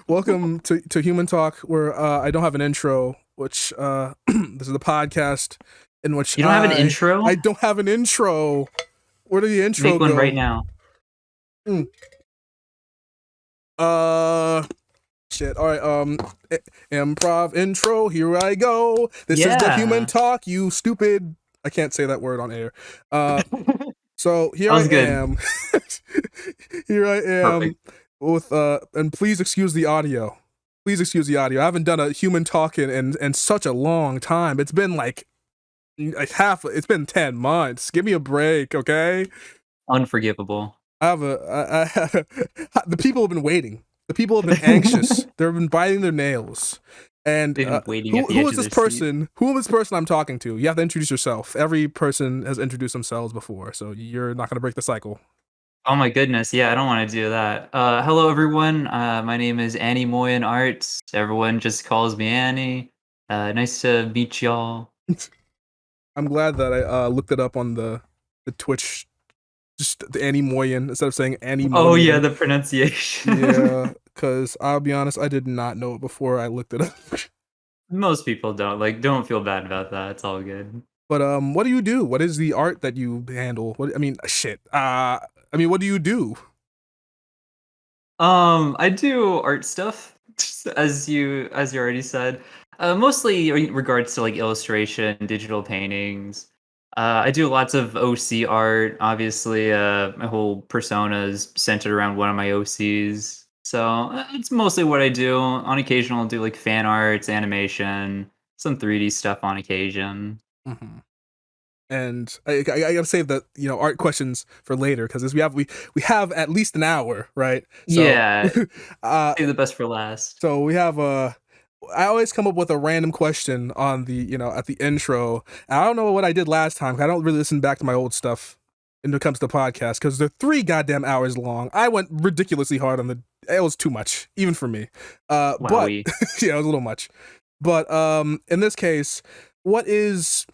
welcome to Human Talk, where I don't have an intro, which this is the podcast in which You don't have an I intro? don't have an intro. Where did the intro Make one right go? now. Hmm. Uh, shit. All right. Improv intro. Here I go. This is the Human Yeah. Talk. You stupid. I can't say that word on air. So here That I was good. am. Here I am Perfect. with and please excuse the audio. Please excuse the audio. I haven't done a human talk in such a long time. It's been like it's been 10 months. Give me a break, okay? Unforgivable. I have the people have been waiting. The people have been anxious. They've been biting their nails. And They've been waiting at the who edge is of this their seat. person? Who is this person I'm talking to? You have to introduce yourself. Every person has introduced themselves before, so you're not gonna break the cycle. Oh my goodness, yeah, I don't want to do that. Hello everyone. My name is AnemoianArts. Everyone just calls me Annie. Nice to meet y'all. I'm glad that I looked it up on the Twitch, just the Anemoian instead of saying Oh yeah, Anemonian. the pronunciation. Yeah, because I'll be honest, I did not know it before I looked it up. Most people don't. Don't feel bad about that. It's all good. But what do you do? What is the art that you handle? What I mean, shit. I mean, what do you do? I do art stuff, as you already said. Mostly in regards to like illustration, digital paintings. I do lots of OC art. Obviously, my whole persona is centered around one of my OCs. So it's mostly what I do. On occasion, I'll do like fan arts, animation, some 3D stuff on occasion. Mm-hmm. And I gotta save the art questions for later because we have at least an hour, right? So, Yeah, uh, save the best for last. so we have I always come up with a random question on the at the intro. I don't know what I did last time. I don't really listen back to my old stuff when it comes to podcasts because they're 3 goddamn hours long. I went ridiculously hard on the. It was too much, even for me. But Wowie. yeah, it was a little much. But in this case, what is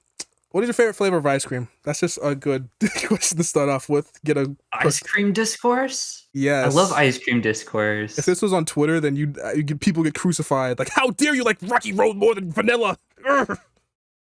what is your favorite flavor of ice cream? That's just a good question to start off with. Get a Ice cream discourse? I love yes. ice cream If discourse. this was on Twitter, then people get crucified. Like, how dare you like Rocky Road more than vanilla? Urgh.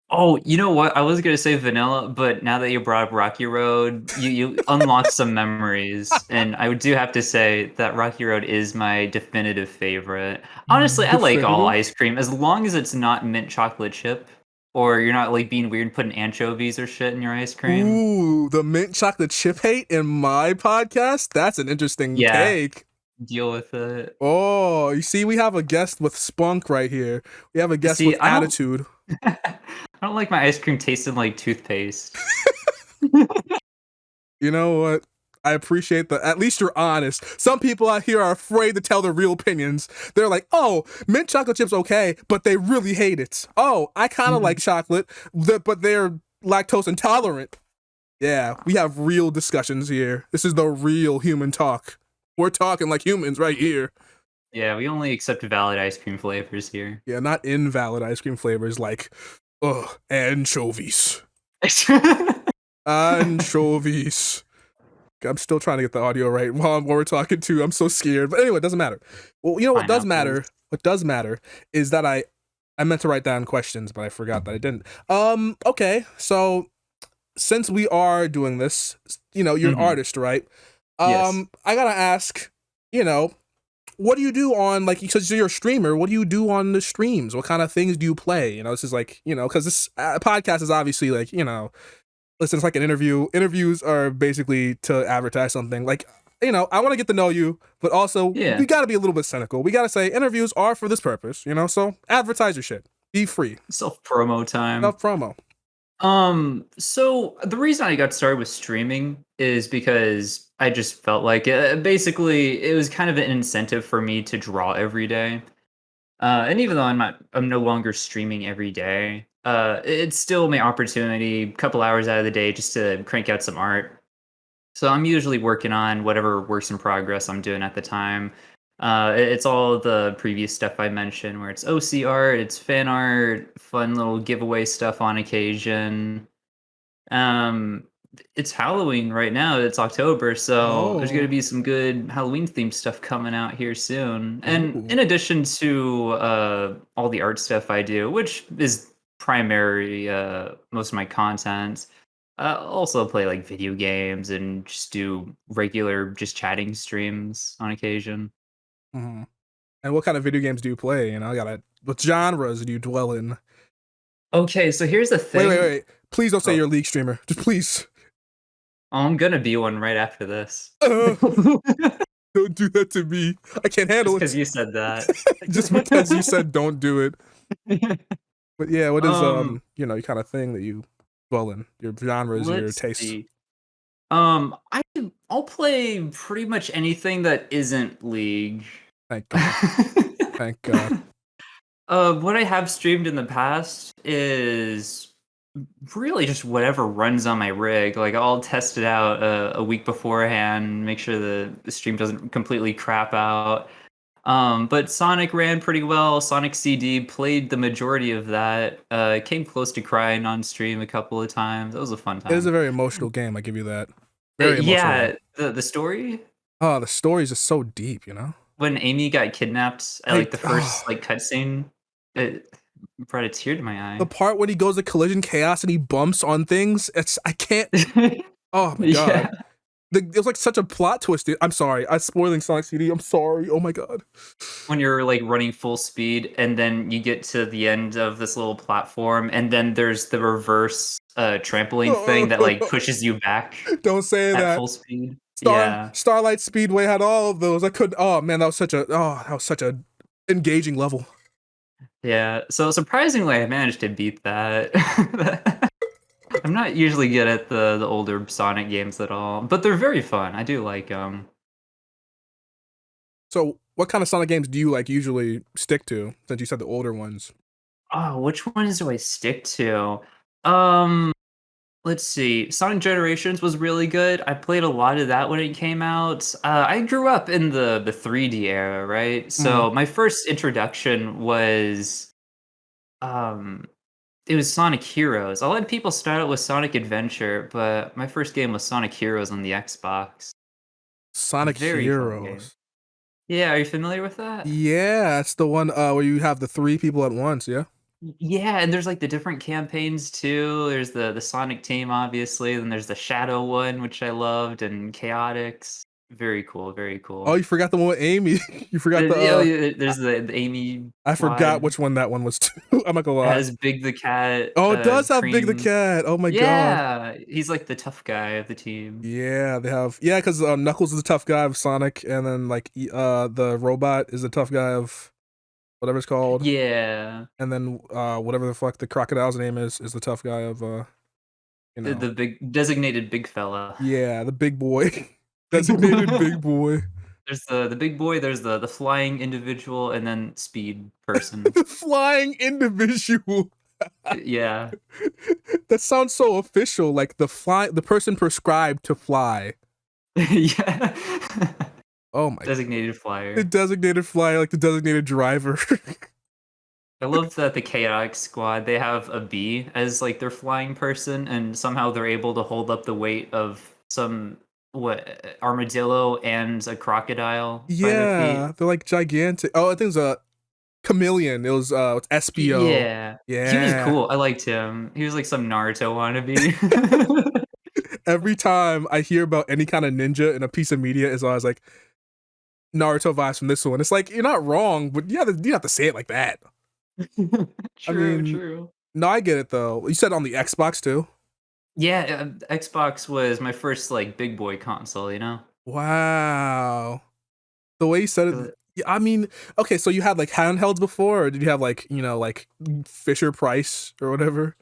Oh, you know what? I was gonna say vanilla, but now that you brought up Rocky Road, you unlocked some memories, and I do have to say that Rocky Road is my definitive favorite. Honestly, I like all Definitive. ice cream as long as it's not mint chocolate chip, or you're not like being weird putting anchovies or shit in your ice cream. Ooh, the mint chocolate chip hate in my podcast? That's an interesting Yeah, take. deal with it. Oh, you see, we have a guest with spunk right here. We have a guest See, with attitude. I don't like my ice cream tasting like toothpaste. You know what? I appreciate that. At least you're honest. Some people out here are afraid to tell their real opinions. They're like, oh, mint chocolate chips okay, but they really hate it. Oh, I kind of like chocolate, but they're lactose intolerant. Yeah, we have real discussions here. This is the real human talk. We're talking like humans right here. Yeah, we only accept valid ice cream flavors here. Yeah, not invalid ice cream flavors like, ugh, anchovies. Anchovies. I'm still trying to get the audio right while we're talking too. I'm so scared. But anyway, it doesn't matter. Well, you know what does Pineapples. matter? What does matter is that I meant to write down questions, but I forgot that I didn't. Okay. So since we are doing this, you're an Mhm. artist, right? Yes. I gotta ask, you know, what do you do on like because you're a streamer? What do you do on the streams? What kind of things do you play? This is like because this podcast is obviously like listen, it's like an interview. Interviews are basically to advertise something. Like, I want to get to know you, but also Yeah. we got to be a little bit cynical. We got to say interviews are for this purpose, so advertise your shit. Be free. Self-promo time. Self promo. So the reason I got started with streaming is because I just felt like basically it was kind of an incentive for me to draw every day. And even though I'm no longer streaming every day, it's still my opportunity, a couple hours out of the day, just to crank out some art. So I'm usually working on whatever works in progress I'm doing at the time. It's all the previous stuff I mentioned, where it's OC art, it's fan art, fun little giveaway stuff on occasion. Um, It's Halloween right now. It's October, so there's gonna Oh. be some good Halloween themed stuff coming out here soon. And Ooh. in addition to all the art stuff I do, which is primary most of my content, also play like video games and just do regular just chatting streams on occasion. Mhm. And what kind of video games do you play? You know, I gotta. What genres do you dwell in? Okay, so here's the Wait, wait, thing. wait. Please don't say Oh, you're a League streamer. Just please. I'm gonna be one right after this. Uh, don't do that to me. I can't Just handle because it. you said that. Just because you said don't do it. But yeah, what is um, your kind of thing that you dwell in? Your genres, your let's tastes. see. I'll play pretty much anything that isn't League. Thank God. Thank God. What I have streamed in the past is really just whatever runs on my rig. Like I'll test it out a week beforehand, make sure the stream doesn't completely crap out. But Sonic ran pretty well. Sonic CD played the majority of that. Came close to crying on stream a couple of times. That was a fun It is time. a very emotional game. I give you that. Very emotional game. Yeah, the story Oh, the stories are so deep. You know. when Amy got kidnapped at I like the first oh, like cutscene, it brought a tear to my the part when he goes to collision chaos and he bumps on things. It's I can't. eye. Oh my Yeah. God. It was like such a plot twist. I'm sorry. I'm spoiling Sonic CD. I'm sorry. Oh my God. When you're like running full speed and then you get to the end of this little platform and then there's the reverse trampoline thing that like pushes you back Don't say at that. full speed. Yeah. Starlight Speedway had all of those. I couldn't. Oh man, that was such a engaging level. Yeah. So surprisingly I managed to beat that. I'm not usually good at the older Sonic games at all, but they're very fun. I do like them. So, what kind of Sonic games do you like usually stick to? Since you said the older ones. Oh, which ones do I stick to? Um Let's see. Sonic Generations was really good. I played a lot of that when it came out. I grew up in the 3D era, right? Mm. So my first introduction was um it was Sonic Heroes. A lot of people start out with Sonic Adventure, but my first game was Sonic Heroes on the Xbox. Sonic Very fun game. Heroes. Yeah, are you familiar with that? Yeah, it's the one where you have the three people at once. Yeah. Yeah, and there's like the different campaigns too. There's the Sonic team, obviously. Then there's the Shadow one, which I loved, and Chaotix. Very cool, very Oh, cool. you forgot the one with Amy. You forgot the. Yeah, there's the Amy I forgot squad. which one that one was too. I'm not gonna It lie. has Big the Cat, Oh, it does have Big the Cream. Cat. Oh my God. Yeah, he's like the tough guy of the team. Yeah, they have. Yeah, because Knuckles is the tough guy of Sonic, and then like the robot is the tough guy of whatever it's called, Yeah, and then whatever the fuck the crocodile's name is the tough guy of you know. the big designated big fella. Yeah, the big boy, designated big boy, There's the big boy. There's the flying individual, and then speed person. the flying individual. Yeah, That sounds so official, like the person prescribed to fly. yeah. Oh my, Designated the flyer. designated flyer, like the designated driver. I love that the Chaotic Squad, they have a bee as like their flying person, and somehow they're able to hold up the weight of some what armadillo and a crocodile by their feet. Yeah, they're like gigantic. Oh, I think it's a chameleon. It was it's SBO. Yeah. He was Yeah. cool. I liked him. He was like some Naruto wannabe. Every time I hear about any kind of ninja in a piece of media, is always like Naruto vibes from this one. It's like you're not wrong, but you have to say it like that. I True, mean, true. no, I get it though. You said on the Xbox too. Yeah, Xbox was my first like big boy console, you know? Wow, the way you said it. 'Cause Yeah, I mean, okay, so you had like handhelds before, or did you have like like Fisher Price or whatever?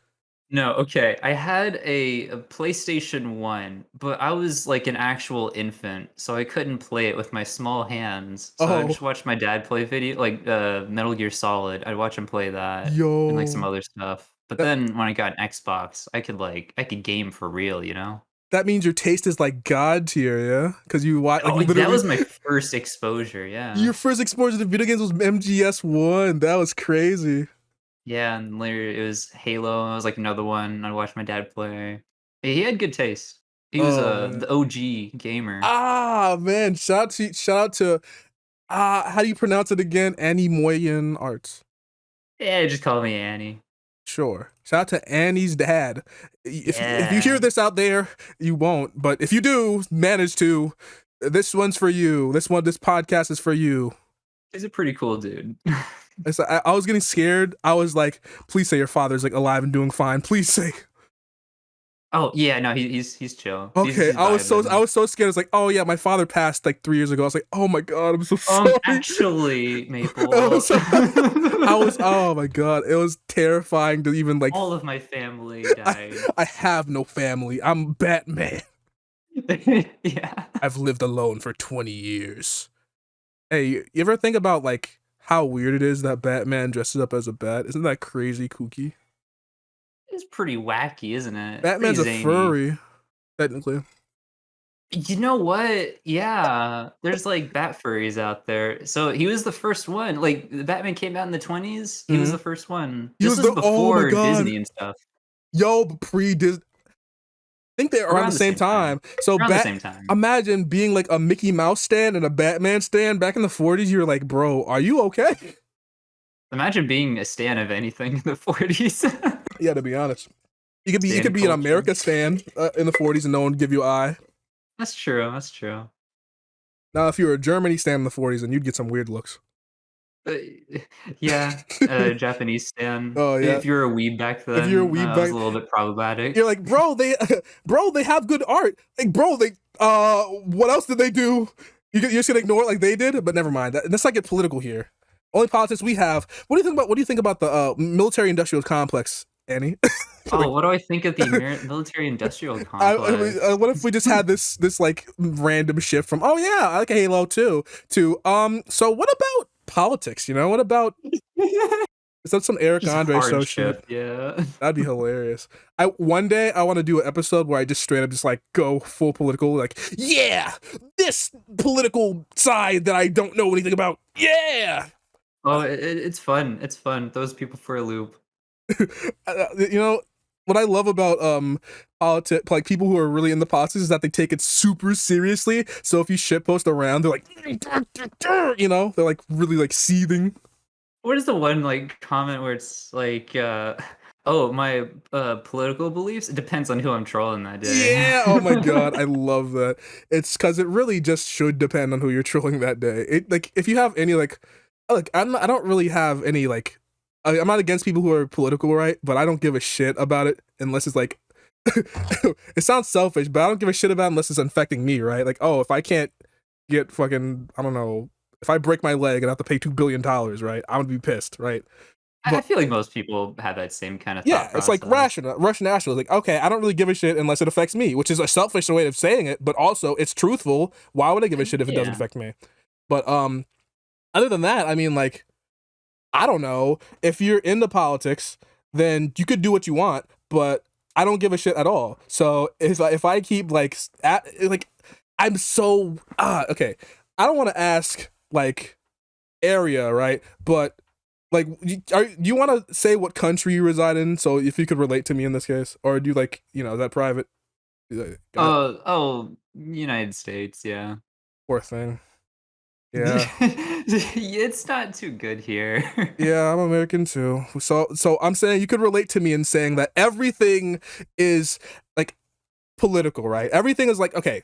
No, okay. I had a PlayStation 1, but I was like an actual infant, so I couldn't play it with my small hands. So I Oh, just watched my dad play video like Metal Gear Solid. I'd watch him play that and like some yo, other stuff. But that then when I got an Xbox, I could game for real, you know? that means your taste is like god tier, yeah? Because you watch like Oh, you that literally was my first exposure, yeah. your first exposure to video games was MGS1. That was crazy. Yeah, and later it was Halo. I was like another one. I watched my dad play. He had good taste. He was Oh man. the OG gamer. Ah man, shout out to how do you pronounce it again? AnemoianArts. Yeah, just call me Annie. Sure. Shout out to Annie's dad. If you hear Yeah. this out there, you won't. But if you do manage to, this one's for you. This podcast is for you. He's a pretty cool dude. I was getting scared. I was like, please say your father's like alive and doing fine. Please say. Oh yeah, no, he's chill. Okay, He's I was vibing. so scared. I was like, oh yeah, my father passed like 3 years ago. I was like, oh my god, I'm so sorry. Actually, I Maple. was, I was oh my god, it was terrifying to even like. All of my family died. I have no family. I'm Batman. Yeah. I've lived alone for 20 years. Hey, you ever think about like how weird it is that Batman dresses up as a bat? Isn't that crazy kooky? It's pretty wacky, isn't it? Pretty Batman's a zany. furry, technically. You know what? Yeah, there's like bat furries out there. So he was the first one. Like the Batman came out in the 20s. He was Mhm. the first one. He This was was the oh my before god, Disney and stuff. yo, pre Disney. I think they're around the Around the same same time. time. So Around the same time. imagine being like a Mickey Mouse stand and a Batman stand back in the 40s. You're like, bro, are you okay? Imagine being a stan of anything in the 40s. Yeah, to be honest, you Stan could be an culture. America stand in the 40s and no one would give you an eye. That's true. That's true. Now, if you were a Germany stand in the 40s, then you'd get some weird looks. Uh, yeah, Japanese stan. Oh yeah, If you were a weeb back if you're a then, weeb it was back, a little bit problematic. you're like, bro, they have good art. Like, bro, what else did they do? You're just gonna ignore it like they did, but never mind. Let's not get political here. Only politics we have. What do you think about the military-industrial complex, Annie? Oh, Like, what do I think of the military-industrial complex? what if we just had this like random shift from oh yeah, I like Halo too to so what about politics? You know, what about is that some Eric Just Andre show shit? hardship, yeah. That'd be hilarious. One day I want to do an episode where I just straight up just like go full political, like, yeah, this political side that I don't know anything about. Yeah. Oh, it's fun. It's fun. Those people for a loop. You know what I love about politics, like people who are really in the politics, is that they take it super seriously. So if you shitpost around, they're like, you know, they're like really like seething. What is the one like comment where it's like, oh, my political beliefs? It depends on who I'm trolling that day. Yeah. Oh my god, I love that. It's because it really just should depend on who you're trolling that day. It like if you have any like, look, I don't really have any like. I'm not against people who are political, right? But I don't give a shit about it unless it's like. It sounds selfish, but I don't give a shit about it unless it's infecting me, right? Like, oh, if I can't get fucking, I don't know, if I break my leg and I have to pay $2 billion, right? I'm gonna be pissed, right? I But feel like most people have that same kind of yeah, thought it's like process. Russian national. Like, okay, I don't really give a shit unless it affects me, which is a selfish way of saying it, but also it's truthful. Why would I give a shit if it doesn't Yeah. affect me? But other than that, I mean, like, I don't know. If you're into politics, then you could do what you want, but I don't give a shit at all. So if I keep like like I'm so okay. I don't want to ask like area, right? But like, do you want to say what country you reside in? So if you could relate to me in this case, or do you like, you know, is that private? Oh, United States, yeah. Poor thing. Yeah. It's not too good here. Yeah, I'm American too. So I'm saying you could relate to me in saying that everything is like political, right? Everything is like okay,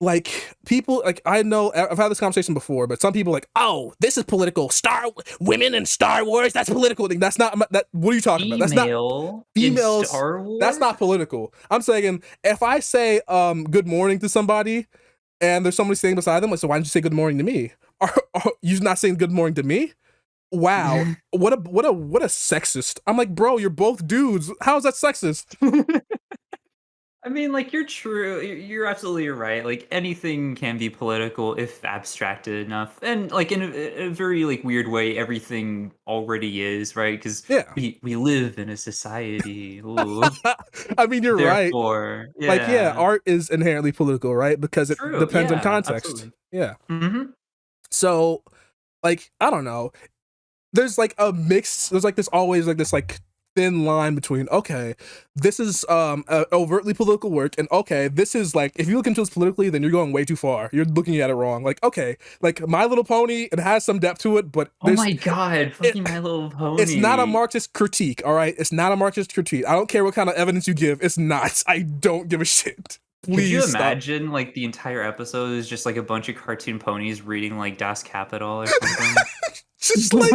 like people like I know I've had this conversation before, but some people are like, oh, this is political. Star women in Star Wars, that's political. That's not that. What are you talking about? That's not Female in females. Star That's Wars? not political. I'm saying if I say good morning to somebody and there's somebody sitting beside them, like, so why didn't you say good morning to me? Are you not saying good morning to me? Wow, what a sexist. I'm like, bro, you're both dudes. How is that sexist? I mean, like, you're true. You're absolutely right. Like, anything can be political if abstracted enough, and like in a very like weird way, everything already is, right? Because Yeah. we live in a society. Ooh. I mean, you're right. Therefore, Like, yeah, yeah, art is inherently political, right? Because it true. depends on Yeah, context. absolutely. Yeah. Hmm. So, like, I don't know. There's like a mix. There's like this always like this like thin line between, okay, this is a overtly political work, and okay, this is like, if you look into this politically, then you're going way too far. You're looking at it wrong. Like, okay, like My Little Pony, it has some depth to it, but Oh my god, it, fucking My Little it's not a Pony. Marxist critique, all right? It's not a Marxist critique. I don't care what kind of evidence you give. It's not. I don't give a shit. Could you Please stop. imagine, like, the entire episode is just, like, a bunch of cartoon ponies reading, like, Das Kapital or something? Just like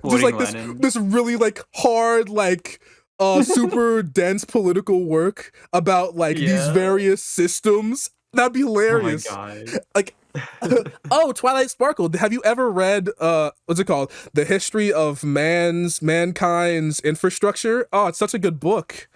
Quoting this Lenin. this really like hard, like super dense political work about like these Yeah. various systems. That'd be hilarious. Oh my god. Like oh, Twilight Sparkle. Have you ever read what's it called? The History of Mankind's Infrastructure? Oh, it's such a good book.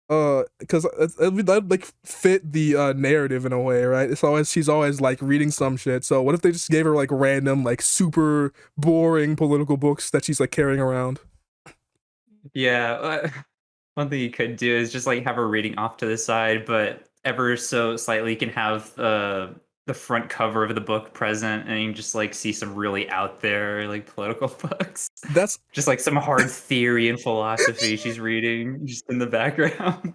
Because it would like fit the narrative in a way, right? She's always like reading some shit. So what if they just gave her like random, like super boring political books that she's like carrying around? Yeah, one thing you could do is just like have her reading off to the side, but ever so slightly you can have the front cover of the book present, and you can just like see some really out there like political books. That's Just like some hard theory and philosophy she's reading just in the background.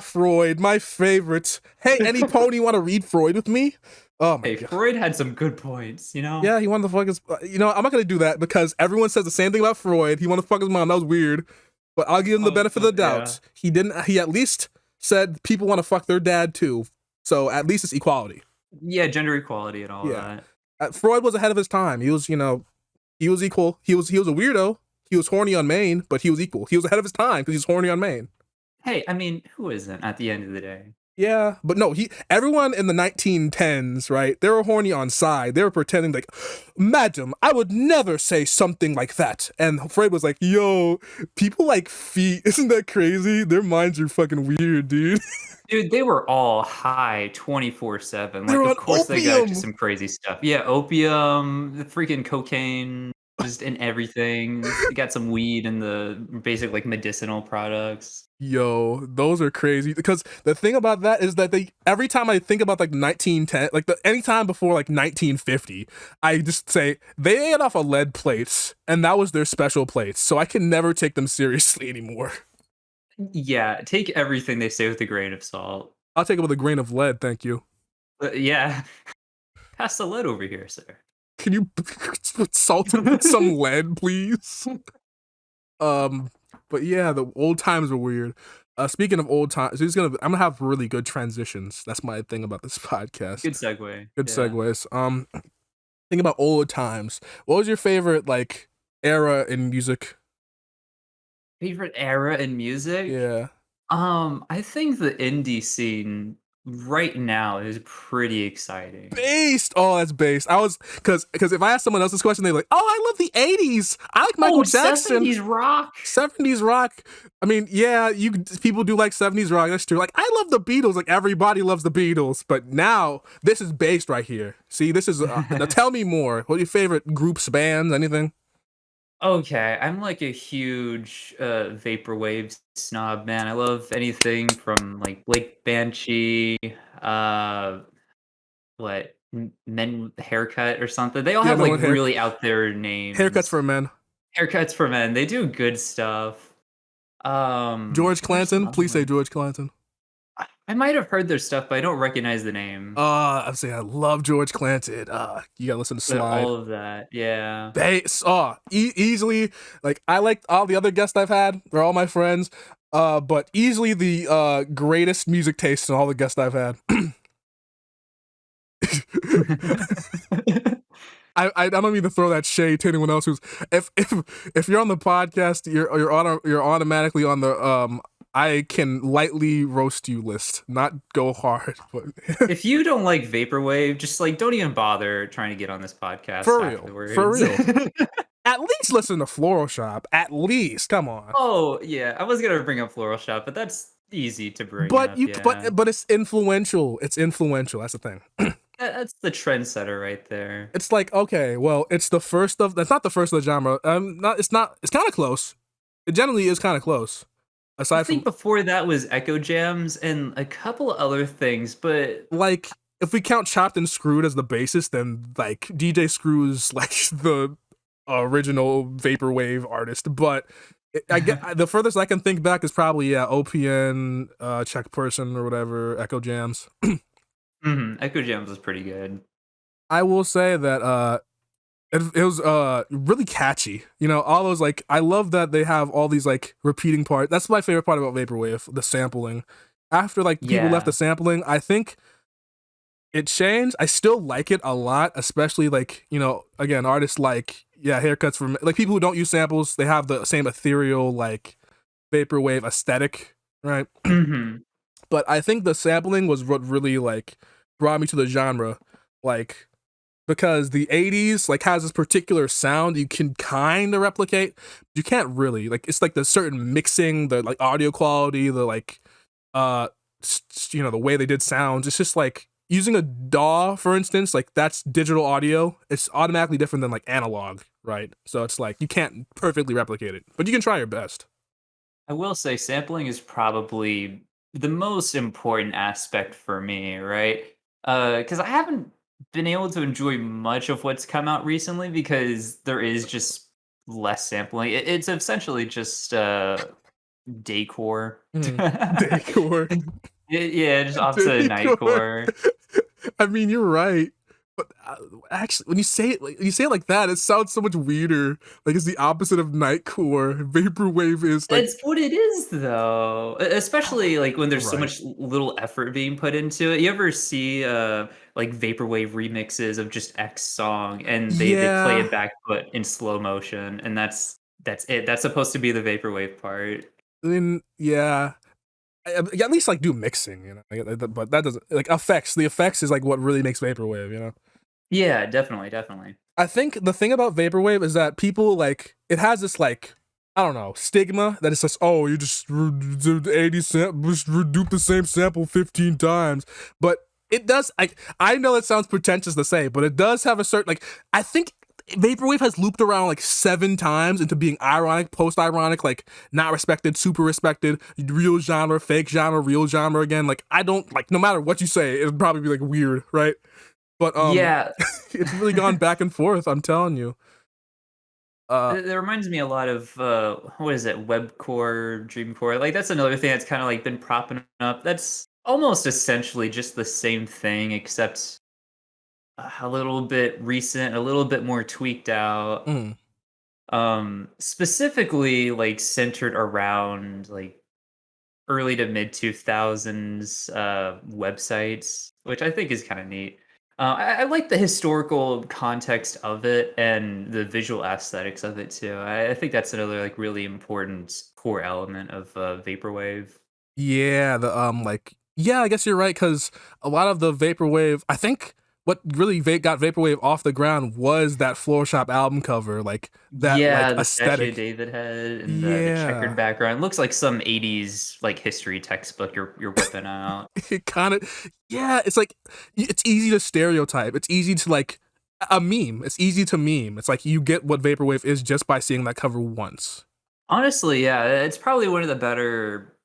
Freud, my favorite. Hey, any pony want to read Freud with me? Oh my Hey, god. Freud had some good points, you know? Yeah, he wanted to fuck his. I'm not gonna do that because everyone says the same thing about Freud. He wanted to fuck his mom. That was weird. But I'll give him the benefit of the doubt. Yeah. He didn't. He at least said people want to fuck their dad too. So at least it's equality. Yeah, gender equality and all Yeah. that. Freud was ahead of his time. He was, he was equal. He was a weirdo. He was horny on Maine, but he was equal. He was ahead of his time because he's horny on Maine. Hey, I mean, who isn't at the end of the day? Yeah, but no, everyone in the 1910s, right? They were horny on side. They were pretending like, Madam, I would never say something like that. And Freud was like, yo, people like feet. Isn't that crazy? Their minds are fucking weird, dude. Dude, they were all high 24/7. They Like, were on of course they got opium. into some crazy stuff. Yeah, opium, the freaking cocaine, just in everything. They got some weed and the basic like medicinal products. Yo, those are crazy. Because the thing about that is that every time I think about like 1910, like anytime before like 1950, I just say they ate off of lead plates and that was their special plates. So I can never take them seriously anymore. Yeah, take everything they say with a grain of salt. I'll take it with a grain of lead, thank you. Yeah, pass the lead over here, sir. Can you put salt with some lead, please? But yeah, the old times were weird. Speaking of old times, I'm gonna have really good transitions. That's my thing about this podcast. Good segue. Good Yeah. segues. Think about old times. What was your favorite like era in music? Favorite era in music? Yeah. I think the indie scene right now is pretty exciting. Based. Oh, that's based. I was because if I ask someone else this question, they're like, "Oh, I love the '80s. I like Michael Jackson. 70s rock. '70s rock." I mean, yeah, people do like '70s rock. That's true. Like, I love the Beatles. Like, everybody loves the Beatles. But now this is based right here. See, this is. Now tell me more. What are your favorite groups, bands, anything? Okay, I'm like a huge vaporwave snob, man. I love anything from like Blake Banshee, Men with Haircut or something. They all Yeah, have Men like with Hair- really out there names. Haircuts for Men. Haircuts for Men. They do good stuff. George There's some Clanton. other Please say ones. George Clanton. I might have heard their stuff, but I don't recognize the name. I'm saying I love George Clanton. You gotta listen to But Slide. all of that, yeah. Bass. Easily. Like, I liked all the other guests I've had. They're all my friends. But easily the greatest music taste in all the guests I've had. I don't mean to throw that shade to anyone else who's if you're on the podcast, you're automatically on the I can lightly roast you list, not go hard. But If you don't like vaporwave, just like don't even bother trying to get on this podcast. For real, afterwards. for real. At least listen to Floral Shop. At least, come on. Oh yeah, I was gonna bring up Floral Shop, but that's easy to bring But up. you, Yeah. but it's influential. It's influential. That's the thing. That's the trendsetter right there. It's like, okay, well, it's the first of. That's not the first of the genre. Not. It's not. It's kind of close. It generally is kind of close. I Aside think from before that was Echo Jams and a couple other things, but like, if we count Chopped and Screwed as the basis, then like DJ Screw's like the original vaporwave artist. But I get the furthest I can think back is probably OPN, Czech Person or whatever, Echo Jams. Echo Jams was pretty good. I will say that it was really catchy. You know, all those like I love that they have all these like repeating parts. That's my favorite part about vaporwave, the sampling. After like people left the Yeah. sampling, I think it changed. I still like it a lot, especially like, you know, again, artists like haircuts from like people who don't use samples, they have the same ethereal like vaporwave aesthetic, right? hmm But I think the sampling was what really like brought me to the genre. Like because the 80s like has this particular sound you can kind of replicate. You can't really. Like it's like the certain mixing, the like audio quality, the like uh you know, the way they did sounds. It's just like using a DAW, for instance, like that's digital audio. It's automatically different than like analog, right? So it's like you can't perfectly replicate it, but you can try your best. I will say sampling is probably the most important aspect for me, right? Because I haven't been able to enjoy much of what's come out recently because there is just less sampling. It's essentially just decor. Mm. Decor. Yeah, just opposite of Decor. nightcore. I mean, you're right. But actually, when you say it like that, it sounds so much weirder. Like it's the opposite of nightcore. Vaporwave is like It's what it is, though. Especially like when there's so right. much little effort being put into it. You ever see like vaporwave remixes of just X song, and they play Yeah. it back but in slow motion, and that's it. That's supposed to be the vaporwave part. I mean, yeah. At least like do mixing, you know. But that doesn't like effects. The effects is like what really makes vaporwave, you know. Yeah, definitely, definitely. I think the thing about vaporwave is that people like it has this like I don't know stigma that it's just oh you just 80 just reduce the same sample 15 times, but it does. I know it sounds pretentious to say, but it does have a certain like I think vaporwave has looped around like 7 times into being ironic, post-ironic, like not respected, super respected, real genre, fake genre, real genre again. Like I don't like no matter what you say, it'll probably be like weird, right? But Yeah, it's really gone back and forth. I'm telling you. Uh, it reminds me a lot of what is it, webcore, dreamcore. Like that's another thing that's kind of like been propping up. That's almost essentially just the same thing, except a little bit recent, a little bit more tweaked out. mm, Specifically like centered around like early to mid 2000s websites, which I think is kind of neat. I like the historical context of it and the visual aesthetics of it too. I think that's another like really important core element of vaporwave. yeah, the like yeah, I guess you're right because a lot of the vaporwave. I think what really got vaporwave off the ground was that floor shop album cover, like that like Yeah, the statue of aesthetic. David head and the checkered Yeah, background looks like some 80s like history textbook you're whipping out. it kind of yeah. It's like it's easy to stereotype. It's easy to like a meme. It's easy to meme. It's like you get what vaporwave is just by seeing that cover once. Honestly, yeah, it's probably one of the better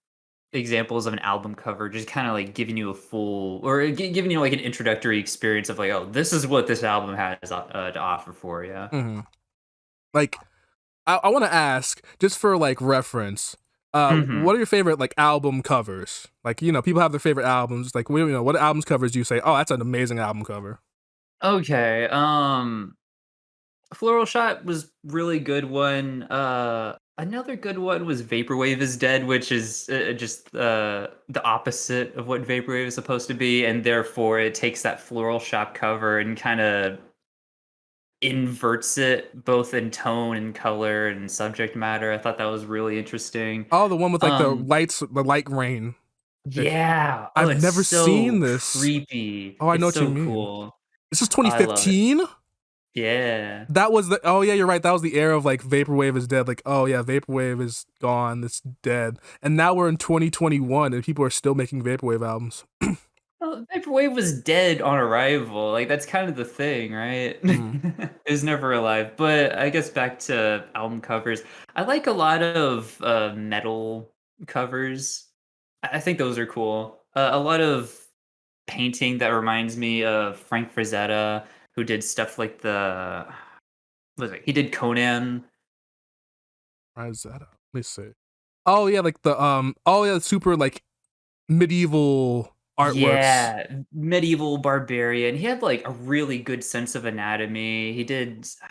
examples of an album cover, just kind of like giving you a full or giving you like an introductory experience of like, oh, this is what this album has to offer for you. Hmm. Like I want to ask, just for like reference, what hmm are your favorite like album covers? Like, you know, people have their favorite albums. Like, you know, what albums covers do you say? Oh, that's an amazing album cover. Okay. Floral Shot was really good one. Another good one was Vaporwave is Dead, which is just the opposite of what Vaporwave is supposed to be, and therefore it takes that Floral Shop cover and kind of inverts it both in tone and color and subject matter. I thought that was really interesting. Oh, the one with like the Um, lights, the light rain. yeah. Oh, I've it's never so seen this. creepy. Oh, I know It's what you so mean. cool. This is I love it. 2015. Yeah. That was the. Oh yeah, you're right. That was the era of like vaporwave is dead. Like, oh yeah, vaporwave is gone. It's dead. And now we're in 2021, and people are still making vaporwave albums. Well, Vaporwave was dead on arrival. Like that's kind of the thing, right? Mm. It was never alive. But I guess back to album covers. I like a lot of metal covers. I think those are cool. A lot of painting that reminds me of Frank Frazetta, who did stuff like the what was it? He did Conan. Why is that? Let me see. Oh yeah, like the super like medieval artworks. Yeah, medieval barbarian. He had like a really good sense of anatomy.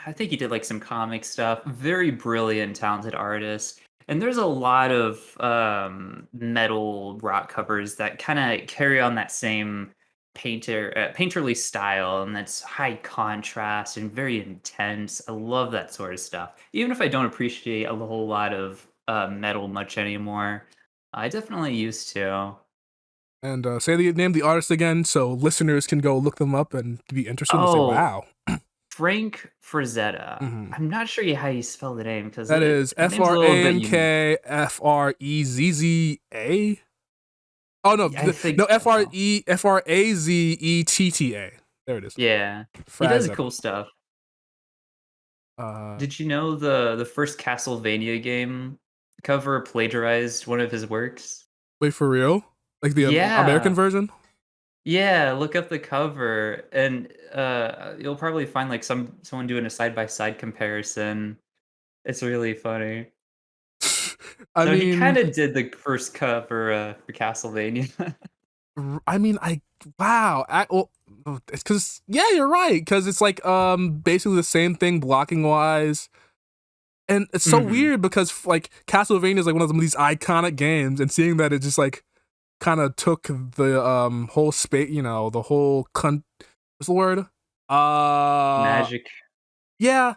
I think he did like some comic stuff. Very brilliant, talented artist. And there's a lot of metal rock covers that kind of carry on that same painterly style, and that's high contrast and very intense. I love that sort of stuff. Even if I don't appreciate a whole lot of metal much anymore, I definitely used to. And say the name of the artist again, so listeners can go look them up and be interested and say, Oh, "Wow." Frank Frazetta. Mhm. I'm not sure how you spell the name because That is the name's a little bit unique. FRANKFREZZA. Oh no, I think no, so. FRAZETTA. There it is. Yeah, he does Frazetta. cool stuff. Uh, Did you know the first Castlevania game cover plagiarized one of his works? Wait, for real? Like the American Yeah. version? Yeah, look up the cover and you'll probably find like someone doing a side by side comparison. It's really funny. I So he mean, kind of did the first cover for Castlevania. I mean, wow. It's because yeah, you're right. Because it's like basically the same thing blocking wise, and it's so Mhm. weird because like Castlevania is like one of these iconic games, and seeing that it just like kind of took the whole space, the whole what's the word? Uh, Magic. yeah.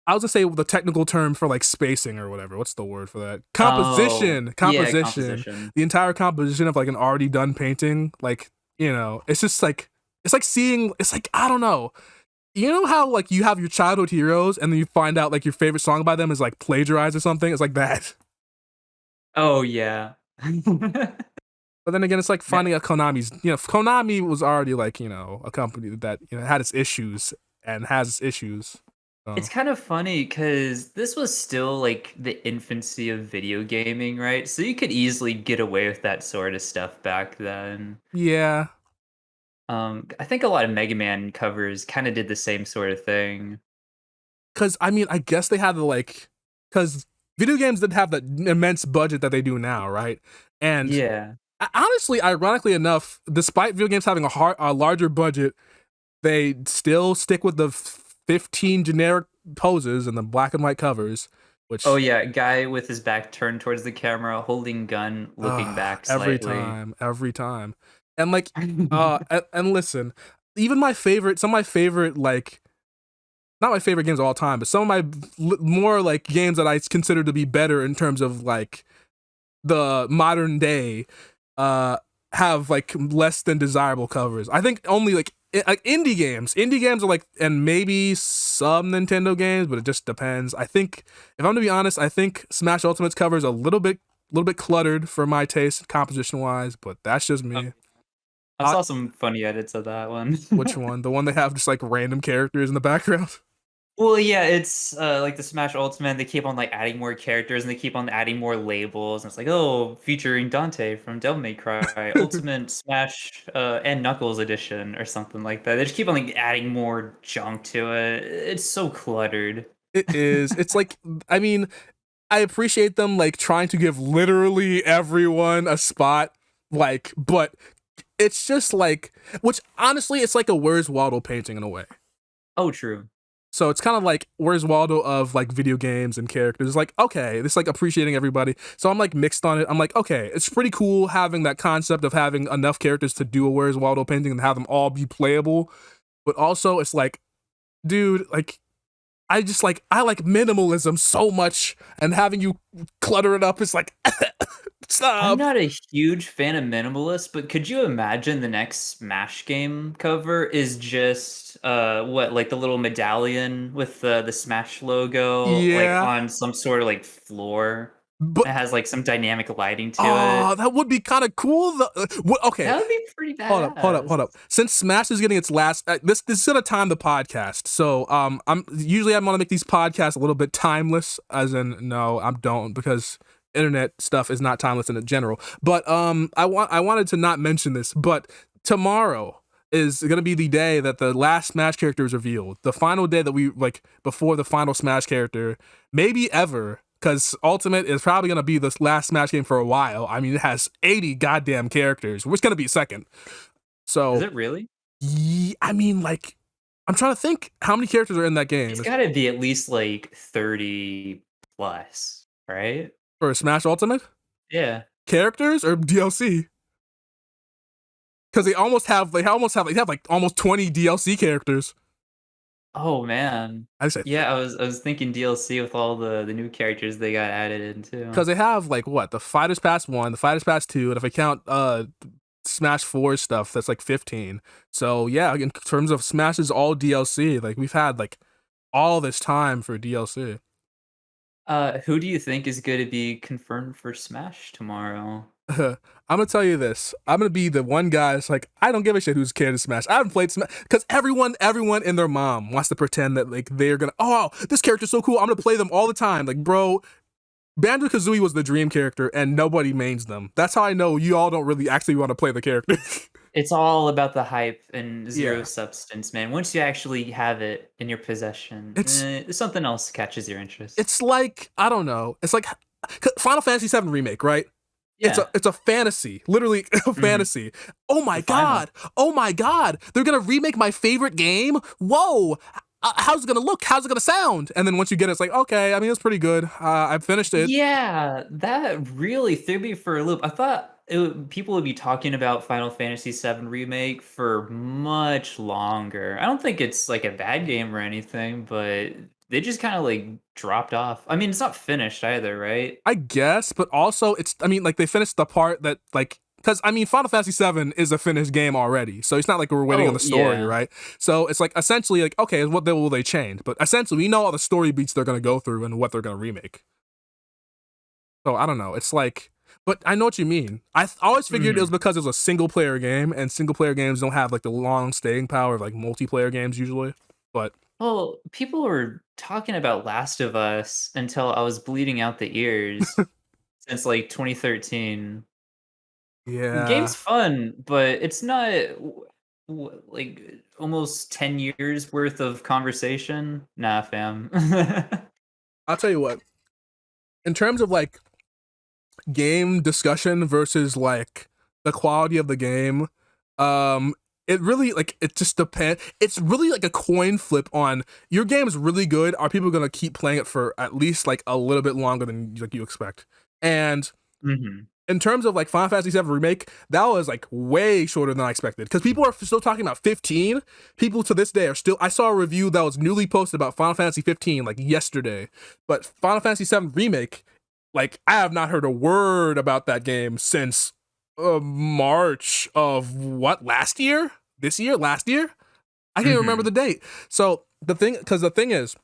I was gonna say the technical term for like spacing or whatever. What's the word for that? Oh, Composition. yeah, Composition. composition. The entire composition of like an already done painting. Like, it's just like it's like seeing it's like I don't know. You know how like you have your childhood heroes and then you find out like your favorite song by them is like plagiarized or something? It's like that. Oh, yeah. But then again, it's like Yeah, finding a Konami's, Konami was already like, a company that, had its issues and has its issues. it's So, kind of funny because this was still, like, the infancy of video gaming, right? So you could easily get away with that sort of stuff back then. yeah. I think a lot of Mega Man covers kinda did the same sort of thing. Cause I mean, I guess they had to like, cause video games didn't have the immense budget that they do now, right? And Yeah. honestly, ironically enough, despite video games having a larger budget, they still stick with the 15 generic poses and the black and white covers, Oh, which yeah, guy with his back turned towards the camera, holding gun, looking back every slightly. time, every time. And like, and listen, even some of my favorite like not my favorite games of all time, but some of my more like games that I consider to be better in terms of like the modern day uh have like less than desirable covers. I think only like like indie games are like, and maybe some Nintendo games, but it just depends. I think if I'm to be honest, I think Smash Ultimate's cover is a little bit cluttered for my taste composition wise, but that's just Oh, me. I I, saw some funny edits of that one. which one? The one they have just like random characters in the background? Well, yeah, it's, like the Smash Ultimate, they keep on, like, adding more characters, and they keep on adding more labels, and it's like, "Oh, featuring Dante from Devil May Cry, Ultimate Smash, and Knuckles Edition," or something like that. They just keep on, like, adding more junk to it. It's so cluttered. It is. It's like, I mean, I appreciate them like trying to give literally everyone a spot, like, but it's just like, which honestly, it's like a Where's Waldo painting in a way. Oh, true. So it's kind of like Where's Waldo of like video games and characters. It's like, okay, this like appreciating everybody. So I'm like mixed on it. I'm like, okay, it's pretty cool having that concept of having enough characters to do a Where's Waldo painting and have them all be playable. But also, it's like, dude, like I like minimalism so much, and having you clutter it up is like I'm stop. not a huge fan of minimalist, but could you imagine the next Smash game cover is just what, like the little medallion with the Smash logo like Yeah, on some sort of like floor? but It has like some dynamic lighting to it. that would be kind of cool. Okay, That would be pretty hold badass. up. Since Smash is getting its last, this is gonna time the podcast. So I'm gonna make these podcasts a little bit timeless, as in no, I don't because internet stuff is not timeless in general. But I wanted to not mention this, but tomorrow is gonna be the day that the last Smash character is revealed. The final day that we like before the final Smash character, maybe ever. because Ultimate is probably gonna be the last Smash game for a while. I mean, it has 80 goddamn characters. Which gonna be second. Is So, it really? I mean, like, I'm trying to think how many characters are in that game. It's got to be at least like 30 plus, right? For Smash Ultimate Yeah. characters or DLC? Because they have like almost 20 DLC characters. Oh man. I said Yeah, I was thinking DLC with all the new characters they got added into. because they have like what the Fighters Pass 1, the Fighters Pass 2, and if I count Smash 4 stuff, that's like 15. So yeah, in terms of Smash's all DLC, like we've had like all this time for DLC. Who do you think is going to be confirmed for Smash tomorrow? I'm gonna tell you this. I'm gonna be the one guy that's like, I don't give a shit who's scared of Smash. I haven't played Smash because everyone and their mom wants to pretend that like they're gonna, oh, this character's so cool. I'm gonna play them all the time. Like, bro, Banjo-Kazooie was the dream character and nobody mains them. That's how I know you all don't really actually want to play the character. It's all about the hype and zero Yeah. substance, man. Once you actually have it in your possession, It's something else catches your interest. it's like, I don't know. It's like Final Fantasy VII Remake, right? Yeah. It's a fantasy, literally a Mhm. fantasy. Oh my The final. god! Oh my god! They're gonna remake my favorite game. Whoa! How's it gonna look? How's it gonna sound? And then once you get it, it's like, okay. I mean, it's pretty good. I finished it. Yeah, that really threw me for a loop. I thought people would be talking about Final Fantasy VII Remake for much longer. I don't think it's like a bad game or anything, but they just kind of like dropped off. I mean, it's not finished either, right? I guess, but also it's. I mean, like they finished the part that like. Because I mean, Final Fantasy VII is a finished game already, so it's not like we're waiting on Oh, the story, yeah. right? So it's like essentially like, okay, what will they change? But essentially, we know all the story beats they're gonna go through and what they're gonna remake. So I don't know. It's like, but I know what you mean. Always figured it was Mhm. because it was a single player game, and single player games don't have like the long staying power of like multiplayer games usually. But Well, people were talking about Last of Us until I was bleeding out the ears since like 2013. The yeah, game's fun, but it's not like almost 10 years worth of conversation. Nah, fam. I'll tell you what. In terms of like game discussion versus like the quality of the game, um, it really like it just depends. It's really like a coin flip on your game is really good. Are people gonna keep playing it for at least like a little bit longer than like you expect? And Mhm. in terms of like Final Fantasy VII Remake, that was like way shorter than I expected. Because people are still talking about 15. People to this day are still. I saw a review that was newly posted about Final Fantasy 15 like yesterday, but Final Fantasy VII Remake, like I have not heard a word about that game since March of what last year? This year? Last year? I can't even remember Mhm. the date. So the thing is,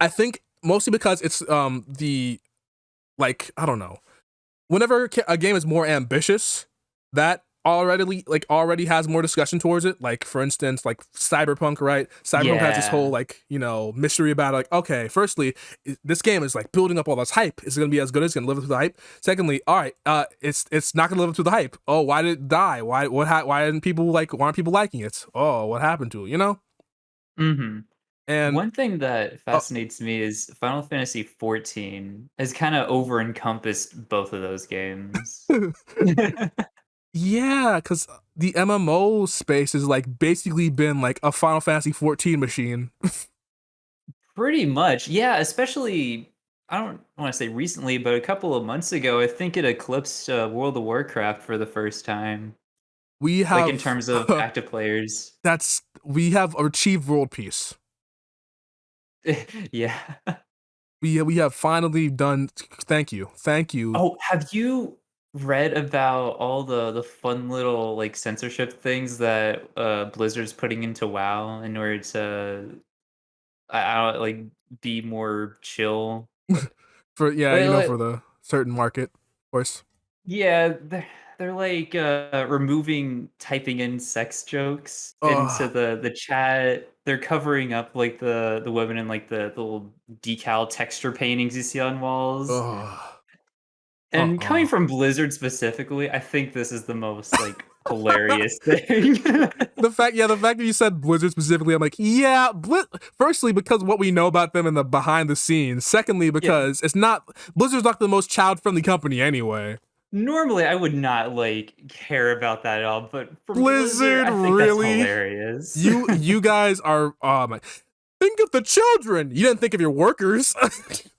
I think mostly because it's the like I don't know whenever a game is more ambitious, that already has more discussion towards it. Like for instance, like Cyberpunk, right? Cyberpunk has this whole Yeah. like mystery about it. Like okay, firstly, this game is like building up all this hype. Is it gonna be as good as it's gonna live up to the hype? Secondly, all right, it's not gonna live up to the hype. Oh, why did it die? Why didn't people like? Why aren't people liking it? Oh, what happened to it? You know? Mhm. And One thing that oh, fascinates me is Final Fantasy 14 has kind of over encompassed both of those games. yeah, because the MMO space has like basically been like a Final Fantasy 14 machine. Pretty much. Yeah, especially I don't want to say recently, but a couple of months ago, I think it eclipsed World of Warcraft for the first time, We like in have terms of active players. we have achieved world peace. Yeah. We have finally done. Thank you. Oh, have you read about all the fun little like censorship things that Blizzard's putting into WoW in order to I don't like be more chill? For yeah, Like, for like, the certain market, of course. yeah, they're like removing typing in sex jokes into Oh, the chat. They're covering up like the women in like the little decal texture paintings you see on walls. oh, And coming uh-uh. from Blizzard specifically, I think this is the most like hilarious thing. The fact that you said Blizzard specifically, I'm like, yeah, firstly, because what we know about them in the behind the scenes. Secondly, Yeah. because Blizzard's not the most child friendly company anyway. Normally, I would not like care about that at all, but from Blizzard, Blizzard, I think that's really? hilarious. You guys are think of the children. You didn't think of your workers.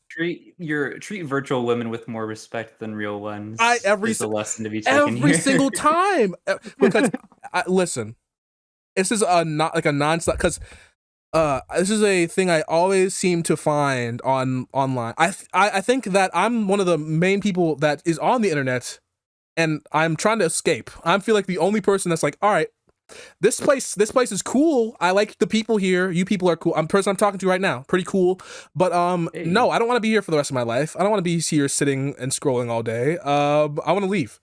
Treat virtual women with more respect than real I ones every is the lesson to be taken every here. single time because listen, this is a not like a non-stop because this is a thing I always seem to find online. I think that I'm one of the main people that is on the internet and I'm trying to escape. I feel like the only person that's like, all right, this place is cool. I like the people here. You people are cool. I'm the person I'm talking to right now. Pretty cool. But Hey, no, I don't want to be here for the rest of my life. I don't want to be here sitting and scrolling all day. I want to leave.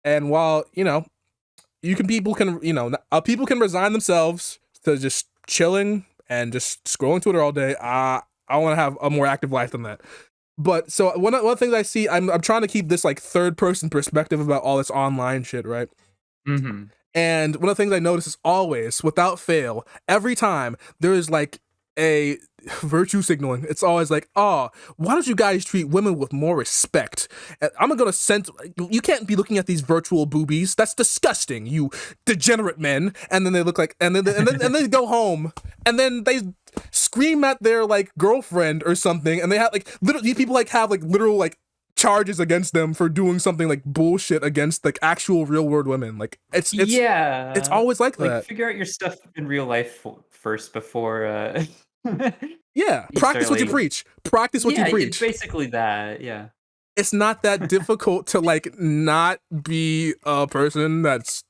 And while, people can resign themselves to just chilling and just scrolling Twitter all day. I want to have a more active life than that. But so one of the things I see, I'm trying to keep this like third person perspective about all this online shit, right? mm-hmm. And one of the things I notice is always, without fail, every time there is like a virtue signaling, it's always like, oh, why don't you guys treat women with more respect? And I'm gonna send, you can't be looking at these virtual boobies. That's disgusting, you degenerate men. And then they look like, and then they go home, and then they scream at their like girlfriend or something, and they have like these people like have like literal like charges against them for doing something like bullshit against like actual real world women. Like it's Yeah, always like like that. figure out your stuff in real life first before Yeah, you practice start what you like preach. Practice what you yeah, preach. basically that. Yeah. It's not that difficult to like not be a person that's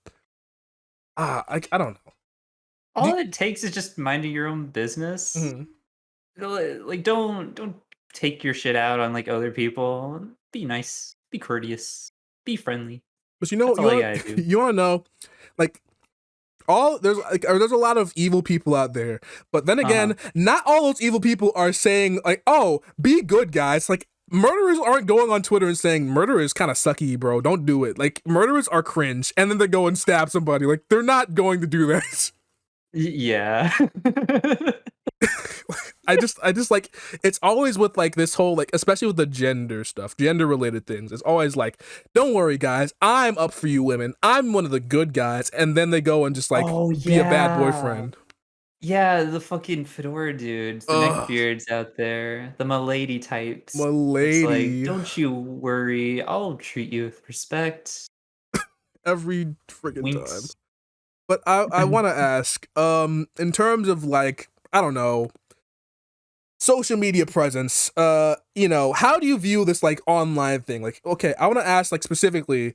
I don't know. All it takes is just minding your own business. Mhm. Like don't take your shit out on like other people. Be nice, be courteous, be friendly. But That's all you gotta do. you want to know like there's a lot of evil people out there, but then Uh-huh. again, not all those evil people are saying like, "Oh, be good, guys." Like murderers aren't going on Twitter and saying murder is kind of sucky, bro. Don't do it. Like murderers are cringe, and then they go and stab somebody. Like they're not going to do that. Yeah. I just like it's always with like this whole like especially with the gender stuff, gender related things. It's always like, don't worry, guys, I'm up for you women. I'm one of the good guys, and then they go and just like Oh be a bad yeah. boyfriend. Yeah, the fucking fedora dudes, the Ugh, neckbeards out there, the milady types. my It's like, lady. don't you worry, I'll treat you with respect. Every friggin' time. Winks. But I want to ask, in terms of like I don't know, social media presence, how do you view this like online thing? Like, okay, I want to ask like specifically,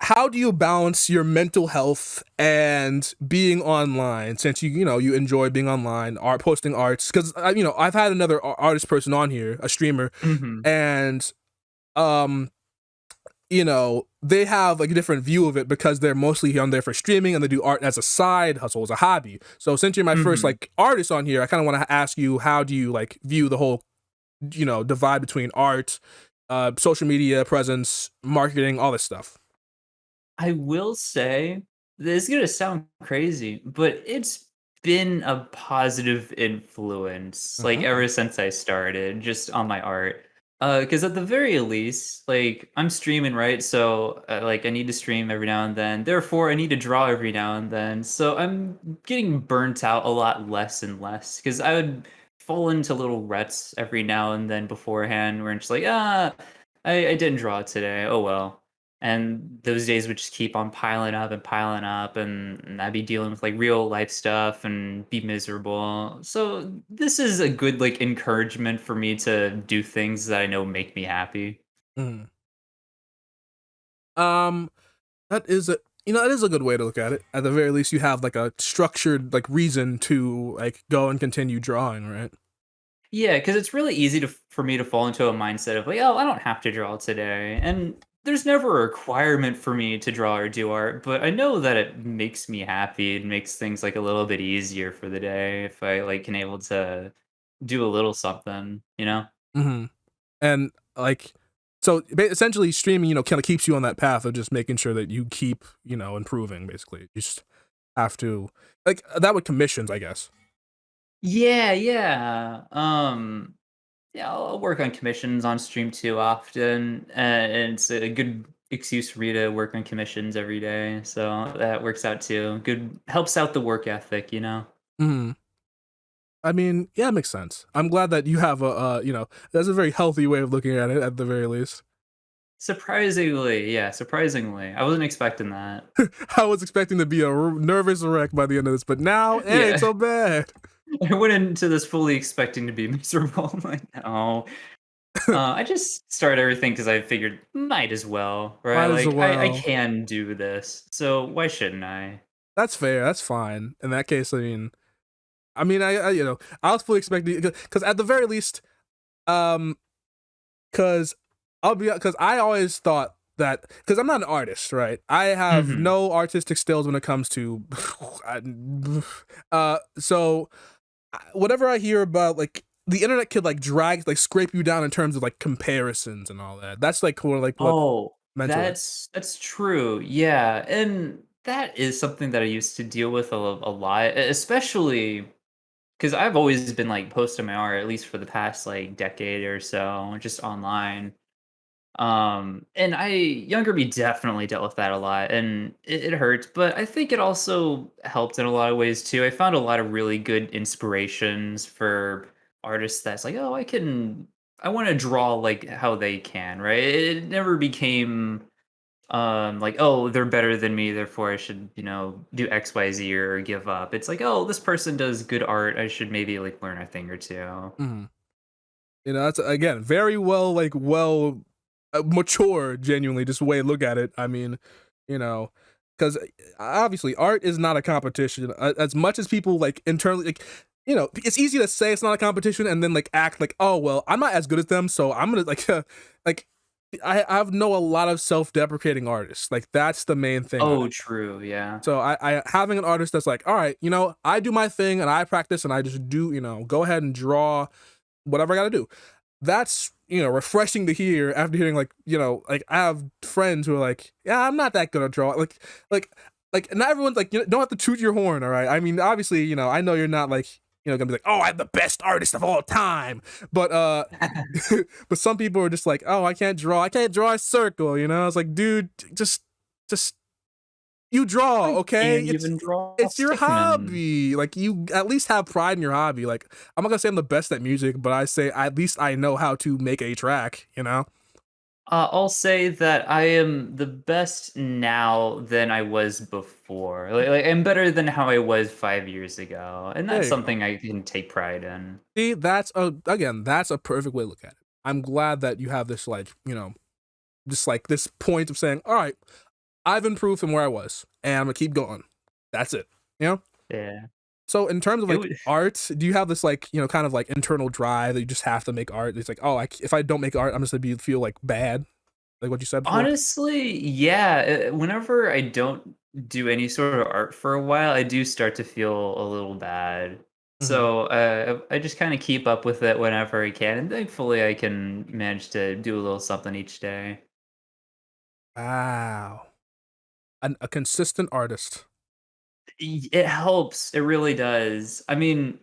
how do you balance your mental health and being online since you enjoy being online, art posting arts? Because I've had another artist person on here, a streamer, Mhm. and um they have like a different view of it because they're mostly on there for streaming and they do art as a side hustle, as a hobby. So since you're my first Mhm. like artist on here, I kind of want to ask you, how do you like view the whole divide between art, social media presence, marketing, all this stuff? I will say, this is gonna sound crazy, but it's been a positive influence, like, Mm-hmm. ever since I started, just on my art. Because at the very least, like, I'm streaming, right? So, like, I need to stream every now and then. Therefore, I need to draw every now and then. So I'm getting burnt out a lot less and less. Because I would fall into little ruts every now and then beforehand where I'm just like, I didn't draw today. Oh well. And those days would just keep on piling up, and I'd be dealing with like real life stuff and be miserable. So this is a good like encouragement for me to do things that I know make me happy. Mm. Um, that is that is a good way to look at it. At the very least, you have like a structured like reason to like go and continue drawing, right? Yeah, because it's really easy for me to fall into a mindset of like, oh, I don't have to draw today, and there's never a requirement for me to draw or do art, but I know that it makes me happy. It makes things like a little bit easier for the day if I like can able to do a little something, you know? Mm-hmm. And like So essentially, streaming, kind of keeps you on that path of just making sure that you keep, improving. Basically, you just have to like that with commissions, I guess. Yeah, yeah. Yeah, I'll work on commissions on stream too often, and it's a good excuse for me to work on commissions every day. So that works out too. Good helps out the work ethic, you know. Hmm. I mean, yeah, it makes sense. I'm glad that you have that's a very healthy way of looking at it, at the very least. Surprisingly, yeah, surprisingly, I wasn't expecting that. I was expecting to be a nervous wreck by the end of this, but now it ain't Yeah, so bad. I went into this fully expecting to be miserable. Like, no, I just started everything because I figured might as well, right? Might as Like, I well. can do this, so why shouldn't I? That's fair. That's fine. In that case, I I was fully expecting because at the very least, um, because because I always thought that because I'm not an artist, right? I have Mhm. no artistic skills when it comes to, so whatever I hear about like the internet could like drag like scrape you down in terms of like comparisons and all that. That's like cool, like what Oh, mentally. that's true. Yeah, and that is something that I used to deal with a lot, especially because I've always been like posting my art at least for the past like decade or so, just online. And younger me definitely dealt with that a lot, and it hurts, but I think it also helped in a lot of ways too. I found a lot of really good inspirations for artists that's like, oh, I want to draw like how they can, right? It never became like, oh, they're better than me, therefore I should, do XYZ or give up. It's like, oh, this person does good art, I should maybe like learn a thing or two. Mhm. That's again very well mature, genuinely, just the way to look at it. I mean, you know, because obviously art is not a competition. As much as people like internally like. It's easy to say it's not a competition and then like act like, oh well, I'm not as good as them, so I'm gonna like, like I've know a lot of self-deprecating artists. Like that's the main thing. Oh, true, yeah. So I having an artist that's like, all right, I do my thing and I practice and I just do, go ahead and draw whatever I gotta do. That's, refreshing to hear after hearing like, like I have friends who are like, yeah, I'm not that good at drawing. Like, not everyone's like, don't have to toot your horn, all right? I mean, obviously, I know you're not like, gonna be like, oh, I'm the best artist of all time. But but some people are just like, oh, I can't draw a circle, It's like, dude, just you draw, I okay? can't even draw It's your stickmen. hobby. Like you at least have pride in your hobby. Like I'm not gonna say I'm the best at music, but I say at least I know how to make a track. I'll say that I am the best now than I was before. Like, I'm better than how I was 5 years ago, and There that's you go. something I can take pride in. See, that's a perfect way to look at it. I'm glad that you have this like, just like this point of saying, all right, I've improved from where I was, and I'm gonna keep going. That's it. You know? Yeah. So in terms of It like would art, do you have this like, kind of like internal drive that you just have to make art? It's like, oh, if I don't make art, I'm just gonna feel like bad, like what you said before. honestly, yeah, whenever I don't do any sort of art for a while, I do start to feel a little bad. Hmm. So, I just kinda keep up with it whenever I can, and thankfully, I can manage to do a little something each day. Wow. A consistent artist. It helps, it really does. I mean,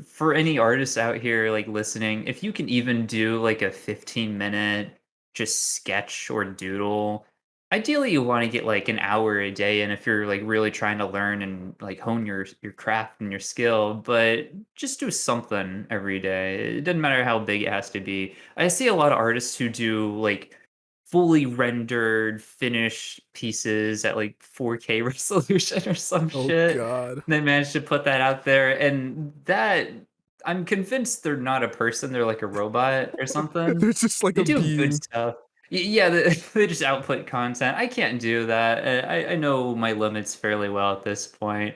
for any artists out here, like, listening, if you can even do, like, a 15-minute just sketch or doodle, ideally, you wanna get, like, an hour a day and if you're, like, really trying to learn and, like, hone your craft and your skill, but just do something every day. It doesn't matter how big it has to be. I see a lot of artists who do, like, fully rendered, finished pieces at, like, 4K resolution or some Oh shit. God. They managed to put that out there, and that I'm convinced they're not a person, they're like a robot or something. There's just like They a do good being. stuff. Yeah, they just output content. I can't do that. I know my limits fairly well at this point.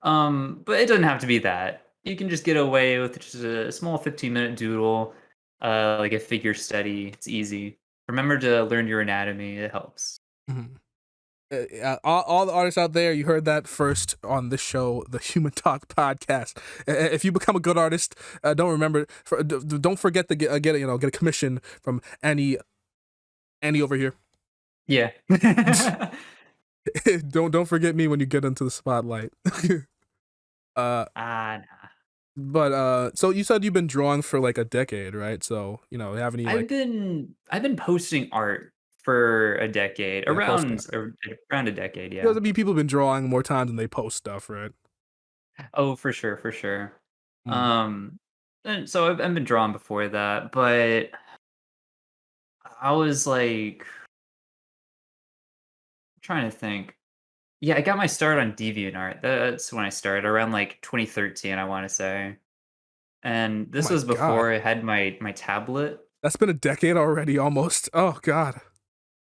But it doesn't have to be that. You can just get away with just a small 15-minute doodle, like a figure study. It's easy. Remember to learn your anatomy. It helps. Mhm. All the artists out there, you heard that first on this show, the Human Talk podcast. If you become a good artist, don't forget to get a commission from Annie over here. Yeah. Don't forget me when you get into the spotlight. uh, Nah. but so you said you've been drawing for like a decade, right? So have any like I've been posting art for a decade, yeah posting? around a decade, Because yeah. I mean, people have been drawing more times than they post stuff, right? Oh, for sure, for sure. Mm. Um, and so I've been drawing before that, but I was like trying to think. Yeah, I got my start on DeviantArt. That's when I started around like 2013, I want to say. And Oh this my was god, before I had my tablet. that's been a decade already, almost. Oh god,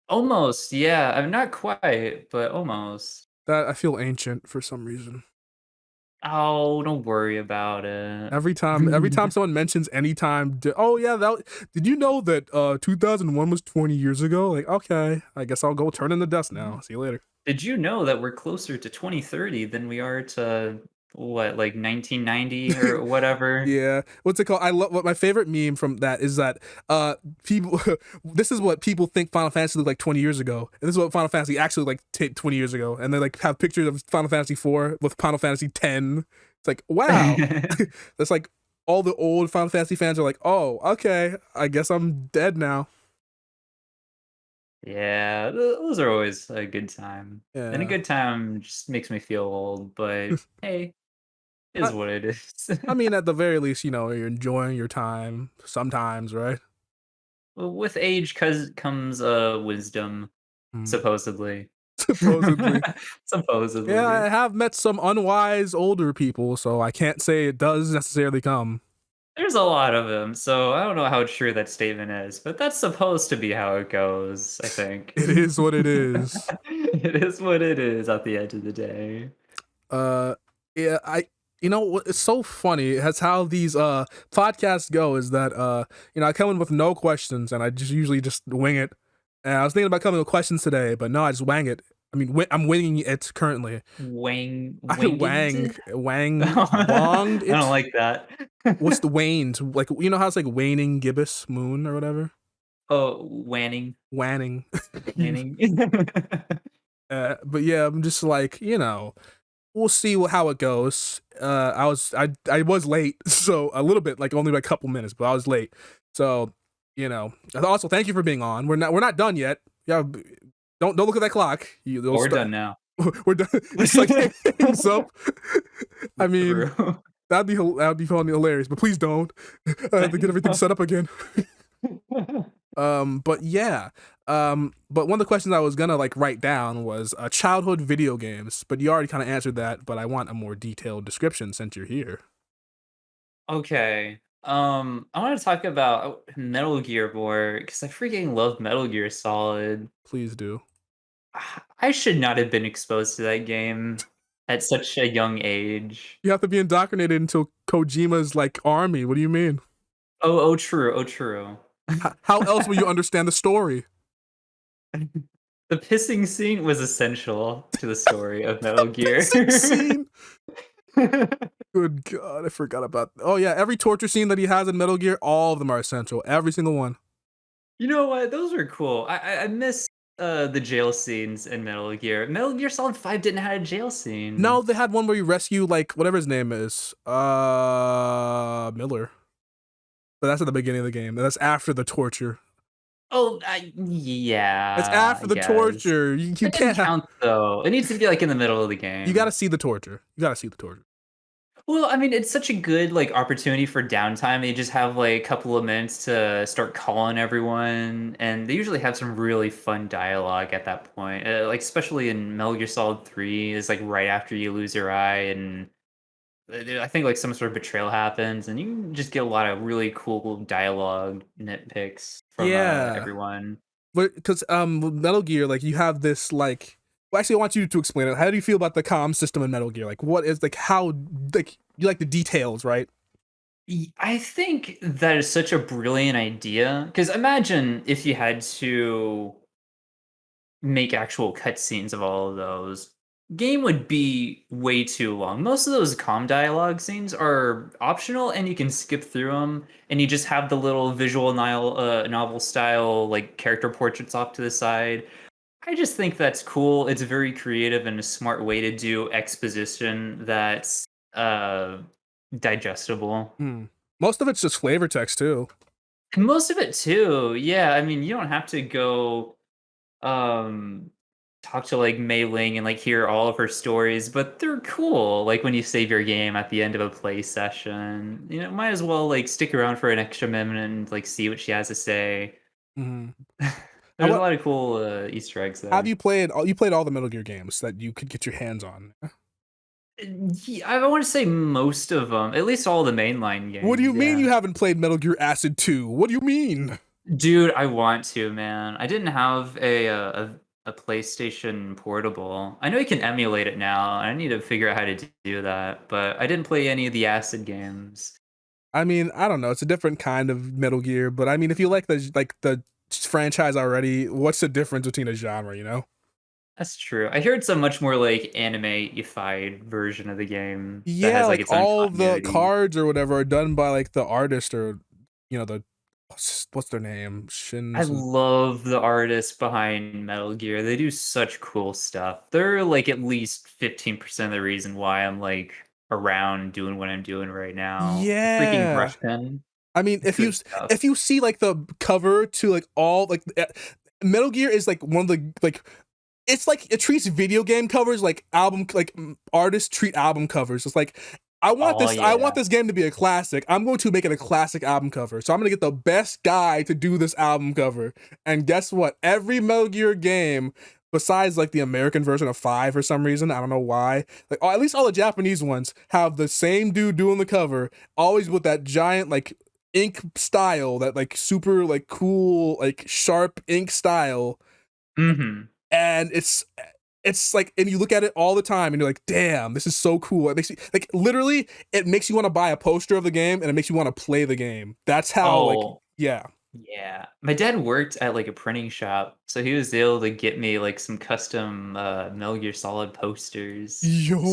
Almost, yeah. I'm not quite, but almost. that I feel ancient for some reason. Oh, don't worry about it. Every time someone mentions any time, oh yeah, did you know that 2001 was 20 years ago? Like, okay, I guess I'll go turn in the dust now. See you later. Did you know that we're closer to 2030 than we are to what, like 1990 or whatever? Yeah, what's it called? I love what my favorite meme from that is that people this is what people think Final Fantasy looked like 20 years ago, and this is what Final Fantasy actually like 20 years ago, and they like have pictures of Final Fantasy 4 with Final Fantasy 10. It's like wow, that's like all the old Final Fantasy fans are like, oh, okay, I guess I'm dead now. Yeah, those are always a good time. And a Yeah, good time just makes me feel old, but hey, is I, what it is. I mean, at the very least, you're enjoying your time sometimes, right? Well, with age comes wisdom, Mm. supposedly. Supposedly. Yeah, I Supposedly. have met some unwise older people, so I can't say it does necessarily come. There's a lot of them, so I don't know how true that statement is, but that's supposed to be how it goes, I think. It is what it is. It is what it is at the end of the day. Uh, yeah, it's so funny. That's how these podcasts go. Is that I come in with no questions and I just usually just wing it. And I was thinking about coming with questions today, but no, I just wang it. I mean, I'm winging it currently. I Winged? wonged I don't it. like that. What's the waned? Like how it's like waning gibbous moon or whatever. Oh, Wanning. Wanning. Wanning. But yeah, I'm just like, we'll see how it goes. I was late, so a little bit, like only like a couple minutes, but I was late. So, also thank you for being on. We're not done yet. Yeah, don't look at that clock. We're done now. We're done. It's like hangs up. I mean, True. that'd be funny, hilarious, but please don't. I have to get everything set up again. But yeah. But one of the questions I was gonna like write down was childhood video games, but you already kind of answered that. But I want a more detailed description since you're here. Okay. I want to talk about Metal Gear more because I freaking love Metal Gear Solid. Please do. I should not have been exposed to that game at such a young age. You have to be indoctrinated into Kojima's like army. What do you mean? Oh, true. Oh, true. How else will you understand the story? The pissing scene was essential to the story of Metal Gear. Pissing scene. Good God, I forgot about. Oh yeah, every torture scene that he has in Metal Gear, all of them are essential. Every single one. You know what? Those were cool. I miss the jail scenes in Metal Gear. Metal Gear Solid 5 didn't have a jail scene. No, they had one where you rescue like whatever his name is, Miller. But that's at the beginning of the game. That's after the torture. Oh, It's yeah, after I the guess. torture. You It didn't can't have. count though. It needs to be like in the middle of the You got to game. see the torture. You got to see the torture. Well, I mean, it's such a good like opportunity for downtime. You just have like a couple of minutes to start calling everyone, and they usually have some really fun dialogue at that point. Like especially in Metal Gear Solid 3 is like right after you lose your eye, and I think like some sort of betrayal happens, and you can just get a lot of really cool dialogue nitpicks from Yeah, everyone. but because with Metal Gear, like you have this like. Well, actually, I want you to explain it. How do you feel about the comm system in Metal Gear? Like, what is like how like you like the details, right? I think that is such a brilliant idea because imagine if you had to make actual cutscenes of all of those. game would be way too long. Most of those calm dialogue scenes are optional and you can skip through them and you just have the little visual novel style like character portraits off to the side. I just think that's cool. It's very creative and a smart way to do exposition that's uh digestible. Hmm. Most of it's just flavor text too. And most of it too. Yeah, I mean, you don't have to go um talk to like Mei Ling and like hear all of her stories, but they're cool. Like when you save your game at the end of a play session, might as well like stick around for an extra minute and like see what she has to say. Hmm. There's a lot of cool Easter eggs Have there. you played? You played all the Metal Gear games that you could get your hands on. Yeah, I want to say most of them, at least all the mainline What do you games. mean Yeah, you haven't played Metal Gear Acid 2? What do you mean? dude, I want to, man. I didn't have a PlayStation Portable. I know you can emulate it now. I need to figure out how to do that, but I didn't play any of the Acid games. I mean, I don't know. It's a different kind of Metal Gear, but I mean, if you like the franchise already, what's the difference between a genre? You know? That's true. I hear it's a much more like anime-ified version of the game that Yeah, has like like its own all the continuity. cards or whatever are done by like the artist or the what's their name? I Shins. love the artists behind Metal Gear. They do such cool stuff. They're like at least 15% of the reason why I'm like around doing what I'm doing right now. Freaking Yeah. brush pen. I mean, Good stuff. if you see like the cover to like all like Metal Gear is like one of the like it's like it treats video game covers like album like artists treat album covers. It's like Oh I want yeah. this game to be a classic. I'm going to make it a classic album cover. So I'm going to get the best guy to do this album cover. And guess what? Every Metal Gear game besides like the American version of 5 for some reason, I don't know why. Like at least all the Japanese ones have the same dude doing the cover, always with that giant like ink style, that like super like cool like sharp ink style. Mhm. And it's like, and you look at it all the time and you're like, damn, this is so cool. It makes you like literally it makes you want to buy a poster of the game and it makes you want to play the game. That's how like, Oh, yeah. yeah. My dad worked at like a printing shop, so he was able to get me like some custom Metal Gear Solid posters. Stuff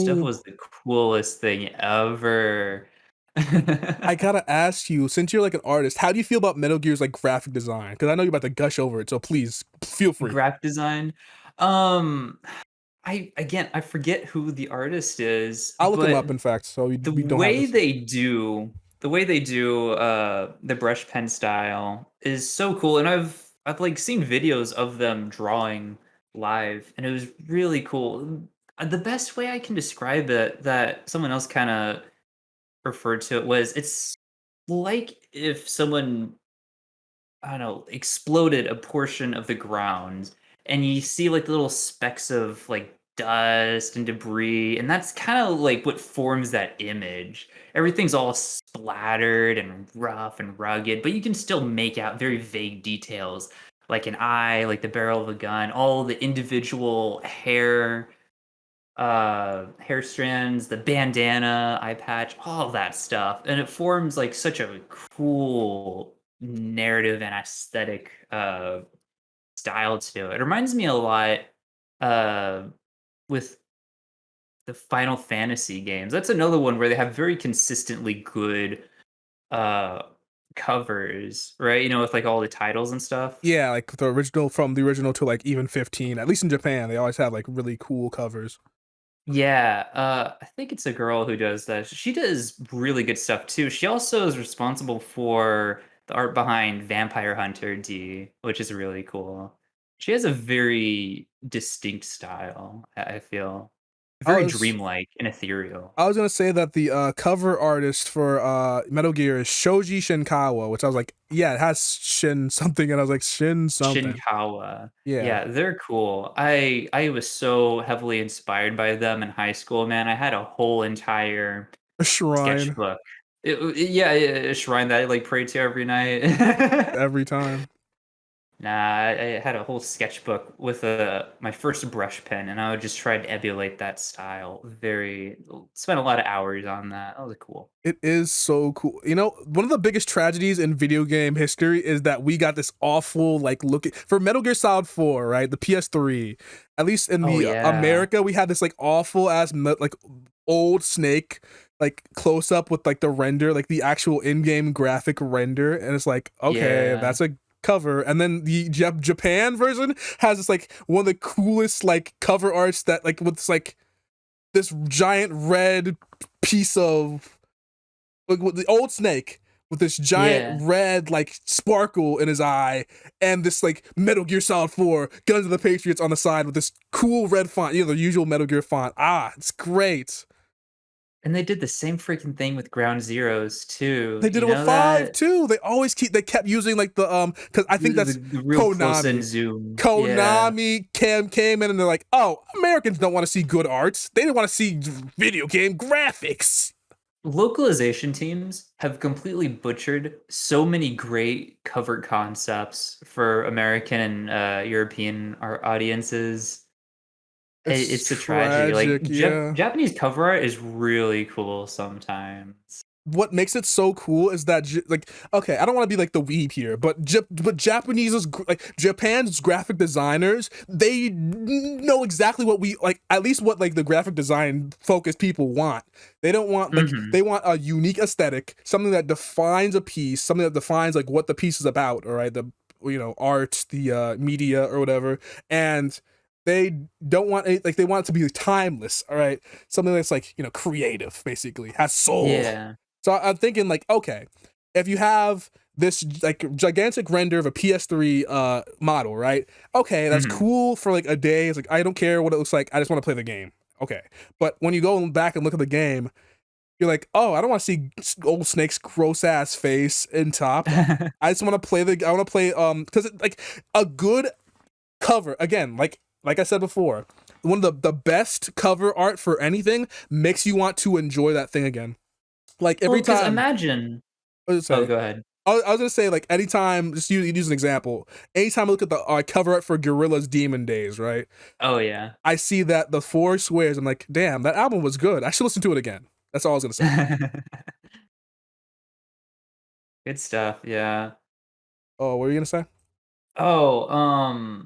Yo, was the coolest thing ever. I gotta ask you, since you're like an artist, how do you feel about Metal Gear's like graphic design? Because I know you're about to gush over it, so please feel free. Graphic design. Um, I forget who the artist is, I'll look him but up, in fact, so the we don't have way this. they do the way they do the brush pen style is so cool, and I've like seen videos of them drawing live, and it was really cool. The best way I can describe it that someone else kind of referred to it was it's like if someone I don't know, exploded a portion of the ground, and you see like little specks of like dust and debris, and that's kind of like what forms that image. Everything's all splattered and rough and rugged, but you can still make out very vague details like an eye, like the barrel of a gun, all the individual hair strands, the bandana, eye patch, all that stuff. And it forms like such a cool narrative and aesthetic style to it. It reminds me a lot uh with the Final Fantasy games. That's another one where they have very consistently good uh covers, right? With like all the titles and stuff. Yeah, like the original, from the original to like even 15. At least in Japan, they always have like really cool covers. Yeah, I think it's a girl who does that. She does really good stuff too. She also is responsible for the art behind Vampire Hunter D, which is really cool. She has a very distinct style, I feel. I Very was dreamlike and ethereal. I was gonna say that the cover artist for Metal Gear is Shoji Shinkawa, which I was like, yeah, it has Shin something, and I was like, Shin something. Shinkawa. Yeah, Yeah, they're cool. I was so heavily inspired by them in high school, man. I had a whole entire a shrine sketchbook. Yeah, a shrine that I like pray to every night. every time. Nah, I had a whole sketchbook with my first brush pen, and I would just try to emulate that style. Spent a lot of hours on that. That was cool. It is so cool. You know, one of the biggest tragedies in video game history is that we got this awful like looking for Metal Gear Solid 4, right? The PS3. At least in Oh the yeah, America, we had this like awful ass like old Snake like close up with like the render, like the actual in-game graphic render, and it's like, okay, yeah, that's a cover. And then the Japan version has this like one of the coolest like cover arts that like with this giant red piece of like with the old Snake with this giant yeah. red like sparkle in his eye, and this like Metal Gear Solid 4 Guns of the Patriots on the side with this cool red font, you know, the usual Metal Gear font. It's great. And they did the same freaking thing with Ground Zeroes too. They did You it with know 5 that? too. They kept using like the because I think that's The real close in Konami. zoom. Yeah. Konami came in and they're like, oh, Americans don't want to see good arts. They didn't want to see video game graphics. Localization teams have completely butchered so many great cover concepts for American and European audiences. It's It's a tragedy. Like tragic, yeah. Japanese cover art is really cool sometimes. What makes it so cool is that like, okay, I don't want to be like the weeb here, but Japanese is like Japan's graphic designers, they know exactly what we like, at least what like the graphic design focused people want. They don't want like, Hmm. they want a unique aesthetic, something that defines a piece, something that defines like what the piece is about, all right, the, you know, art, the media or whatever. And they don't want any, like, they want it to be timeless, all right, something that's like, you know, creative, basically has soul. Yeah. So I'm thinking like, okay, if you have this like gigantic render of a PS3 model, right? Okay, that's Hmm. cool for like a day. It's like I don't care what it looks like. I just want to play the game. Okay. But when you go back and look at the game, you're like, "Oh, I don't want to see old Snake's gross ass face in top. I just want to play I want to play cuz like a good cover again, like I said before, one of the best cover art for anything makes you want to enjoy that thing again. Like Well, every because time imagine. I was Oh, say, go ahead. I was gonna say like anytime, just use an example. Anytime I look at the cover art for Gorilla's Demon Days, right? Oh yeah. I see that the four squares. I'm like, damn, that album was good. I should listen to it again. That's all I was gonna say. Good stuff. Yeah. Oh, what were you gonna say? Oh,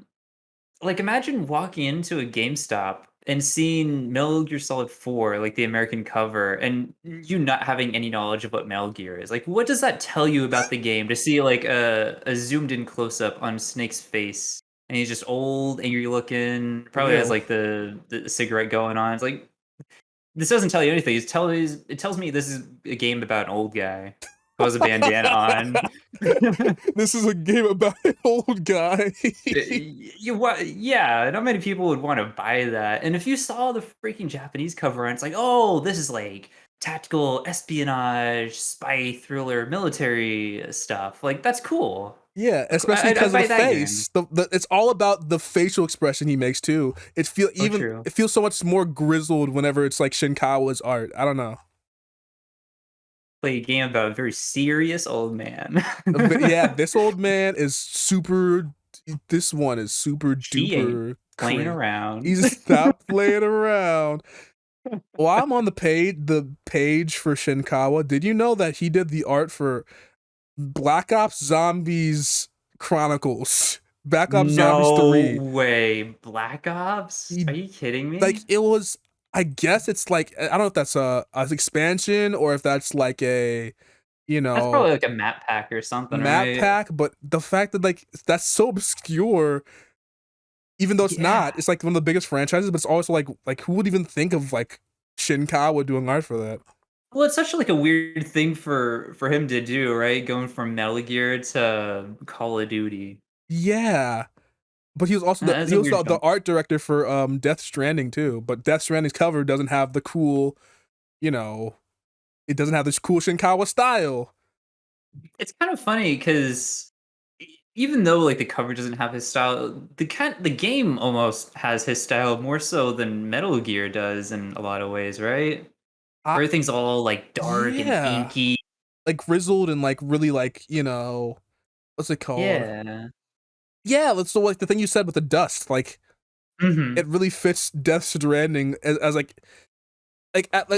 like, imagine walking into a GameStop and seeing Metal Gear Solid 4, like, the American cover, and you not having any knowledge of what Metal Gear is. Like, what does that tell you about the game to see, like, a zoomed in close up on Snake's face, and he's just old, angry looking, For probably has, real. like, the cigarette going on. It's like, this doesn't tell you anything. It tells me this is a game about an old guy who has a bandana on. This is a game about an old guy. Yeah, not many people would want to buy that. And if you saw the freaking Japanese cover and it's like, oh, this is like tactical espionage, spy thriller, military stuff, like that's cool. Yeah, especially I'd because of the buy that game. face. It's all about the facial expression he makes too. Oh, true. It feels so much more grizzled whenever it's like Shinkawa's art. I don't know. Play a game about a very serious old man. But yeah, this old man is super. This one is super He ain't duper playing crazy. around. He's not playing around. While I'm on the page for Shinkawa, did you know that he did the art for Black Ops Zombies Chronicles, Black Ops Zombies No 3? way. Black Ops? He Are you kidding like me? it was. I guess it's like I don't know if that's a expansion or if that's like a, you That's know, probably like a map pack or something, map right? pack, but the fact that like that's so obscure, even though it's Yeah. not, it's like one of the biggest franchises, but it's also like who would even think of like Shinkawa doing art for that? Well, it's such like a weird thing for him to do, right? Going from Metal Gear to Call of Duty. Yeah, but he was also That's he a was weird the jump. art director for Death Stranding too. But Death Stranding's cover doesn't have the cool, you know, it doesn't have this cool Shinkawa style. It's kind of funny because even though like the cover doesn't have his style, the game almost has his style more so than Metal Gear does in a lot of ways, right? I, Everything's all like dark and yeah, inky. like grizzled and like really like, you know, what's it called? Yeah. Yeah, that's so like the thing you said with the dust, like it Hmm. really fits Death Stranding as like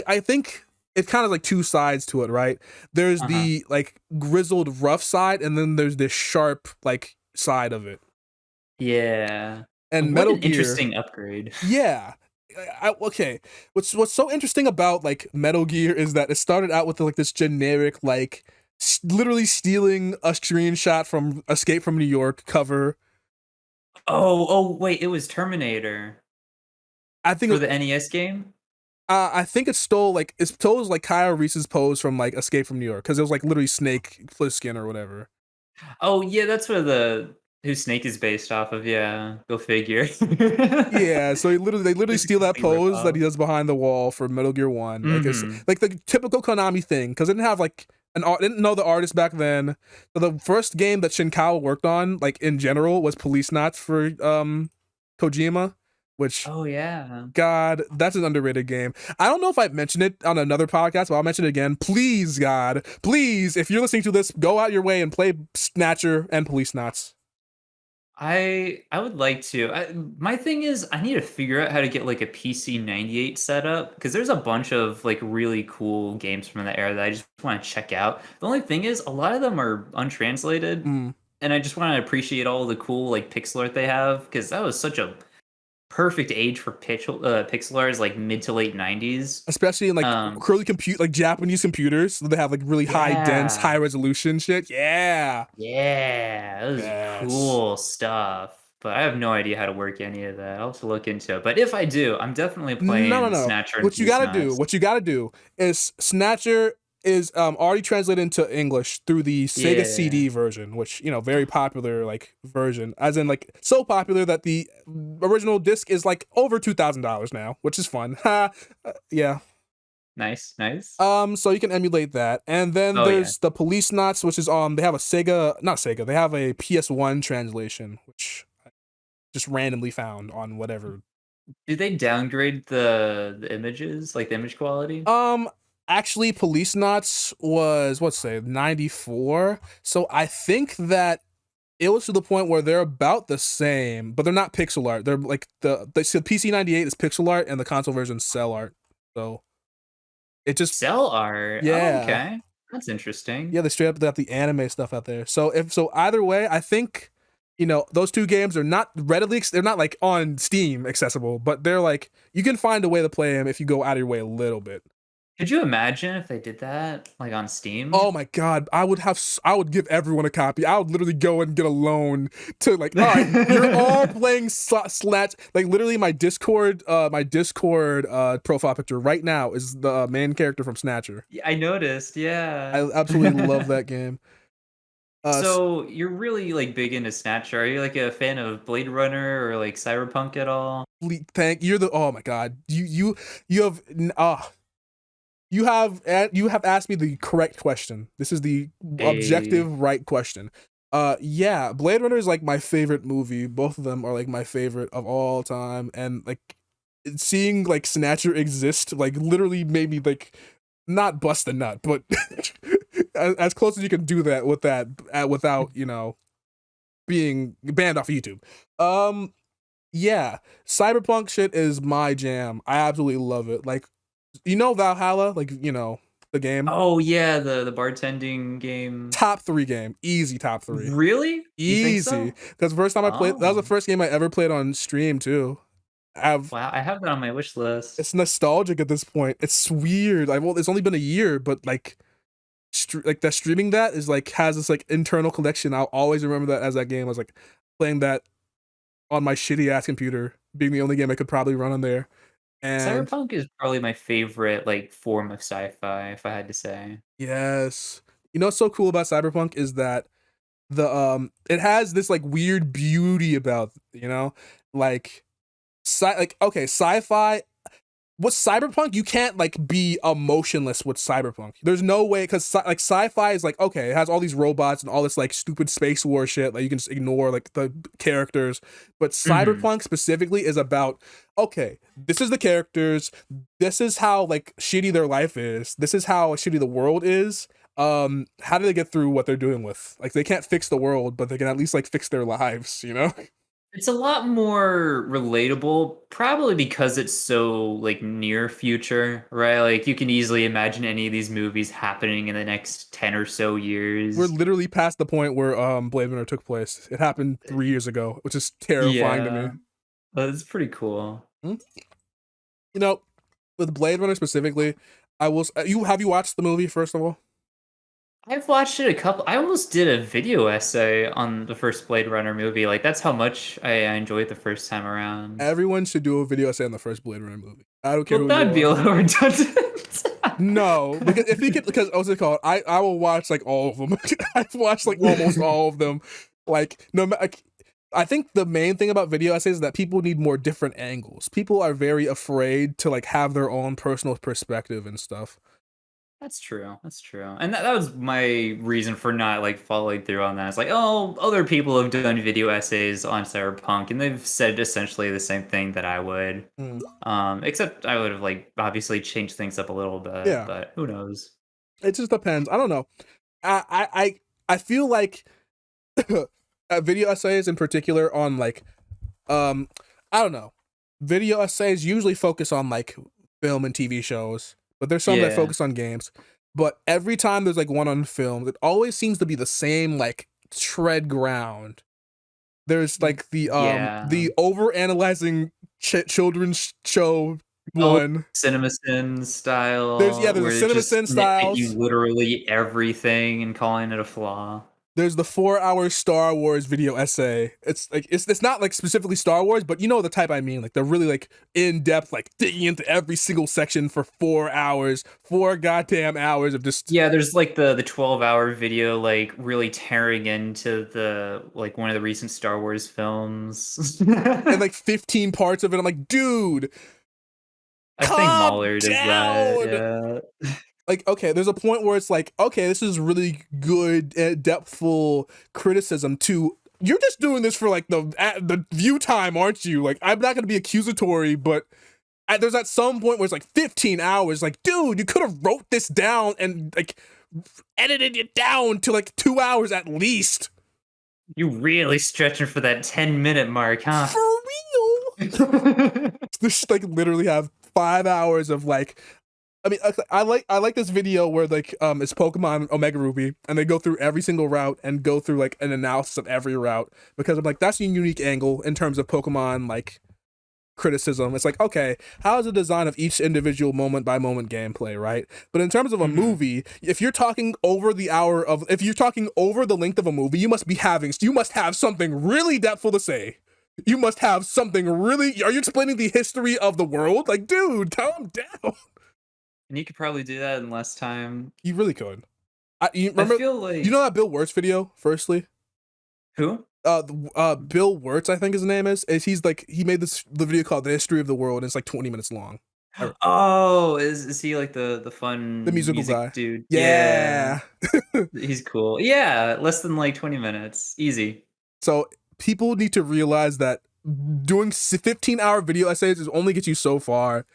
I think it's kind of like two sides to it, right? There's Uh-huh. the like grizzled rough side, and then there's this sharp like side of it. Yeah. And What Metal an Gear, interesting upgrade. yeah. Okay. What's so interesting about like Metal Gear is that it started out with like this generic like literally stealing a screenshot from Escape from New York cover. Oh, wait, it was Terminator I think for the NES game? I think it stole like it stole like Kyle Reese's pose from like Escape from New York because it was like literally Snake Plissken or whatever. Oh, yeah, that's where the who Snake is based off of, yeah. Go figure. Yeah, so they literally It's a steal that complete pose that ripoff. he does behind the wall for Metal Gear One, like it's Mhm. like the typical Konami thing because it didn't have like an art, didn't know the artist back then. So the first game that Shinkawa worked on, like in general, was Police Knots for Kojima, which Oh, yeah. God, that's an underrated game. I don't know if I've mentioned it on another podcast, but I'll mention it again. Please, God, please, if you're listening to this, go out your way and play Snatcher and Police Knots. I would like to. My thing is I need to figure out how to get like a PC 98 set up because there's a bunch of like really cool games from the era that I just want to check out. The only thing is a lot of them are untranslated Mm. and I just want to appreciate all the cool like pixel art they have because that was such a perfect age for pixel art is like mid to late 90s. Especially in like Um curly compute like Japanese computers, so they have like really high dense, yeah. high resolution shit. Yeah. Yeah, that was Yes. cool stuff. But I have no idea how to work any of that. I'll have to look into it. But if I do, I'm definitely No, no, playing no. Snatcher and Police Knots. What you gotta do is Snatcher is already translated into English through the Sega Yeah. CD version, which very popular like version, as in like so popular that the original disc is like over $2,000 now, which is fun. Ha, yeah. Nice, nice. So you can emulate that, and then Oh yeah. there's the Police Knots, which is they have a Sega, not Sega, they have a PS1 translation, which I just randomly found on whatever. Did they downgrade the images, like the image quality? Um, Actually, Police Knots was what's say 94, so I think that it was to the point where they're about the same, but they're not pixel art. They're like so PC 98 is pixel art, and the console version is cell art. So it just Cell art. Oh, yeah. okay. That's interesting. Yeah, they straight up got the anime stuff out there. So if so, either way, I think those two games are not readily. They're not like on Steam accessible, but they're like you can find a way to play them if you go out of your way a little bit. Could you imagine if they did that, like on Oh Steam? my god, I would give everyone a copy. I would literally go and get a loan to like, all right, you're all playing Slat. Like literally, my Discord profile picture right now is the main character from Snatcher. Yeah, I noticed. Yeah. I absolutely love that game. S- So you're really like big into Snatcher. Are you like a fan of Blade Runner or like Cyberpunk at all? Thank you're the oh my god you have you have asked me the correct question. This is the A objective right question. Yeah, Blade Runner is like my favorite movie. Both of them are like my favorite of all time, and like seeing like Snatcher exist like literally made me like not bust a nut, but as close as you can do that with that without being banned off of YouTube. Um, yeah, cyberpunk shit is my jam. I absolutely love it. Like, Valhalla, like the game. Oh yeah, the bartending game. Top three game, easy top three, Really? You think easy. so? Because the first time I played, that was the Oh. first game I ever played on stream too. I've Wow, I have that on my wish list. It's nostalgic at this point. It's weird. It's only been a year, but like like that streaming that is like has this like internal collection. I'll always remember that as that game. I was like playing that on my shitty ass computer, being the only game I could probably run on there. And Cyberpunk is probably my favorite like form of sci-fi, if I had to say. yes, what's so cool about Cyberpunk is that the it has this like weird beauty about like like okay, sci-fi with cyberpunk you can't like be emotionless with cyberpunk. There's no way because like sci-fi is like okay, it has all these robots and all this like stupid space war shit like you can just ignore like the characters, but Mhm. cyberpunk specifically is about okay, this is the characters, this is how like shitty their life is, this is how shitty the world is. how do they get through what they're doing with? Like, they can't fix the world, but they can at least like fix their lives, you know? It's a lot more relatable, probably because it's so like near future, right? Like you can easily imagine any of these movies happening in the next 10 or so We're years. literally past the point where Blade Runner took place. It happened 3 years ago, which is terrifying to me. Yeah, it's pretty cool. Hmm? You know, with Blade Runner specifically, I will. You have you watched the movie first of all? I've watched it a couple. I almost did a video essay on the first Blade Runner movie. Like that's how much I enjoyed the first time around. Everyone should do a video essay on the first Blade Runner movie. I don't care Well, who you that'd be a are. little redundant. No, because if you could, because what's it called? I will watch like all of them. I've watched like almost all of them. Like no, like, I think the main thing about video essays is that people need more different angles. People are very afraid to like have their own personal perspective and stuff. That's true. That's true. And that was my reason for not like following through on that. It's like, oh, other people have done video essays on Cyberpunk and they've said essentially the same thing that I would. Mm. Except I would have like obviously changed things up a little bit, Yeah, but who knows? it just depends. I don't know. I feel like video essays in particular on like I don't know. Video essays usually focus on like film and TV shows, but there's some that Yeah. focus on games. But every time there's like one on film, it always seems to be the same like tread ground. There's like Yeah. the over analyzing children's show Oh, one. CinemaSin There's style, a where they're Cinema just Sin styles. nitpicking literally everything and calling it a flaw. There's the 4 hour Star Wars video essay. It's like it's not like specifically Star Wars, but you know the type I mean. Like they're really like in depth, like digging into every single section for 4 hours, 4 goddamn hours of just Yeah, there's like the 12-hour video, like really tearing into the like one of the recent Star Wars films. and like 15 parts of it. I'm like, dude, I think calm Mahler does that. down. Yeah. Like, okay, there's a point where it's like, okay, this is really good, depthful criticism. To you're just doing this for like the view time, aren't you? Like, I'm not gonna be accusatory, but there's at some point where it's like 15 hours. Like, dude, you could have wrote this down and like edited it down to like 2 hours at least. You really stretching for that 10-minute mark, huh? For real. This like literally have 5 hours of like. I mean, I like this video where like it's Pokemon Omega Ruby, and they go through every single route and go through like an analysis of every route, because I'm like, that's a unique angle in terms of Pokemon like criticism. It's like, okay, how is the design of each individual moment by moment gameplay, right? But in terms of a Mhm. movie, if you're talking over if you're talking over the length of a movie, you must have something really depthful to say. You must have something really. Are you explaining the history of the world? Like, dude, calm down. And you could probably do that in less time. You really could. You I remember? feel You like know that Bill Wirtz video? Firstly, who? Bill Wirtz, I think his name is. He's like he made the video called "The History of the World." And it's like 20 minutes long. Oh, is he like the The fun musical music guy. dude? Yeah. Yeah. He's cool. Yeah, less than like 20 minutes. Easy. So people need to realize that doing 15-hour video essays is only get you so far.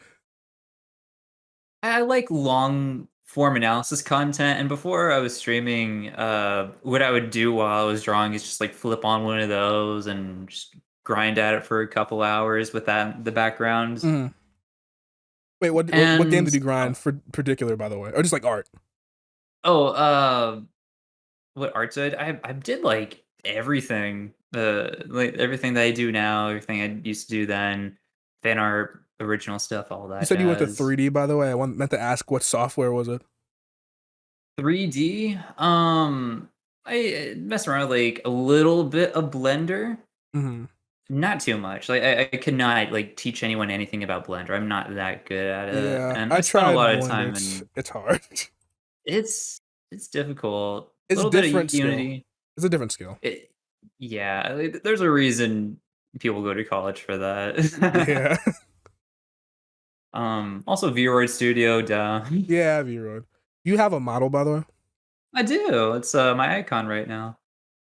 I like long form analysis content, and before I was streaming, what I would do while I was drawing is just like flip on one of those and just grind at it for a couple hours with that the background. Mhm. Wait, what game And did you grind for particular, by the way, or just like art? oh, what art did I did like everything. Like everything that I do now, everything I used to do then, fan art, original stuff, all You that said you went to jazz. 3D, by the way. Meant to ask what software was it? 3D, I mess around with like a little bit of Blender, Hmm. not too much. Like I cannot like teach anyone anything about Blender. I'm not that good at it, Yeah, and I I spent a tried lot of Blender. time in. It's hard. It's difficult. A It's little bit of different skill. Unity. It's a different skill. It, yeah, like, there's a reason people go to college for that. Yeah. Also Vroid Studio, duh. Yeah, V-Road. You have a model, by the way? I do. It's my icon right now.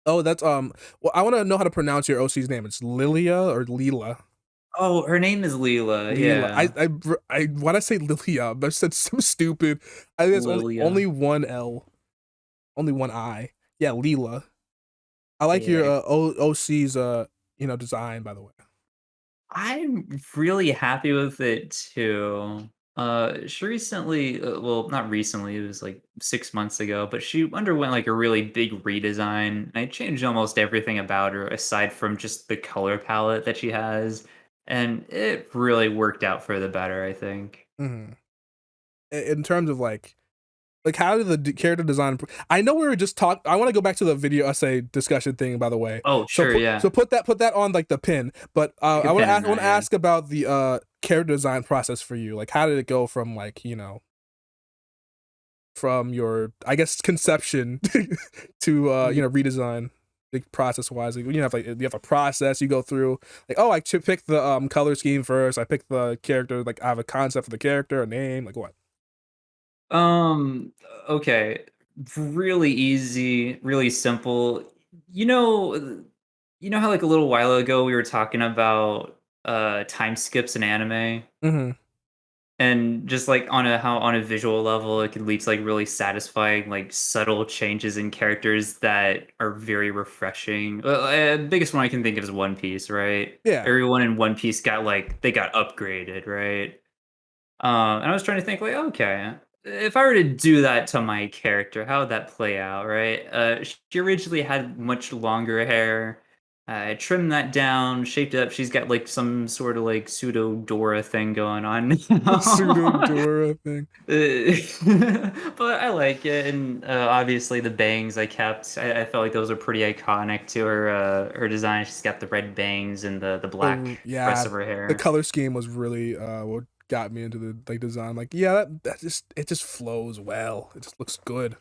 Oh, that's well, I want to know how to pronounce your OC's name. It's Lilia or Lila? Oh, her name is Leela. Lila. Yeah, I want to say Lilia, but I said so stupid. I think it's only Lilia. one L. Only one I. Yeah, Leela. I like your Yeah. OC's design, by the way. I'm really happy with it too. She recently, well, not recently, it was like 6 months ago, but she underwent like a really big redesign. And I changed almost everything about her aside from just the color palette that she has. And it really worked out for the better, I think. Hmm. In terms of like how did the character design? I know we were just talking. I want to go back to the video essay discussion thing, by the way. Oh, So sure, yeah. put that on like the pin. But You I could want pin to it ask, right, yeah. about the character design process for you. Like, how did it go from like from your, I guess, conception to redesign, like process wise? Like, you have like you have a process you go through. Like, oh, I pick the color scheme first. I pick the character. Like, I have a concept for the character, a name. Like what? Um, okay. Really easy, really simple. You know, you know how like a little while ago we were talking about time skips in anime Mm-hmm. and just like on a how on a visual level it can lead to like really satisfying like subtle changes in characters that are very refreshing. Biggest one I can think of is One Piece, right? Yeah. Everyone in One Piece got like they got upgraded, right? And I was trying to think like, okay, if I were to do that to my character, how would that play out, right? She originally had much longer hair. I trimmed that down, shaped it up. She's got like some sort of like pseudo Dora thing going on Pseudo now. Dora thing. But I like it, and obviously the bangs I kept. I felt like those are pretty iconic to her design. She's got the red bangs and the black rest Yeah, of her the hair. color scheme was really what got me into the like design. Like, yeah, that just it just flows well. It just looks good.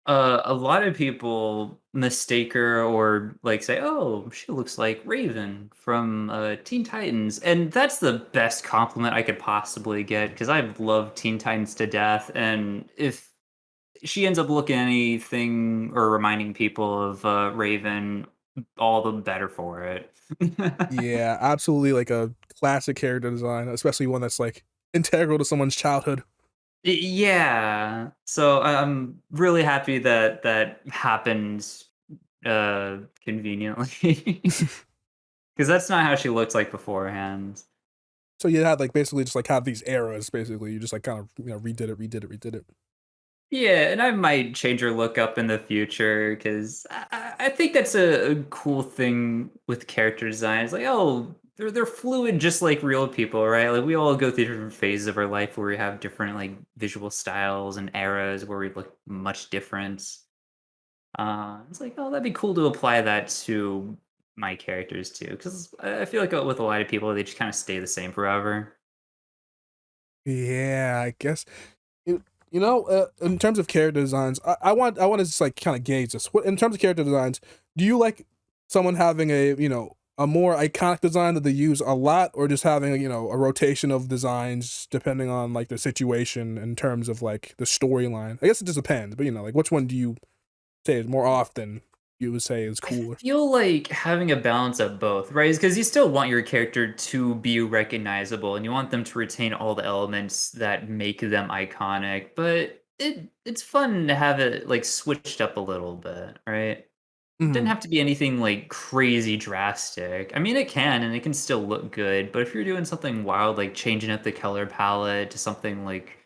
A lot of people mistake her or like say, "Oh, she looks like Raven from Teen Titans," and that's the best compliment I could possibly get because I've loved Teen Titans to death. And if she ends up looking anything or reminding people of Raven, all the better for it. Yeah, absolutely, like a classic character design, especially one that's like integral to someone's childhood. Yeah. So I'm really happy that that happened conveniently. Because that's not how she looked like beforehand. So you had like basically just like have these eras. Basically, you just like kind of redid it. Yeah, and I might change her look up in the future because I think that's a cool thing with character design. It's like, oh, they're fluid just like real people, right? Like we all go through different phases of our life where we have different like visual styles and eras where we look much different. It's like, oh, that'd be cool to apply that to my characters too, because I feel like with a lot of people, they just kind of stay the same forever. Yeah, I guess in terms of character designs, I want to just like kind of gauge this. What in terms of character designs, do you like someone having a a more iconic design that they use a lot, or just having a rotation of designs depending on like the situation in terms of like the storyline? I guess it just depends, but like which one do you say is more often you would say is I cooler? feel like having a balance of both, right? Because you still want your character to be recognizable, and you want them to retain all the elements that make them iconic. But it's fun to have it like switched up a little bit, right? Didn't Hmm. have to be anything like crazy drastic. I mean, it can and it can still look good, but if you're doing something wild, like changing up the color palette to something like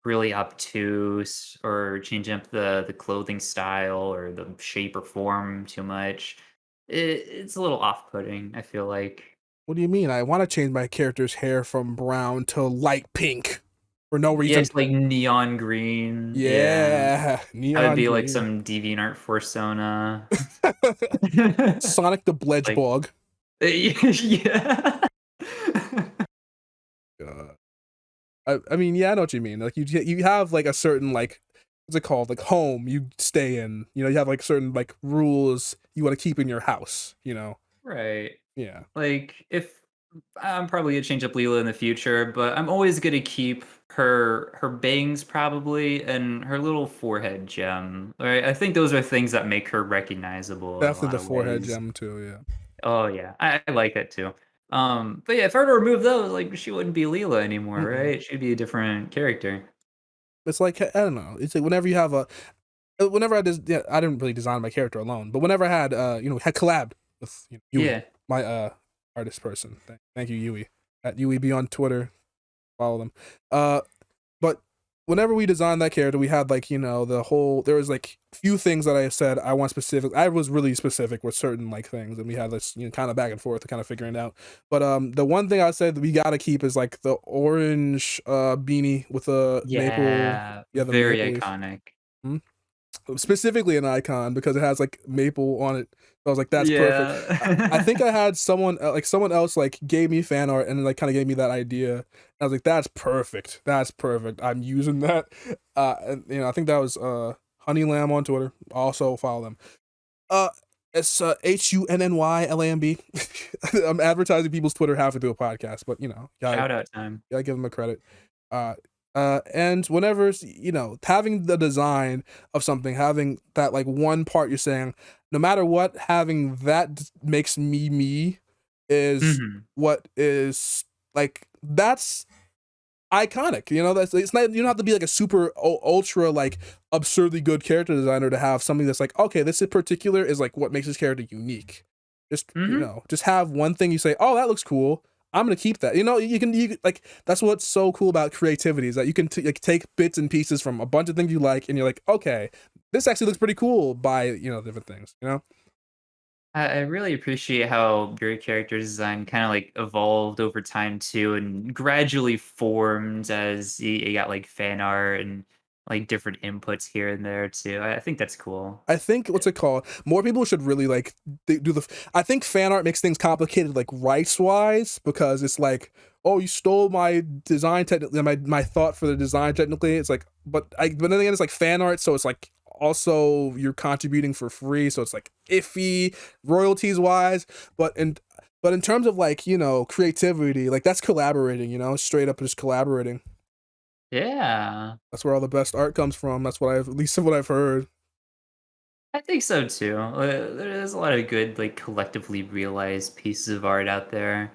really obtuse or changing up the clothing style or the shape or form too much, it's a little off-putting, I feel like. What do you mean? I want to change my character's hair from brown to light pink for no Yeah, reason. it's like neon green. Yeah. Yeah, Have it neon be like green. some DeviantArt persona. Sonic the Like, Bledgebog. yeah. Uh, I mean, yeah, I know what you mean. Like you have like a certain like what's it called? Like home you stay in. You have like certain like rules you want to keep in your house. Right. Yeah. Like, if I'm probably gonna change up Leela in the future, but I'm always gonna keep her bangs probably and her little forehead gem. Right? I think those are things that make her recognizable in a Definitely lot the of forehead ways. gem too. Yeah. Oh yeah, I like that too. But yeah, if I were to remove those, like she wouldn't be Leela anymore, Mm-mm. right? She'd be a different character. It's like I don't know. It's like whenever you have a whenever I did, yeah, I didn't really design my character alone, but whenever I had, had collabed with Yui, Yeah. my artist person. Thank you, Yui. At UEB on Twitter, follow them. But whenever we designed that character, we had like the whole. There was like few things that I said I want specific. I was really specific with certain like things, and we had this kind of back and forth, kind of figuring it out. But the one thing I said that we gotta keep is like the orange beanie with the maple, Yeah. yeah, the Very maple leaf. iconic. Hmm? Specifically an icon because it has like maple on it. So I was like, that's perfect. I think Yeah. I had someone else like gave me fan art and like kind of gave me that idea. And I was like, that's perfect. That's perfect. I'm using that. And I think that was Honey Lamb on Twitter. Also follow them. Uh it's HUNNYLAMB. I'm advertising people's Twitter halfway through a podcast, but gotta Shout out time. give them a credit. Uh, and whenever having the design of something, having that like one part you're saying, no matter what, having that makes me is Mhm. what is like that's iconic. That's it's not you don't have to be like a super ultra like absurdly good character designer to have something that's like okay, this in particular is like what makes this character unique. Just Mhm. just have one thing you say, oh, that looks cool. I'm gonna keep that. You can like that's what's so cool about creativity is that you can like take bits and pieces from a bunch of things you like, and you're like, okay, this actually looks pretty cool by different things. I really appreciate how your character design kind of like evolved over time too, and gradually formed as you got like fan art and like different inputs here and there too. I think that's cool. I think what's it called? More people should really like do the. I think fan art makes things complicated, like rights wise, because it's like, oh, you stole my design technically, my thought for the design technically. It's like, but then again, it's like fan art, so it's like also you're contributing for free, so it's like iffy royalties wise. But in terms of like creativity, like that's collaborating, straight up just collaborating. Yeah, That's where all the best art comes from. That's what I've at least what I've heard. I think so too. There's a lot of good like collectively realized pieces of art out there.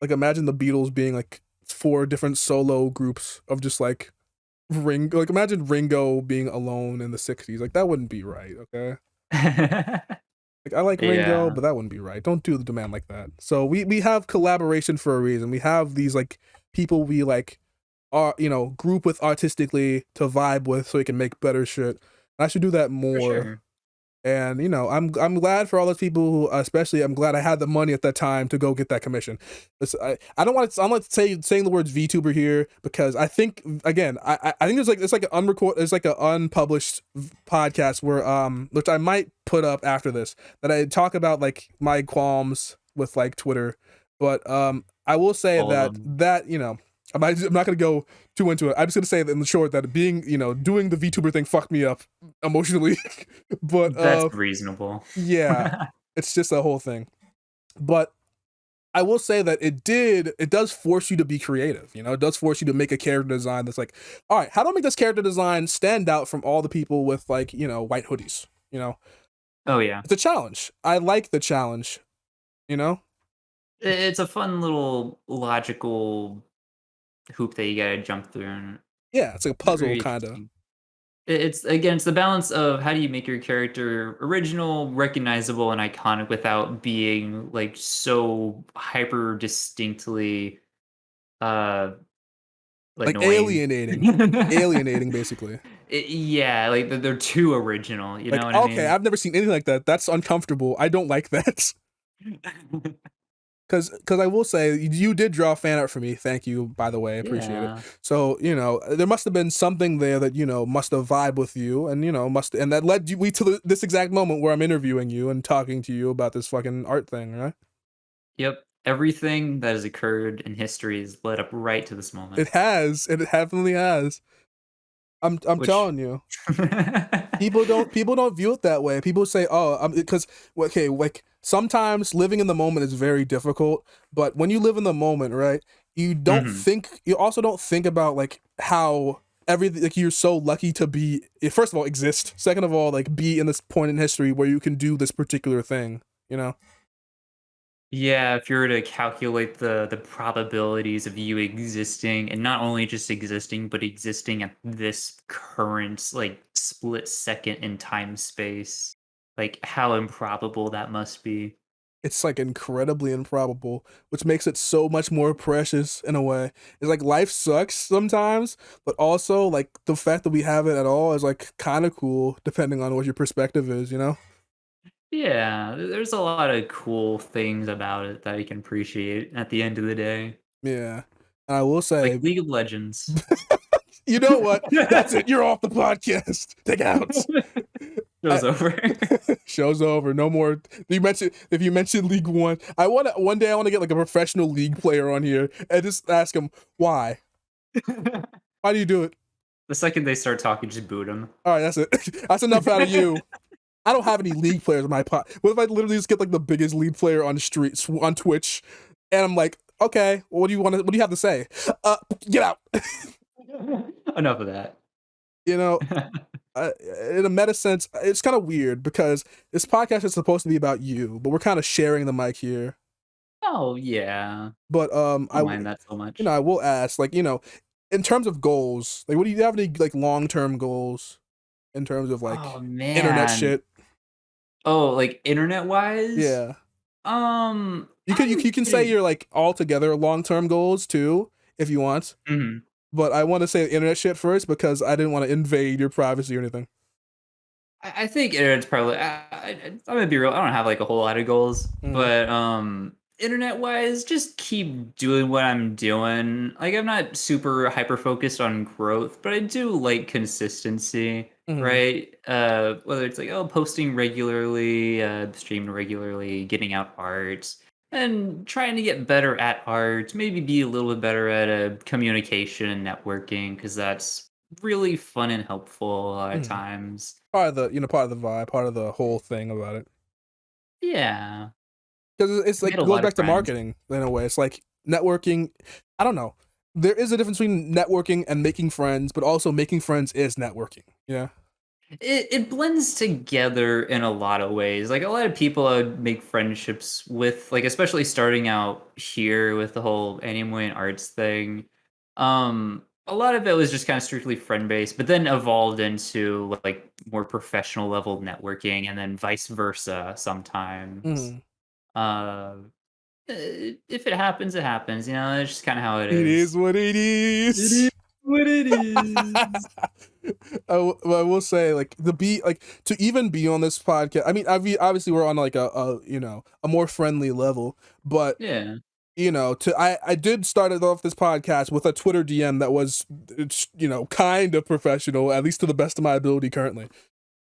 Like imagine the Beatles being like four different solo groups of just like Ringo. Like imagine Ringo being alone in the '60s. Like that wouldn't be right. Okay. Like I like Ringo, Yeah, but that wouldn't be right. Don't do the demand like that. So we have collaboration for a reason. We have these like people we like are group with artistically to vibe with so we can make better shit. And I should do that for more. sure. And I'm glad for all those people who, especially, I'm glad I had the money at that time to go get that commission. I don't want to. I'm not saying the words VTuber here because I think again I think there's like an there's like an unpublished podcast where which I might put up after this that I talk about like my qualms with like Twitter, but I will say All of that them. I'm not gonna go too into it. I'm just gonna say that in the short that being doing the VTuber thing fucked me up emotionally. But That's reasonable. yeah, it's just a whole thing. But I will say that it does force you to be creative. It does force you to make a character design that's like, all right, how do I make this character design stand out from all the people with like white hoodies? Oh yeah. It's a challenge. I like the challenge. You know, It's a fun little logical hoop that you gotta jump through, and yeah, it's like a puzzle very kind of. interesting. It's again, it's the balance of how do you make your character original, recognizable, and iconic without being like so hyper distinctly uh Like annoying. alienating basically. Yeah, like they're too original. You Like know what I okay, mean? I've never seen anything like that. That's uncomfortable. I don't like that. Because I will say you did draw fan art for me. Thank you, by the way. I appreciate it. Yeah. So there must have been something there that must have vibe with you, and that led we to this exact moment where I'm interviewing you and talking to you about this fucking art thing, right? Yep. Everything that has occurred in history is led up right to this moment, It has, and it definitely has. I'm which telling you. People don't view it that way. People say, "Oh, because okay, like sometimes living in the moment is very difficult, but when you live in the moment, right? Mhm. You also don't think about like how everything like you're so lucky to be first of all exist. Second of all, like be in this point in history where you can do this particular thing, you know? Yeah, if you were to calculate the probabilities of you existing, and not only just existing, but existing at this current, like, split second in time space, like, how improbable that must be. It's like incredibly improbable, which makes it so much more precious in a way. It's like life sucks sometimes, but also like the fact that we have it at all is like kind of cool, depending on what your perspective is, you know? Yeah, there's a lot of cool things about it that I can appreciate at the end of the day. Yeah. And I will Like say, League of Legends. you know what? That's it. You're off the podcast. Take out. Show's over. Show's over. No more. If you mentioned League One, I want to one day I want to get like a professional league player on here and just ask him why. Why do you do it? The second they start talking, just boot them. All right, that's it. That's enough out of you. I don't have any league players in my pot. What if I literally just get like the biggest league player on the streets on Twitch, and I'm like, okay, well, what do you want to? What do you have to say? Get out. Enough of that. You know, in a meta sense, it's kind of weird because this podcast is supposed to be about you, but we're kind of sharing the mic here. Oh yeah, But I don't mind that so much. I will ask, like, in terms of goals, like, what do you have any like long term goals in terms of like Oh internet man. shit? Oh, like internet wise? Yeah, you I'm can say pretty. your like altogether long term goals too if you want. Mhm. But I want to say internet shit first because I didn't want to invade your privacy or anything. I think internet's probably. I'm gonna be real. I don't have like a whole lot of goals, Mm, but internet wise, just keep doing what I'm doing. Like I'm not super hyper focused on growth, but I do like consistency, mm, right? Whether it's like posting regularly, streaming regularly, getting out art, and trying to get better at art. Maybe be a little bit better at communication and networking because that's really fun and helpful a lot of mm. times. Part of the part of the vibe, part of the whole thing about it. Yeah, Because it's like made a it goes lot of back to friends. marketing in a way. It's like networking. I don't know. There is a difference between networking and making friends, but also making friends is networking. Yeah. It blends together in a lot of ways. Like a lot of people I would make friendships with, like especially starting out here with the whole AnemoianArts thing. A lot of it was just kind of strictly friend based, but then evolved into like more professional level networking, and then vice versa sometimes. Mm. Uh, if it happens, it happens. You know, it's just kind of how it It is is. what it It is is. what it is. I will say, like, to even be on this podcast. I mean, obviously we're on like a a more friendly level, but Yeah. I did start it off this podcast with a Twitter DM that was it's kind of professional, at least to the best of my ability currently.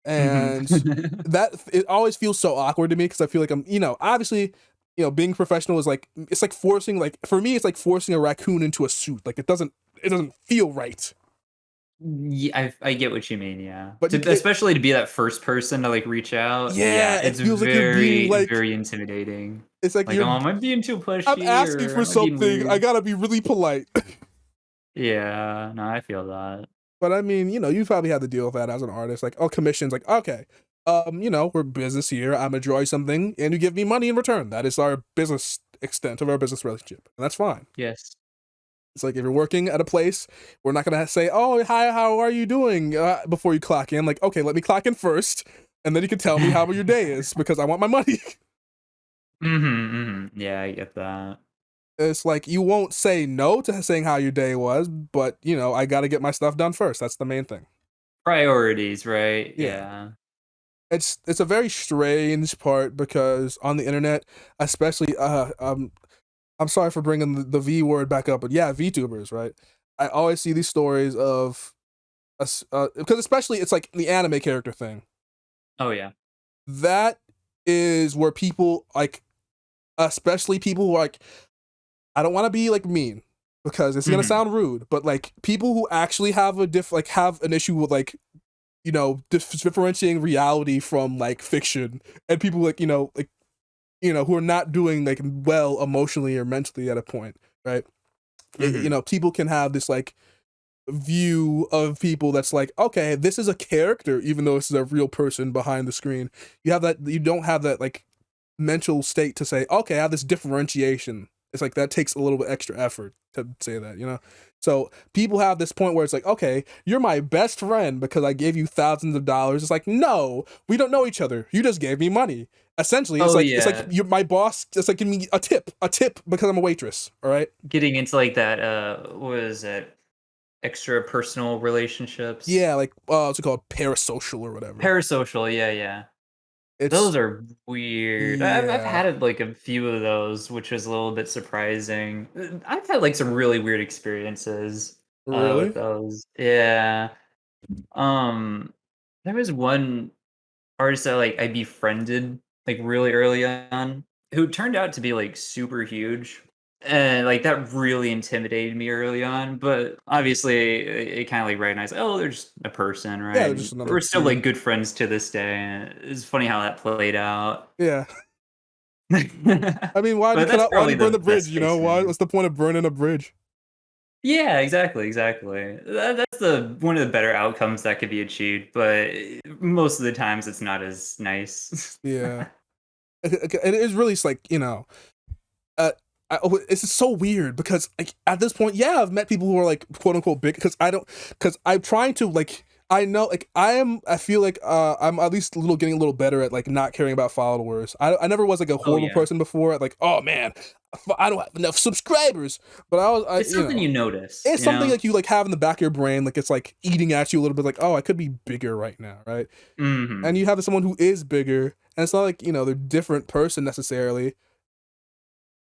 And Mhm. that it always feels so awkward to me because I feel like I'm, obviously, being professional is like it's like forcing like for me it's like forcing a raccoon into a suit. Like it doesn't feel right. Yeah, I get what you mean, yeah. But Especially to be that first person to, like, reach out, yeah, yeah, it it's feels like you're being very, like very intimidating. it's like Like, "Oh, am I being too I'm pushy asking or for am I being something. I weird?" gotta be really polite. Yeah, no, I feel that. But I mean, you probably had to deal with that as an artist. Like, oh, commissions, like, okay, we're business here. I'm gonna draw you something, and you give me money in return. That is our business extent of our business relationship, and that's fine. Yes. It's like if you're working at a place, we're not gonna say, "Oh, hi, how are you doing?" Before you clock in. Like, okay, let me clock in first, and then you can tell me how your day is because I want my money. Mhm, mhm. Yeah, I get that. It's like you won't say no to saying how your day was, but I got to get my stuff done first. That's the main thing. Priorities, right? Yeah. Yeah. It's a very strange part because on the internet, especially I'm sorry for bringing the V word back up, but yeah, VTubers, right? I always see these stories of us because especially it's like the anime character thing. Oh, yeah. That is where people like, especially people who are like, I don't want to be like mean because it's gonna Mhm. sound rude, but like people who actually have have an issue with like differentiating reality from like fiction, and people like who are not doing like well emotionally or mentally at a point, right? Mhm. People can have this like view of people that's like, okay, this is a character, even though this is a real person behind the screen. You don't have that like mental state to say, okay, I have this differentiation. It's like that takes a little bit extra effort to say that, you know? So people have this point where it's like, okay, you're my best friend because I gave you thousands of dollars. It's like, no, we don't know each other. You just gave me money. Essentially, Oh it's like yeah, you're my boss. It's like give me a tip because I'm a waitress. All right. getting into like that. What is it? Extra personal relationships. Yeah, like what's it called, parasocial or whatever. Parasocial. Yeah, yeah. It's Those are weird. I've yeah, had like a few of those, which was a little bit surprising. I've had like some really weird experiences with really. those. Yeah. Um, there was one artist that like I befriended like really early on who turned out to be like super huge. And like that really intimidated me early on, but obviously it kind of like recognized, oh, they're just a person, Yeah, right? they're just And another we're still like human. good friends to this day. And it's funny how that played out. Yeah. But I mean, why'd you cut that's out? Why'd probably you burn the the bridge? best You case know why? scenario. What's the point of burning a bridge? Yeah, exactly, exactly. That's the one of the better outcomes that could be achieved, but most of the times it's not as nice. Yeah, it is really like, you know, uh, it's just so weird because like at this point, yeah, I've met people who are like quote unquote big because because I'm trying to like. I know, like I feel like I'm at least getting a little better at like not caring about followers. I never was like a Oh horrible yeah. person before. Like, oh man, I don't have enough subscribers. But It's you something know, you notice, it's you something know? like you like have in the back of your brain, like it's like eating at you a little bit. Like, oh, I could be bigger right now, right? And Mhm. you have someone who is bigger, and it's not like, you know, they're different person necessarily.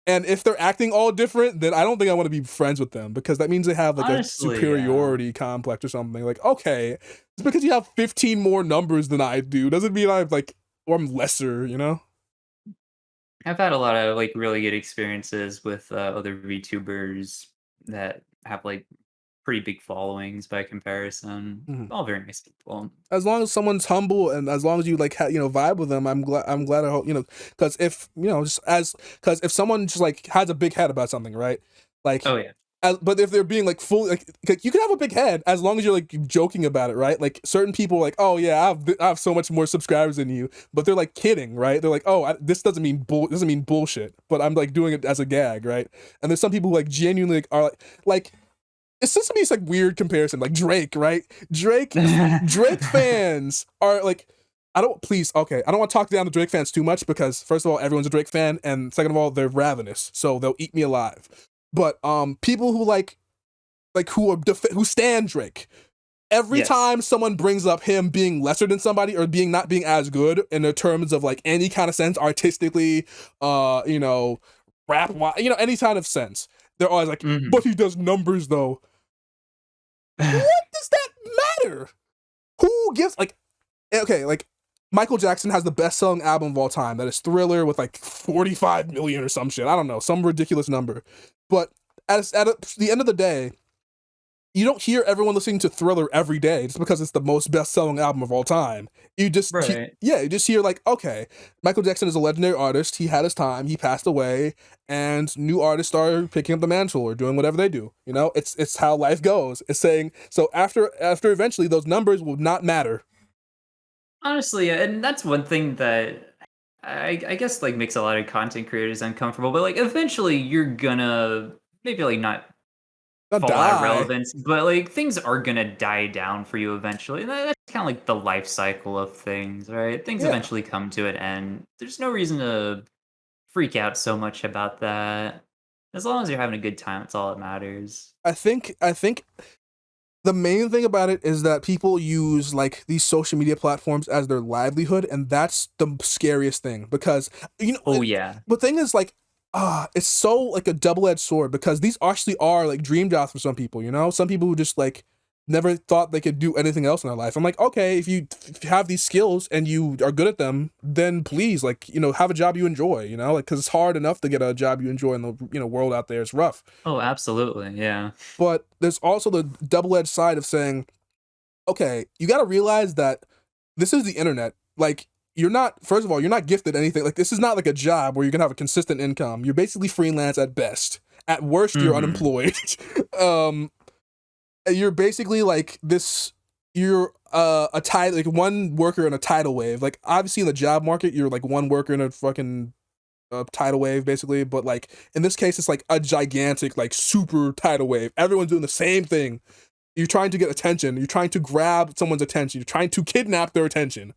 And if they're acting all different, then I don't think I want to be friends with them because that means they have like a Honestly, yeah. superiority complex or something. Like, okay, it's because you have 15 more numbers than I do doesn't mean I'm like, or I'm lesser, you know? I've had a lot of, like, really good experiences with, other VTubers that have, like, pretty big followings by comparison. Mhm. All very nice people. As long as someone's humble and as long as you like you know, vibe with them, I'm glad I hope, you know, because if you know, just as because if someone just like has a big head about something, right? Like, Oh, yeah. but if they're being like full, like you can have a big head as long as you're like joking about it, right? Like certain people are like, oh yeah, I have so much more subscribers than you, but they're like kidding, right? They're like, oh, this doesn't mean bullshit, but I'm like doing it as a gag, right? And there's some people who like genuinely are like it's just to me, it's like weird comparison, like Drake, right? Drake fans are like, I don't please, okay, I don't want to talk down the Drake fans too much because first of all, everyone's a Drake fan, and second of all, they're ravenous, so they'll eat me alive. But people who who are who stand Drake. Every Yes. time someone brings up him being lesser than somebody or being not being as good in the terms of like any kind of sense artistically, you know, you know, any kind of sense, they're always like, but Mhm. he does numbers though. What does that matter? Who gives like okay, like Michael Jackson has the best-selling album of all time. That is Thriller with like 45 million or some shit. I don't know, some ridiculous number. But the end of the day, you don't hear everyone listening to Thriller every day just because it's the most best-selling album of all time. Right. Yeah, you just hear like, okay, Michael Jackson is a legendary artist. He had his time. He passed away, and new artists are picking up the mantle or doing whatever they do. You know, it's how life goes. It's saying so after eventually those numbers will not matter. Honestly, yeah, and that's one thing that I guess, like, makes a lot of content creators uncomfortable, but, like, eventually you're gonna maybe, like, not Not fall out of die. relevance, but, like, things are gonna die down for you eventually, and that's kinda like the life cycle of things, right? Things Yeah. eventually come to an end. There's no reason to freak out so much about that. As long as you're having a good time, that's all that matters. I think the main thing about it is that people use like these social media platforms as their livelihood, and that's the scariest thing because you know Oh, yeah. the thing is like it's so like a double-edged sword because these actually are like dream jobs for some people, you know, some people who just like never thought they could do anything else in their life. I'm like, okay, if you have these skills and you are good at them, then please, like, you know, have a job you enjoy, you know, like because it's hard enough to get a job you enjoy in the, you know, world out there. It's rough. Oh, absolutely, yeah. But there's also the double-edged side of saying, okay, you got to realize that this is the internet. Like, you're not, first of all, you're not gifted anything. Like, this is not like a job where you can have a consistent income. You're basically freelance at best. At worst, you're Mhm. unemployed. um, you're basically like this, you're like one worker in a tidal wave. Like, obviously, in the job market, you're like one worker in a fucking tidal wave basically, but like in this case it's like a gigantic like super tidal wave. Everyone's doing the same thing. You're trying to get attention, you're trying to grab someone's attention, you're trying to kidnap their attention.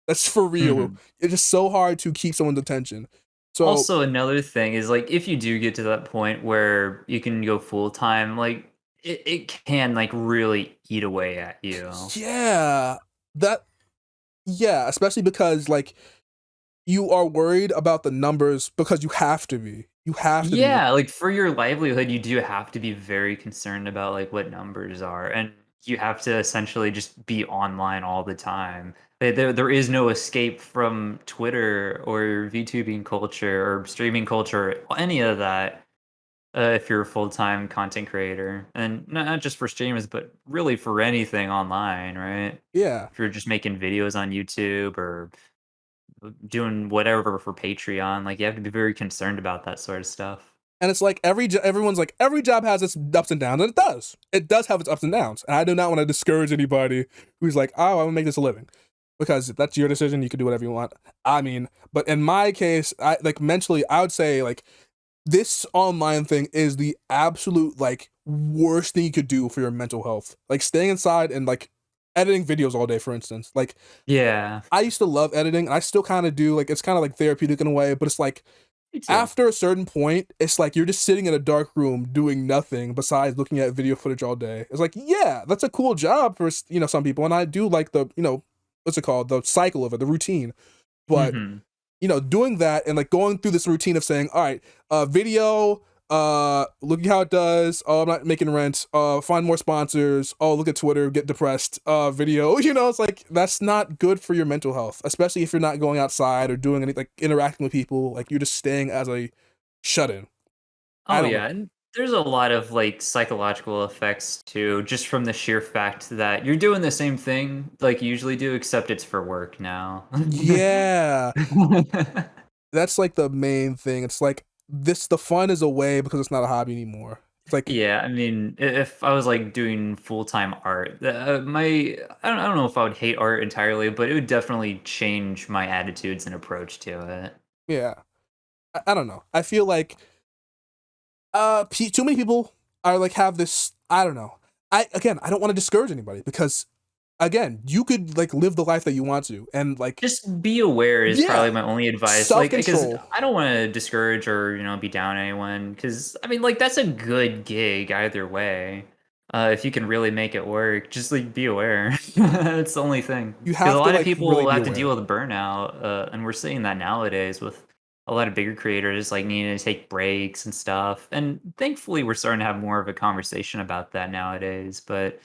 That's for real. Mhm. It's just so hard to keep someone's attention. So Also, another thing is, like, if you do get to that point where you can go full time, like, it can, like, really eat away at you. yeah, that yeah, especially because like you are worried about the numbers because you have to be. You have to be. Yeah, like, for your livelihood, you do have to be very concerned about, like, what numbers are, and you have to essentially just be online all the time. There is no escape from Twitter or VTubing culture or streaming culture, any of that, if you're a full-time content creator, and not just for streamers, but really for anything online, right? Yeah. If you're just making videos on YouTube or doing whatever for Patreon, like, you have to be very concerned about that sort of stuff. And it's like everyone's like every job has its ups and downs, and it does. It does have its ups and downs. And I do not want to discourage anybody who's like, "Oh, I'm gonna make this a living," because if that's your decision. You can do whatever you want. I mean, but in my case, I like mentally, I would say like this online thing is the absolute like worst thing you could do for your mental health. Like staying inside and like editing videos all day, for instance. Like Yeah, I used to love editing, and I still kind of do. Like it's kind of like therapeutic in a way, but it's like me too. after a certain point, it's like you're just sitting in a dark room doing nothing besides looking at video footage all day. It's like, yeah, that's a cool job for some people, and I do like the what's it called, the cycle of it, the routine. But Mhm. doing that and like going through this routine of saying, all right, video, look at how it does. Oh, I'm not making rent. Find more sponsors. Oh, look at Twitter, get depressed. Video, it's like that's not good for your mental health, especially if you're not going outside or doing anything like interacting with people. Like you're just staying as a shut in. I Oh, don't know. yeah, and there's a lot of, like, psychological effects too, just from the sheer fact that you're doing the same thing like you usually do, except it's for work now. Yeah, that's like the main thing. It's like the fun is away because it's not a hobby anymore. It's like Yeah, I mean, if I was, like, doing full-time art, I don't know if I would hate art entirely, but it would definitely change my attitudes and approach to it. yeah, I don't know. I feel like too many people are like have this. I don't know. I don't want to discourage anybody because again, you could like live the life that you want to, and like Just be aware is probably yeah, my only advice, self like, because control. I don't wanna discourage or, be down on anyone. Because I mean, like, that's a good gig either way. If you can really make it work, just, like, be aware. That's the only thing. You Because a have to lot of like really people be have to deal aware. with burnout, and we're seeing that nowadays with a lot of bigger creators, like, needing to take breaks and stuff, and thankfully, we're starting to have more of a conversation about that nowadays, but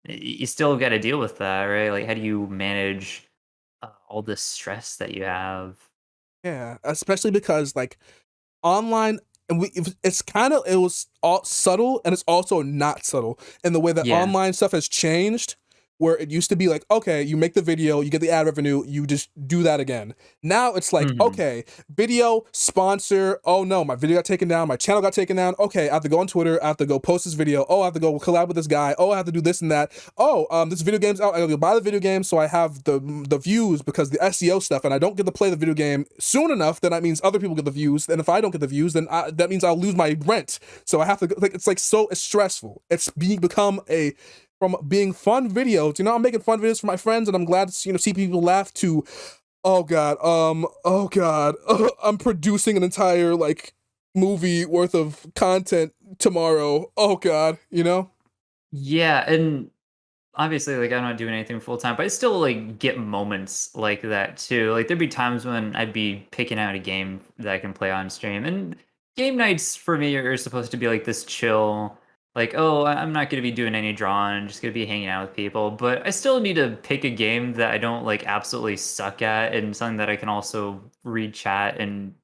you still gotta deal with that, right? Like, how do you manage all the stress that you have. Yeah, especially because like online and it's kind of it was all subtle and it's also not subtle in the way that Yeah. online stuff has changed, where it used to be like, okay, you make the video, you get the ad revenue, you just do that again. Now it's like, Mhm. okay, video sponsor. Oh no, my video got taken down, my channel got taken down. Okay, I have to go on Twitter, I have to go post this video. Oh, I have to go collab with this guy. Oh, I have to do this and that. Oh, this video game's out. I gotta go buy the video game so I have the views because the SEO stuff, and I don't get to play the video game soon enough. Then that means other people get the views. And if I don't get the views, then that means I'll lose my rent. So I have to like it's like so it's stressful. It's become a from being fun videos. I'm making fun videos for my friends, and I'm glad to see people laugh. To oh god, I'm producing an entire like movie worth of content tomorrow. Oh god, Yeah, and obviously, like, I'm not doing anything full time, but I still, like, get moments like that too. Like, there'd be times when I'd be picking out a game that I can play on stream, and game nights for me are supposed to be like this chill, like, oh, I'm not gonna be doing any drawing, I'm just gonna be hanging out with people. But I still need to pick a game that I don't like absolutely suck at, and something that I can also read chat and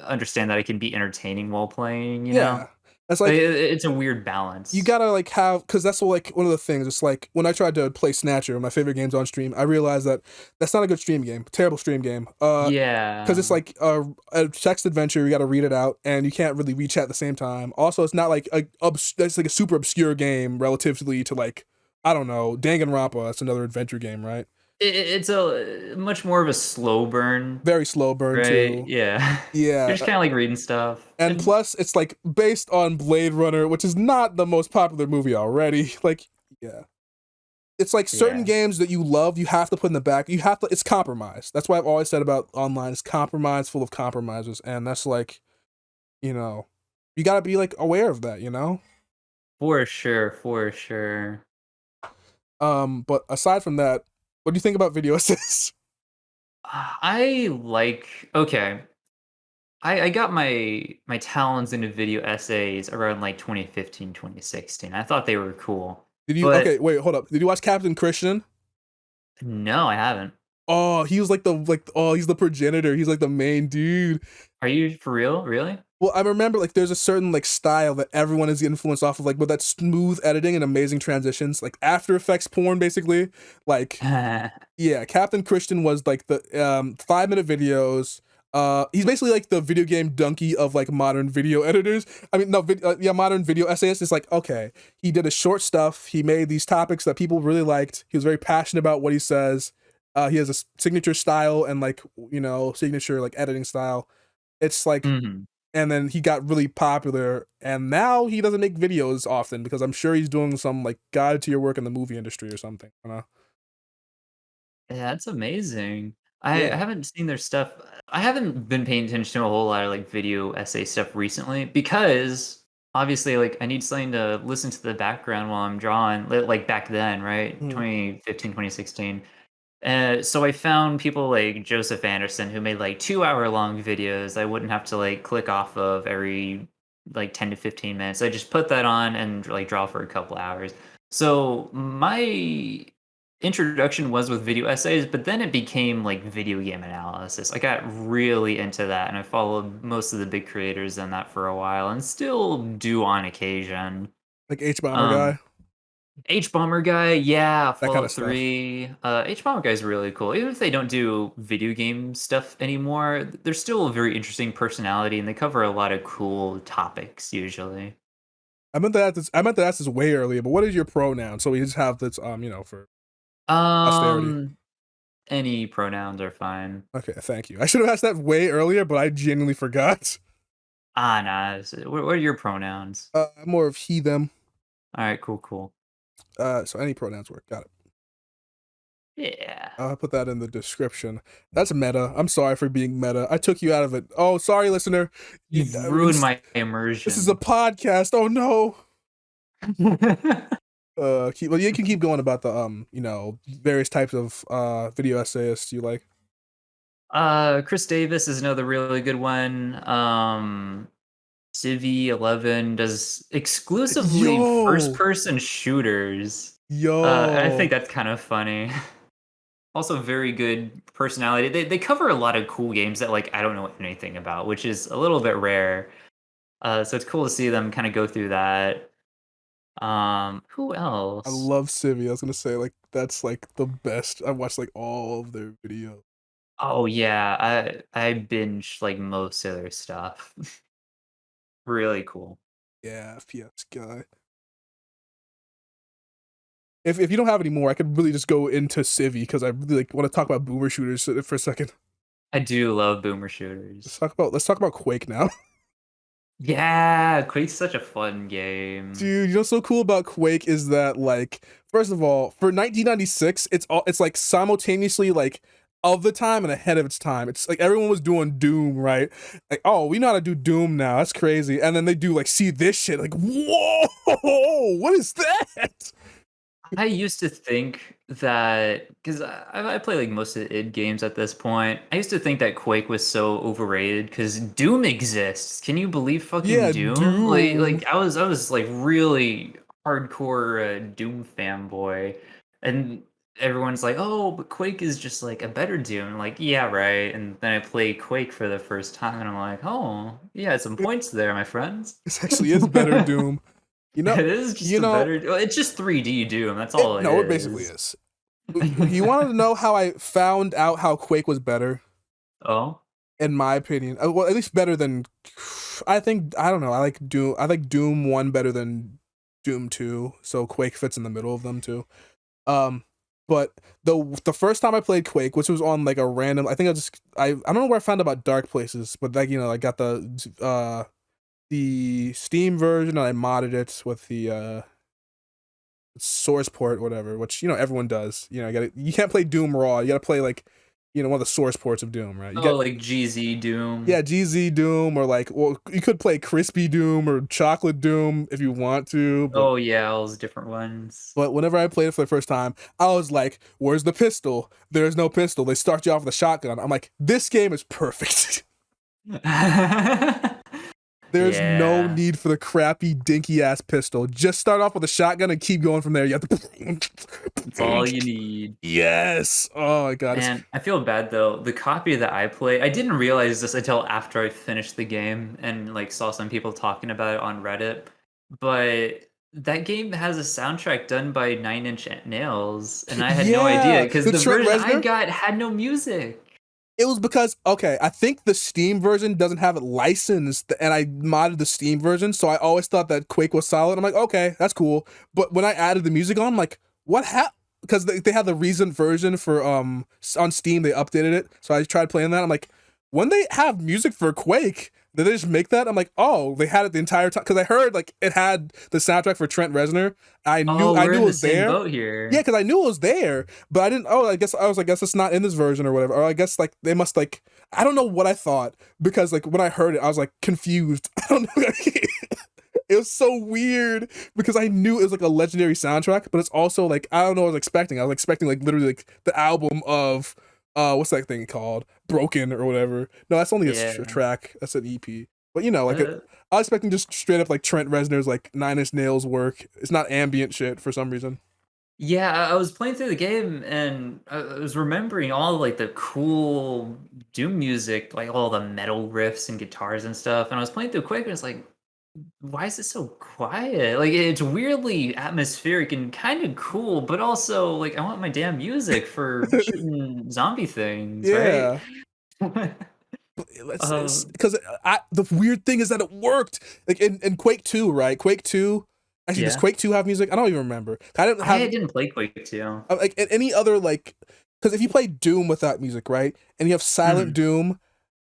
understand that I can be entertaining while playing. Yeah, it's like It's a weird you balance. gotta like have because that's like one of the things. It's like when I tried to play Snatcher, my favorite games on stream, I realized that that's not a good stream game, terrible stream game. Because Yeah. it's like a text adventure, you got to read it out, and you can't really read chat at the same time. Also, it's not like it's like a super obscure game relatively to like I don't know Danganronpa. That's another adventure game, right? It's a much more of a slow burn, Very slow burn right? too. Yeah. You're Yeah, just kind of like reading stuff. and And plus it's like based on Blade Runner, which is not the most popular movie already. Like, yeah. It's like certain yeah. games that you love, you have to put in the back. You have to. It's compromise. That's why I've always said about online. It's compromise, full of compromises, and that's like, you know, you got to be like aware of that. For sure, for sure. But aside from that, what do you think about video essays? I like okay. I got my talons into video essays around like 2015, 2016. I thought they were cool. Did you? Okay, But wait, hold up. Did you watch Captain Christian? no, I haven't. Oh, he was like oh, he's the progenitor. He's like the main dude. Are you for real? Really? Well, I remember like there's a certain like style that everyone is influenced off of, like with that smooth editing and amazing transitions, like After Effects porn, basically. Like, yeah, Captain Christian was like the 5-minute videos. He's basically like the video game donkey of like modern video editors. I mean, no, yeah, modern video essayists. It's like, okay, he did his short stuff. He made these topics that people really liked. He was very passionate about what he says. He has a signature style and like signature like editing style. It's like, Mhm. and then he got really popular, and now he doesn't make videos often because I'm sure he's doing some like guide to your work in the movie industry or something. Yeah, that's amazing. I Yeah. haven't seen their stuff. I haven't been paying attention to a whole lot of like video essay stuff recently because obviously like I need something to listen to the background while I'm drawing like back then, right? Mhm. 2015, 2016. So I found people like Joseph Anderson who made like 2 hour long videos I wouldn't have to like click off of every like 10 to 15 minutes. I just put that on and like draw for a couple hours. So my introduction was with video essays, but then it became like video game analysis. I got really into that and I followed most of the big creators in that for a while and still do on occasion. Like H Bomber Um guy, H Bomber guy, yeah, that kind of Fallout stuff. 3. H Bomber guy's really cool. Even if they don't do video game stuff anymore, they're still a very interesting personality and they cover a lot of cool topics usually. I meant to ask this way earlier, but what is your pronoun? So we just have this for posterity. Um any pronouns are fine. Okay, thank you. I should have asked that way earlier, but I genuinely forgot. Ah, nah. What are your pronouns? I'm more of he them. All right, cool, cool. So any pronouns work. Got it. Yeah. I'll put that in the description. That's meta. I'm sorry for being meta. I took you out of it. Oh, sorry, listener. You've ruined my This is a immersion. podcast. Oh no. Well, you can keep going about the various types of video essayists you like. Chris Davis is another really good one. Civi 11 does exclusively first Yo, person shooters. I think yo. that's kind of funny. Also very good personality. They cover a lot of cool games that like I don't know anything about, which is a little bit rare. So it's cool to see them kind of go through that. Who I else? love Civi. I was gonna say like that's like the best. I watched like all of their videos. Oh yeah, I binged like most of their stuff. Really cool. Yeah, FPS guy. If you don't have any more, I could really just go into Civi because I really like want to talk about boomer shooters for a second. I do love boomer shooters. Let's talk about Quake now. Yeah, Quake's such a fun game. Dude, you know what's so cool about Quake is that like first of all, for 1996, it's like simultaneously like of the time and ahead of its time. It's like everyone was doing Doom, right? Like, oh, we know how to do Doom now. That's crazy. And then they do like see this shit, like, whoa, what is that? I used to think that because I play like most of the id games at this point. I used to think that Quake was so overrated because Doom exists. Can you believe fucking Yeah, Doom? Doom. I was like really hardcore Doom fanboy, and everyone's like, "Oh, but Quake is just like a better Doom." I'm like, yeah, right. And then I play Quake for the first time, and I'm like, "Oh, yeah, some It, points there, my friends." this actually is better Doom. You know, It is just you a know, better. Well, it's just 3D Doom. That's all it no, it basically is. is. You wanted to know how I found out how Quake was better? Oh, In my opinion. Well, at least better than I don't know. I like Doom 1 better than Doom 2, so Quake fits in the middle of them too. Um But the first time I played Quake, which was on like a random, I think I don't know where I found about Dark Places, but like I got the Steam version and I modded it with the source port, whatever, which everyone does. You can't play Doom raw. You got to play like one of the source ports of Doom, right? Like GZ Doom. Yeah, GZ Doom, or like, well, you could play Crispy Doom or Chocolate Doom if you want to. But, all those different ones. But whenever I played it for the first time, I was like, "Where's the pistol? There's no pistol. They start you off with a shotgun." I'm like, "This game is perfect." There's no need for the crappy, dinky-ass pistol. Just start off with a shotgun and keep going from there. You have to... That's all you need. Yes. Oh, my God. Man, I feel bad, though. The copy that I played, I didn't realize this until after I finished the game and, like, saw some people talking about it on Reddit. But that game has a soundtrack done by Nine Inch Nails, and I had no idea, because the version I got had no music. It was because, okay, I think the Steam version doesn't have it licensed, and I modded the Steam version, so I always thought that Quake was solid. I'm like, okay, that's cool. But when I added the music on, I'm like, what happened? Because they had the recent version for, on Steam, they updated it, so I tried playing that. I'm like, when they have music for Quake, did they just make that? I'm like, oh, they had it the entire time. Because I heard, like, it had the soundtrack for Trent Reznor. I knew it was there. Boat here. Yeah, because I knew it was there, but I didn't. Oh, I guess it's not in this version or whatever. Or I guess like they must like. I don't know what I thought, because like when I heard it, I was like confused. I don't know. It was so weird because I knew it was like a legendary soundtrack, but it's also like I don't know what I was expecting. I was expecting like literally like the album of what's that thing called? Broken or whatever. No, that's only a track. That's an EP. But like I was expecting just straight up like Trent Reznor's like Nine Inch Nails work. It's not ambient shit for some reason. Yeah, I was playing through the game and I was remembering all like the cool Doom music, like all the metal riffs and guitars and stuff. And I was playing through Quake and it's like, why is it so quiet? Like it's weirdly atmospheric and kind of cool, but also like I want my damn music for shooting zombie things, right? Because the weird thing is that it worked. Like in Quake 2, right? Quake 2. Actually, does Quake 2 have music? I don't even remember. I didn't play Quake 2. Like any other like, because if you play Doom without music, right, and you have Silent Doom,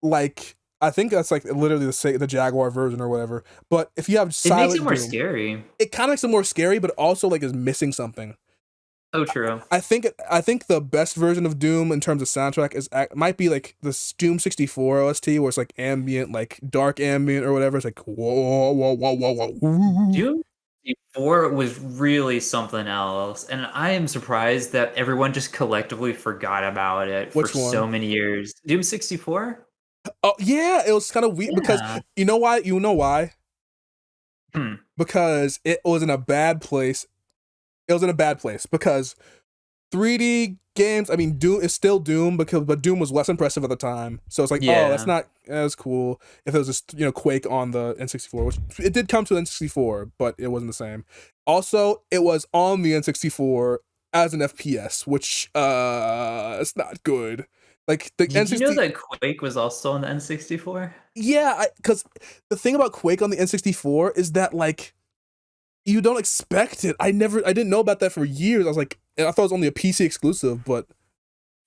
like I think that's like literally the Jaguar version or whatever. But if you have Silent Doom, it makes it more scary. It kind of makes it more scary, but also like is missing something. Oh, true. I think the best version of Doom in terms of soundtrack might be like the Doom 64 OST, where it's like ambient, like dark ambient or whatever. It's like whoa, whoa, whoa, whoa, whoa. Doom 64 was really something else, and I am surprised that everyone just collectively forgot about it for so many years. Doom 64? Oh yeah, it was kind of weird because you know why? You know why? Because it was in a bad place. It was in a bad place because 3D games, I mean, Doom is still Doom, but Doom was less impressive at the time. So it's like, oh, that's not as cool if it was just, Quake on the N64, which it did come to the N64, but it wasn't the same. Also, it was on the N64 as an FPS, which it's not good. Like the Did you know that Quake was also on the N64? Yeah, because the thing about Quake on the N64 is that like you don't expect it. I didn't know about that for years. I was like, I thought it was only a PC exclusive, but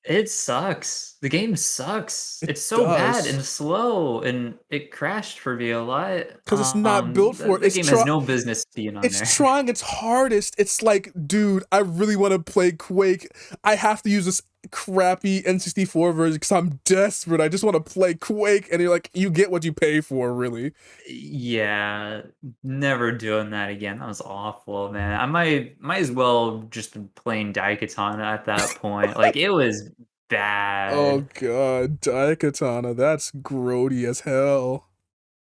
it sucks. The game sucks. It's so bad and slow, and it crashed for me a lot. Because it's not built for it. The game has no business being on there. It's trying its hardest. It's like, dude, I really want to play Quake. I have to use this crappy N64 version because I'm desperate. I just want to play Quake, and you're like, you get what you pay for, really. Yeah, never doing that again. That was awful, man. I might as well just been playing Daikatana at that point. Like it was bad. Oh god, Daikatana, that's grody as hell.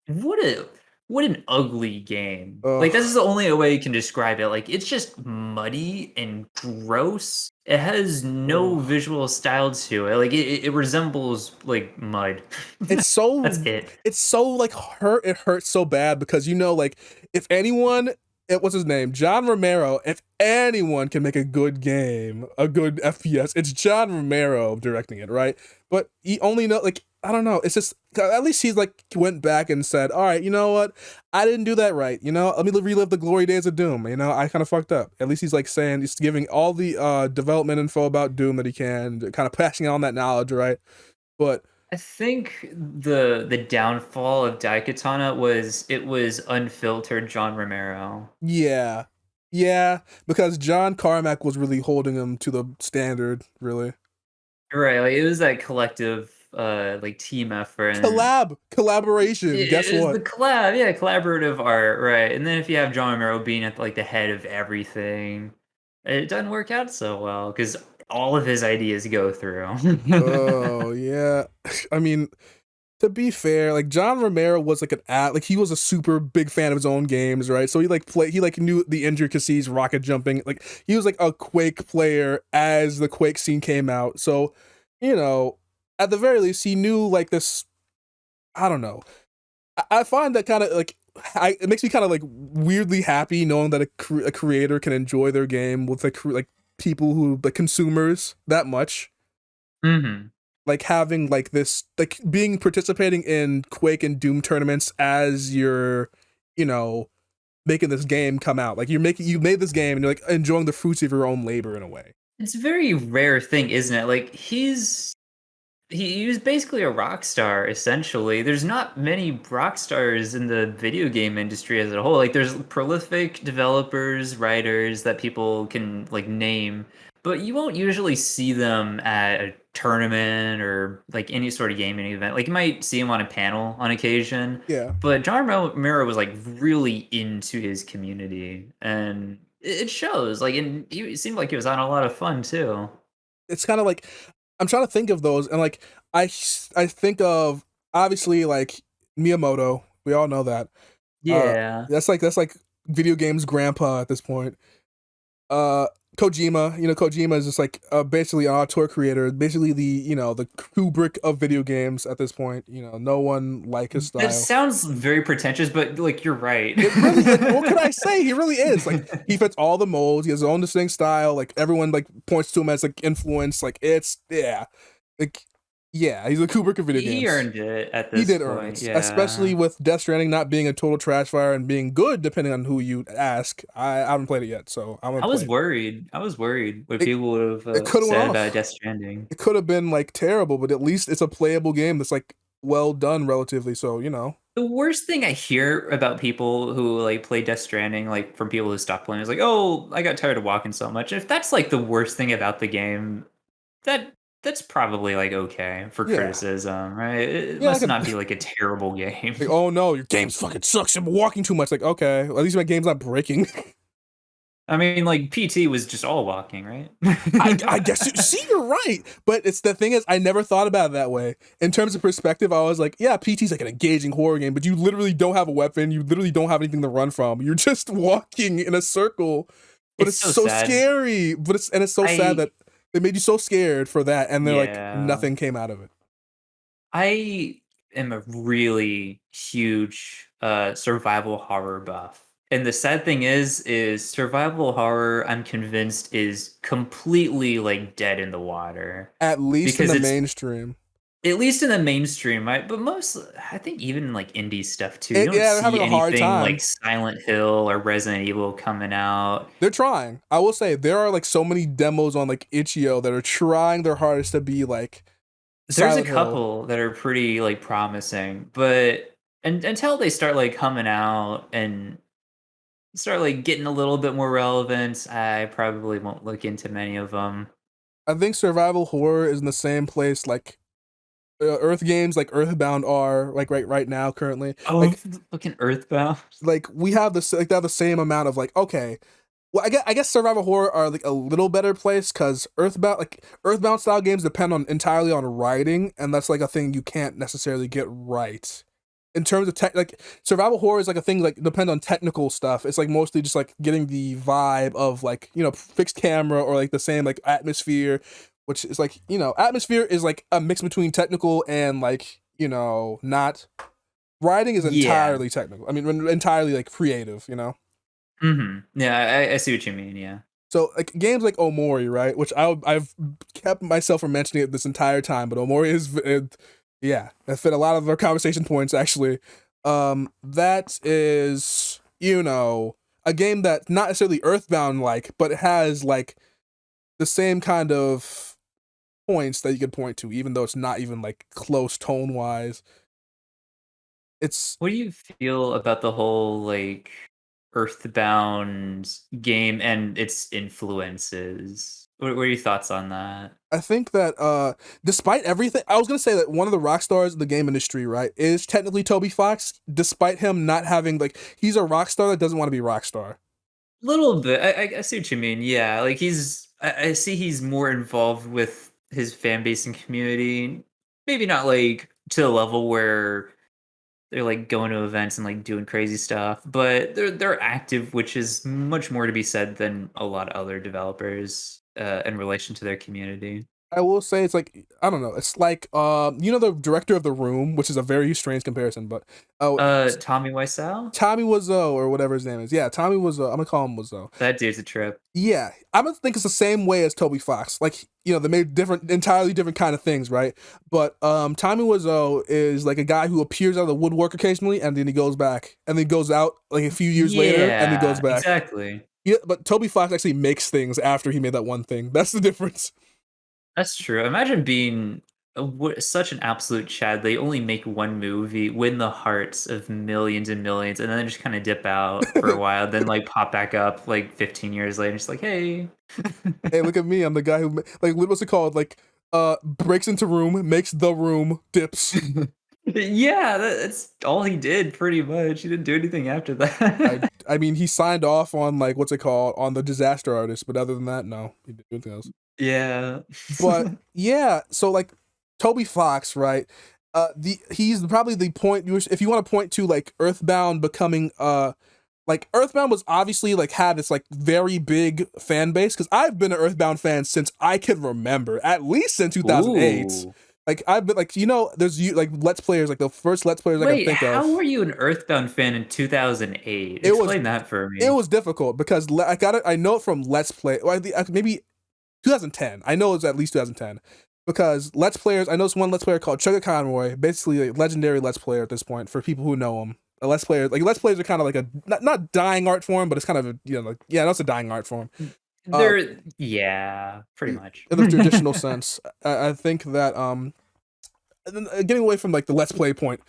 What an ugly game. Like this is the only way you can describe it. Like it's just muddy and gross. It has no visual style to it. Like it resembles like mud. It's so that's it. It's so like it hurts so bad because like if anyone, what's his name? John Romero, if anyone can make a good game, a good FPS, it's John Romero directing it, right? But he only I don't know. It's just at least he's like went back and said, "All right, you know what? I didn't do that right. You know, let me relive the glory days of Doom. You know, I kind of fucked up." At least he's like saying he's giving all the development info about Doom that he can, kind of passing on that knowledge, right? But I think the downfall of Daikatana was it was unfiltered John Romero. yeah, yeah, because John Carmack was really holding him to the standard, really. Right, like, it was that collective, like, team effort, and Collaboration. Guess it was the what? collab, yeah, collaborative art, right, and then if you have John Romero being at, like, the head of everything, it doesn't work out so well because all of his ideas go through. Oh yeah. I mean, to be fair, like John Romero was like like he was a super big fan of his own games, right? So he like knew the intricacies, rocket jumping. Like he was like a Quake player as the Quake scene came out. So, you know, at the very least, he knew like this. I don't know. I find that kind of like it makes me kind of like weirdly happy knowing that a creator can enjoy their game with like people who like consumers that much, Mhm. like having like this like being participating in Quake and Doom tournaments as you're, you know, making this game come out. Like you made this game and you're like enjoying the fruits of your own labor in a way. It's a very rare thing, isn't it? Like, he was basically a rock star, essentially. There's not many rock stars in the video game industry as a whole. Like, there's prolific developers, writers that people can like name, but you won't usually see them at a tournament or like any sort of gaming event. Like, you might see him on a panel on occasion, Yeah. but John Romero was like really into his community, and it shows. Like, and he seemed like he was having a lot of fun too. It's kind of like I'm trying to think of those and like I think of obviously like Miyamoto. We all know that. Yeah. That's like video games grandpa at this point. uh Kojima, you know, Kojima is just like basically an auteur creator, basically the, you know, the Kubrick of video games at this point. You know, no one like his That style. sounds very pretentious, but, like, you're right. It really, like, what can I say? He really is. Like, he fits all the molds. He has his own distinct style. Like, everyone like points to him as like influence. Like, it's yeah, like yeah, he's a Kubrick of video He games. earned it at He this did earn point, it, especially yeah. with Death Stranding not being a total trash fire and being good, depending on who you ask. I haven't played it yet, so I'm gonna play it. I was worried what It, people would have, it could have went said about off. Death Stranding. It could have been like terrible, but at least it's a playable game that's like well done relatively. So you know, The worst thing I hear about people who, like, play Death Stranding, like, from people who stop playing is like, "Oh, I got tired of walking so much." If that's, like, the worst thing about the game, that that's probably, like, okay for yeah, criticism, right? It yeah, like must a not be, like, a terrible game. like, oh no, your game's fucking sucks. I'm walking too much. Like, okay, at least my game's not breaking. I mean, like, PT was just all walking, right? I guess see, you're right, but it's the thing is, I never thought about it that way. In terms of perspective, I was like, yeah, PT's like an engaging horror game, but you literally don't have a weapon. You literally don't have anything to run from. You're just walking in a circle, but It's it's so so sad. scary. But it's so sad I that they made you so scared for that, and they're like Yeah. nothing came out of it. I am a really huge, survival horror buff, and the sad thing is survival horror, I'm convinced, is completely, like, dead in the water At least in because the it's mainstream. at least in the mainstream, right? But most I think even, like, indie stuff too, you don't Yeah, they're having see a hard anything like time. Silent Hill or Resident Evil coming out. They're trying. I will say there are like so many demos on like itch.io that are trying their hardest to be like There's a Silent Hill. couple that are pretty, like, promising, but until they start, like, coming out and start, like, getting a little bit more relevant, I probably won't look into many of them. I think survival horror is in the same place like Earth games like Earthbound are like right now currently. Oh, fucking Earthbound. Like we have this like they have the same amount of like okay. Well, I guess survival horror are like a little better place because Earthbound style games depend on entirely on writing, and that's like a thing you can't necessarily get right. In terms of tech, like survival horror is like a thing like depend on technical stuff. It's like mostly just like getting the vibe of like, you know, fixed camera or like the same like atmosphere, which is like, you know, atmosphere is like a mix between technical and like, you know, not writing is Yeah. entirely technical. I mean, entirely like creative, you know. Mhm. Yeah, I see what you mean, yeah. So like games like Omori, right? Which I've kept myself from mentioning it this entire time, but Omori is Yeah, that fit a lot of our conversation points actually. That is, a game that's not necessarily Earthbound like, but it has like the same kind of points that you could point to, even though it's not even like close tone wise. It's What do you feel about the whole like Earthbound game and its influences? What are your thoughts on that? I think that despite everything, I was gonna say that one of the rock stars in the game industry, right, is technically Toby Fox, despite him not having like he's a rock star that doesn't want to be rock star. Little bit. I see what you mean. Yeah, like I see he's more involved with his fan base and community. Maybe not like to the level where they're like going to events and like doing crazy stuff, but they're active, which is much more to be said than a lot of other developers in relation to their community. I will say it's like I don't know. It's like the director of The Room, which is a very strange comparison, but oh, Tommy Wiseau? Tommy Wiseau or whatever his name is. Yeah, Tommy Wiseau. I'm gonna call him Wiseau. That dude's a trip. Yeah, I don't think it's the same way as Toby Fox. Like they made entirely different kind of things, right? But Tommy Wiseau is like a guy who appears out of the woodwork occasionally, and then he goes back, and then goes out like a few years later, and then goes Yeah, back. exactly. Yeah, but Toby Fox actually makes things after he made that one thing. That's the difference. That's true. Imagine being such an absolute Chad. They only make one movie, win the hearts of millions and millions, and then just kind of dip out for a while, then like pop back up like 15 years later, just like, hey. Hey, look at me. I'm the guy who like what's it called? Like breaks into room, makes the room, dips. Yeah, that's all he did pretty much. He didn't do anything after I that. I mean he signed off on like what's it called on the Disaster Artist, but other than that, no, he didn't do anything else. Yeah. But yeah, so like Toby Fox, right? He's probably the point if you want to point to like Earthbound becoming like Earthbound was obviously like had this like very big fan base because I've been an Earthbound fan since I can remember, at least since 2008. Ooh. Like I've been like there's like Let's Players, like the first Let's Players I can Wait, think how of. were you an Earthbound fan in 2008? It was Explain that for it me. was difficult because I know it from Let's Play, or maybe 2010. I know it's at least 2010 because Let's Players. I know it's one Let's Player called Chugga Conroy, basically a legendary Let's Player at this point for people who know him. A Let's Player, like Let's Players are kind of like a not dying art form, but it's kind of a, like yeah, that's a dying art form. Uh, Yeah, pretty in much. the traditional sense, I think that and then, getting away from like the Let's Play point,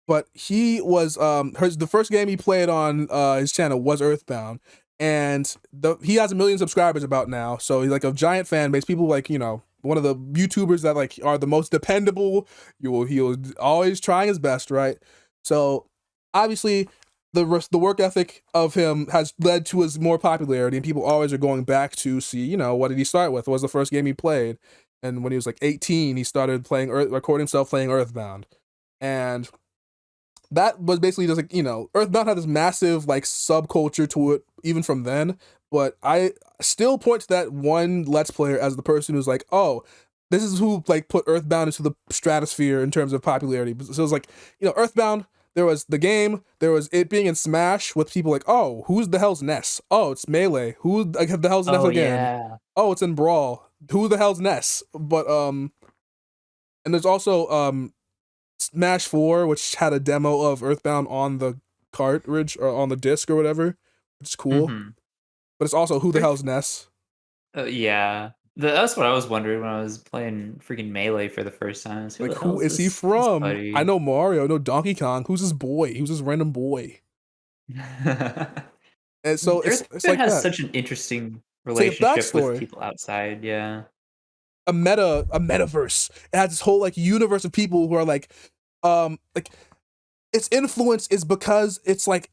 but he was the first game he played on his channel was Earthbound, and he has 1 million subscribers about now, so he's like a giant fan base. People like one of the YouTubers that like are the most dependable. He was always trying his best, right? So obviously the work ethic of him has led to his more popularity, and people always are going back to see what did he start with? What was the first game he played? And when he was like 18, he started recording himself playing Earthbound, and that was basically just like Earthbound had this massive like subculture to it even from then. But I still point to that one Let's Player as the person who's like, oh, this is who like put Earthbound into the stratosphere in terms of popularity. So it was like Earthbound. There was the game. There was it being in Smash with people like, oh, who's the hell's Ness? Oh, it's Melee. Who like the hell's Ness Oh again? yeah. Oh, it's in Brawl. Who the hell's Ness? But and there's also Smash 4, which had a demo of Earthbound on the cartridge or on the disc or whatever, which is cool. Mhm. But it's also who the There's hell's Ness? Yeah. That's what I was wondering when I was playing freaking Melee for the first time. Is who Like, the who hell's is he this from? I buddy? know Mario, I know Donkey Kong. Who's his boy? Who's his random boy? And so it's Earthbound like has that. such an interesting It's like a relationship with backstory, people outside, yeah. a metaverse. It has this whole like universe of people who are like its influence is because it's like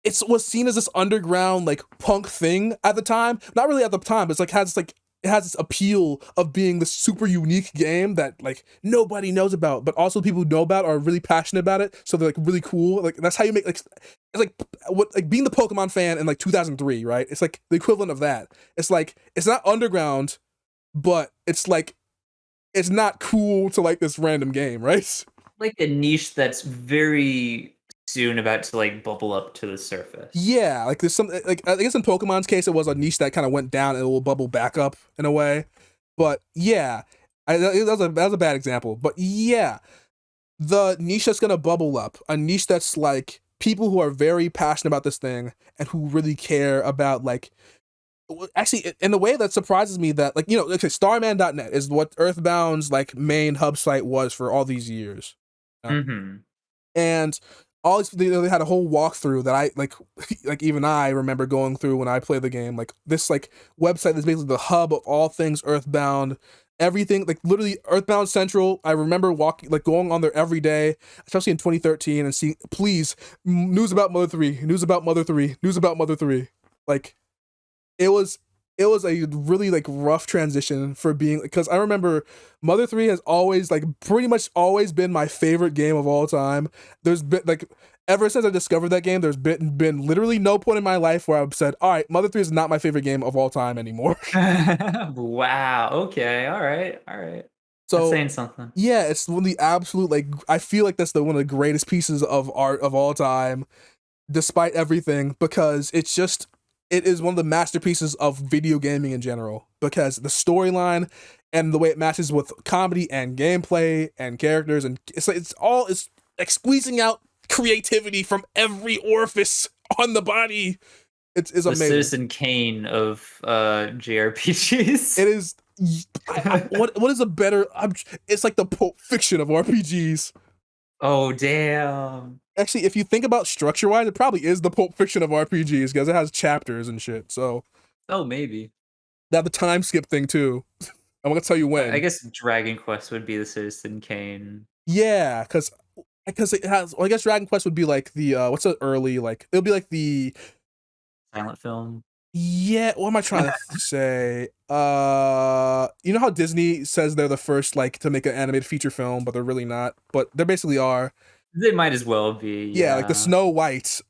it was seen as this underground like punk thing at the time. Not really at the time, but it's like it has this appeal of being this super unique game that like nobody knows about, but also people who know about are really passionate about it. So they're like really cool. Like that's how you make like it's like what like being the Pokemon fan in like 2003, right? It's like the equivalent of that. It's like it's not underground, but it's like it's not cool to like this random game, right? Like a niche that's very soon about to like bubble up to the surface. Yeah, like there's some like I guess in Pokemon's case it was a niche that kind of went down and it will bubble back up in a way. But yeah, that was a bad example. But yeah, the niche that's gonna bubble up, a niche that's like people who are very passionate about this thing and who really care about like actually in a way that surprises me that like okay, starman.net is what Earthbound's like main hub site was for all these years. Mm-hmm. And all these, they had a whole walkthrough that I like like even I remember going through when I played the game, like this like website that's basically the hub of all things Earthbound, everything like literally Earthbound Central. I remember walking like going on there every day, especially in 2013, and seeing please news about Mother 3, news about Mother 3, news about Mother 3. Like it was a really like rough transition for being, because I remember Mother 3 has always like pretty much always been my favorite game of all time. There's been like ever since I discovered that game, there's been literally no point in my life where I've said, all right, Mother 3 is not my favorite game of all time anymore. Wow. Okay. All right. All right. That's So saying something. yeah, it's one of the absolute like I feel like that's one of the greatest pieces of art of all time, despite everything, because it is one of the masterpieces of video gaming in general, because the storyline and the way it matches with comedy and gameplay and characters, and it's like it's like squeezing out creativity from every orifice on the body. It's The amazing. Citizen Kane of JRPGs. It is. What is a better? It's like the Pulp Fiction of RPGs. Oh damn. Actually, if you think about structure-wise, it probably is the Pulp Fiction of RPGs because it has chapters and shit. So Oh, maybe. that the time skip thing too. I'm gonna tell you when. I guess Dragon Quest would be the Citizen Kane. Yeah, because it has. Well, I guess Dragon Quest would be like the what's the early like? It'll be like the Silent film. yeah. What am I trying to say? You know how Disney says they're the first like to make an animated feature film, but they're really not. But they basically are. They might as well be. Yeah, like the Snow White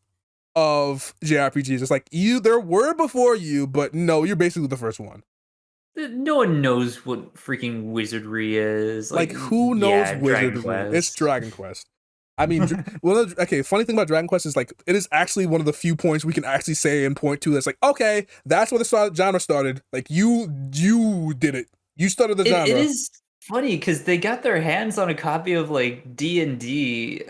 of JRPGs. It's like there were before you, but no, you're basically the first one. No one knows what freaking wizardry is. Like who knows yeah, wizardry? Dragon It's Quest. Dragon Quest. I mean, okay, funny thing about Dragon Quest is like it is actually one of the few points we can actually say and point to that's like, okay, that's where the genre started. Like you did it. You started the genre. It is funny because they got their hands on a copy of like D&D.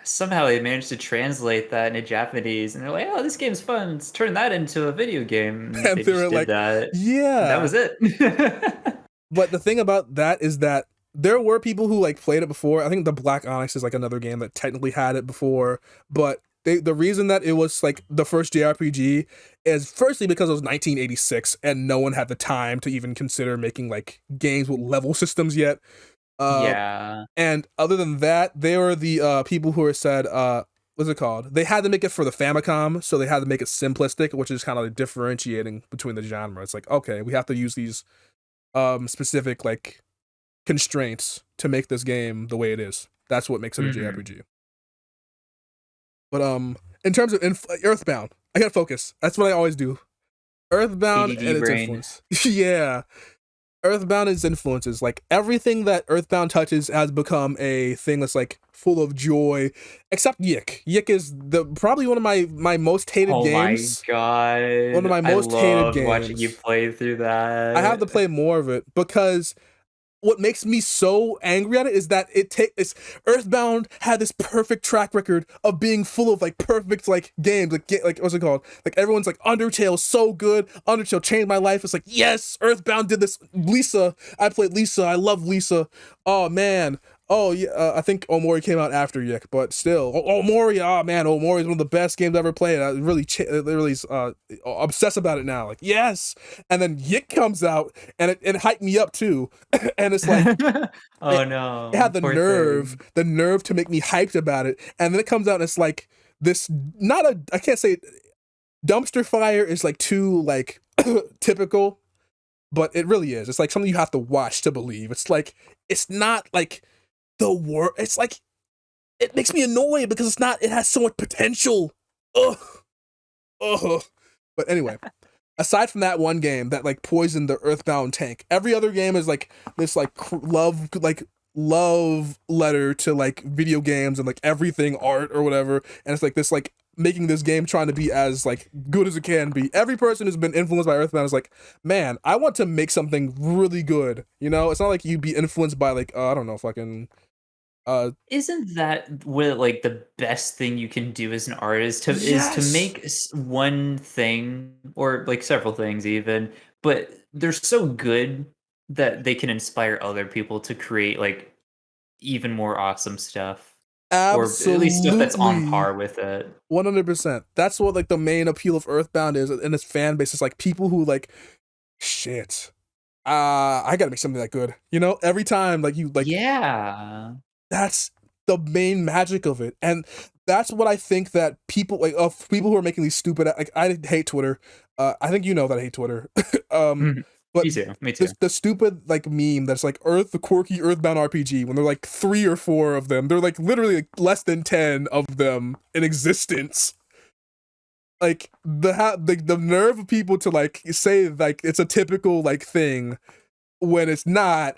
Somehow they managed to translate that into Japanese, and they're like, "Oh, this game's fun. Let's turn that into a video game." And They they just were did like, that. yeah, That was it. But the thing about that is that there were people who like played it before. I think the Black Onyx is like another game that technically had it before, but the reason that it was like the first JRPG is firstly because it was 1986 and no one had the time to even consider making like games with level systems yet. Yeah. And other than that, they were the people who were said what's it called? They had to make it for the Famicom, so they had to make it simplistic, which is kind of like differentiating between the genre. It's like, okay, we have to use these specific like constraints to make this game the way it is. That's what makes it a JRPG. But in terms of Earthbound, I gotta focus. That's what I always do. Earthbound ADD and its brain. influence. Yeah. Earthbound and its influences. Like everything that Earthbound touches has become a thing that's like full of joy. Except Yick. Yick is probably one of my most hated games. Oh my god. One of my most hated games. Watching you play through that. I have to play more of it because what makes me so angry at it is that it's Earthbound had this perfect track record of being full of like perfect like games like what's it called, like everyone's like Undertale's so good, Undertale changed my life. It's like yes, Earthbound did this. Lisa, I played Lisa, I love Lisa. Oh man, oh yeah, I think Omori came out after Yick, but still, Omori, oh man, Omori is one of the best games I ever played. I really obsessed about it now. Like yes, and then Yick comes out and it hyped me up too, and it's like oh no, it had the poor nerve to make me hyped about it, and then it comes out and it's like this. I can't say dumpster fire is like too like typical, but it really is. It's like something you have to watch to believe. It's like it's not like the word. It's like it makes me annoyed because it's not. It has so much potential. Ugh. But anyway, aside from that one game that like poisoned the Earthbound tank, every other game is like this like love letter to like video games and like everything art or whatever, and it's like this like making this game trying to be as like good as it can be. Every person who's been influenced by Earthbound is like, man, I want to make something really good. You know, it's not like you'd be influenced by like I don't know, fucking Isn't that what, like, the best thing you can do as an artist to Yes, make one thing or like several things even, but they're so good that they can inspire other people to create like even more awesome stuff, or at least stuff that's on absolutely. par with it. 100%. That's what like the main appeal of Earthbound is, and its fan base is like people who like shit. I gotta make something that good. You know, every time like you like Yeah. that's the main magic of it, and that's what I think that people like of people who are making these stupid like I hate Twitter. I think you know that I hate Twitter. um, Mhm. but Me too, me too. the stupid like meme that's like the quirky Earthbound RPG when they're like 3 or 4 of them. They're like literally like, less than 10 of them in existence. Like the nerve of people to like say like it's a typical like thing when it's not,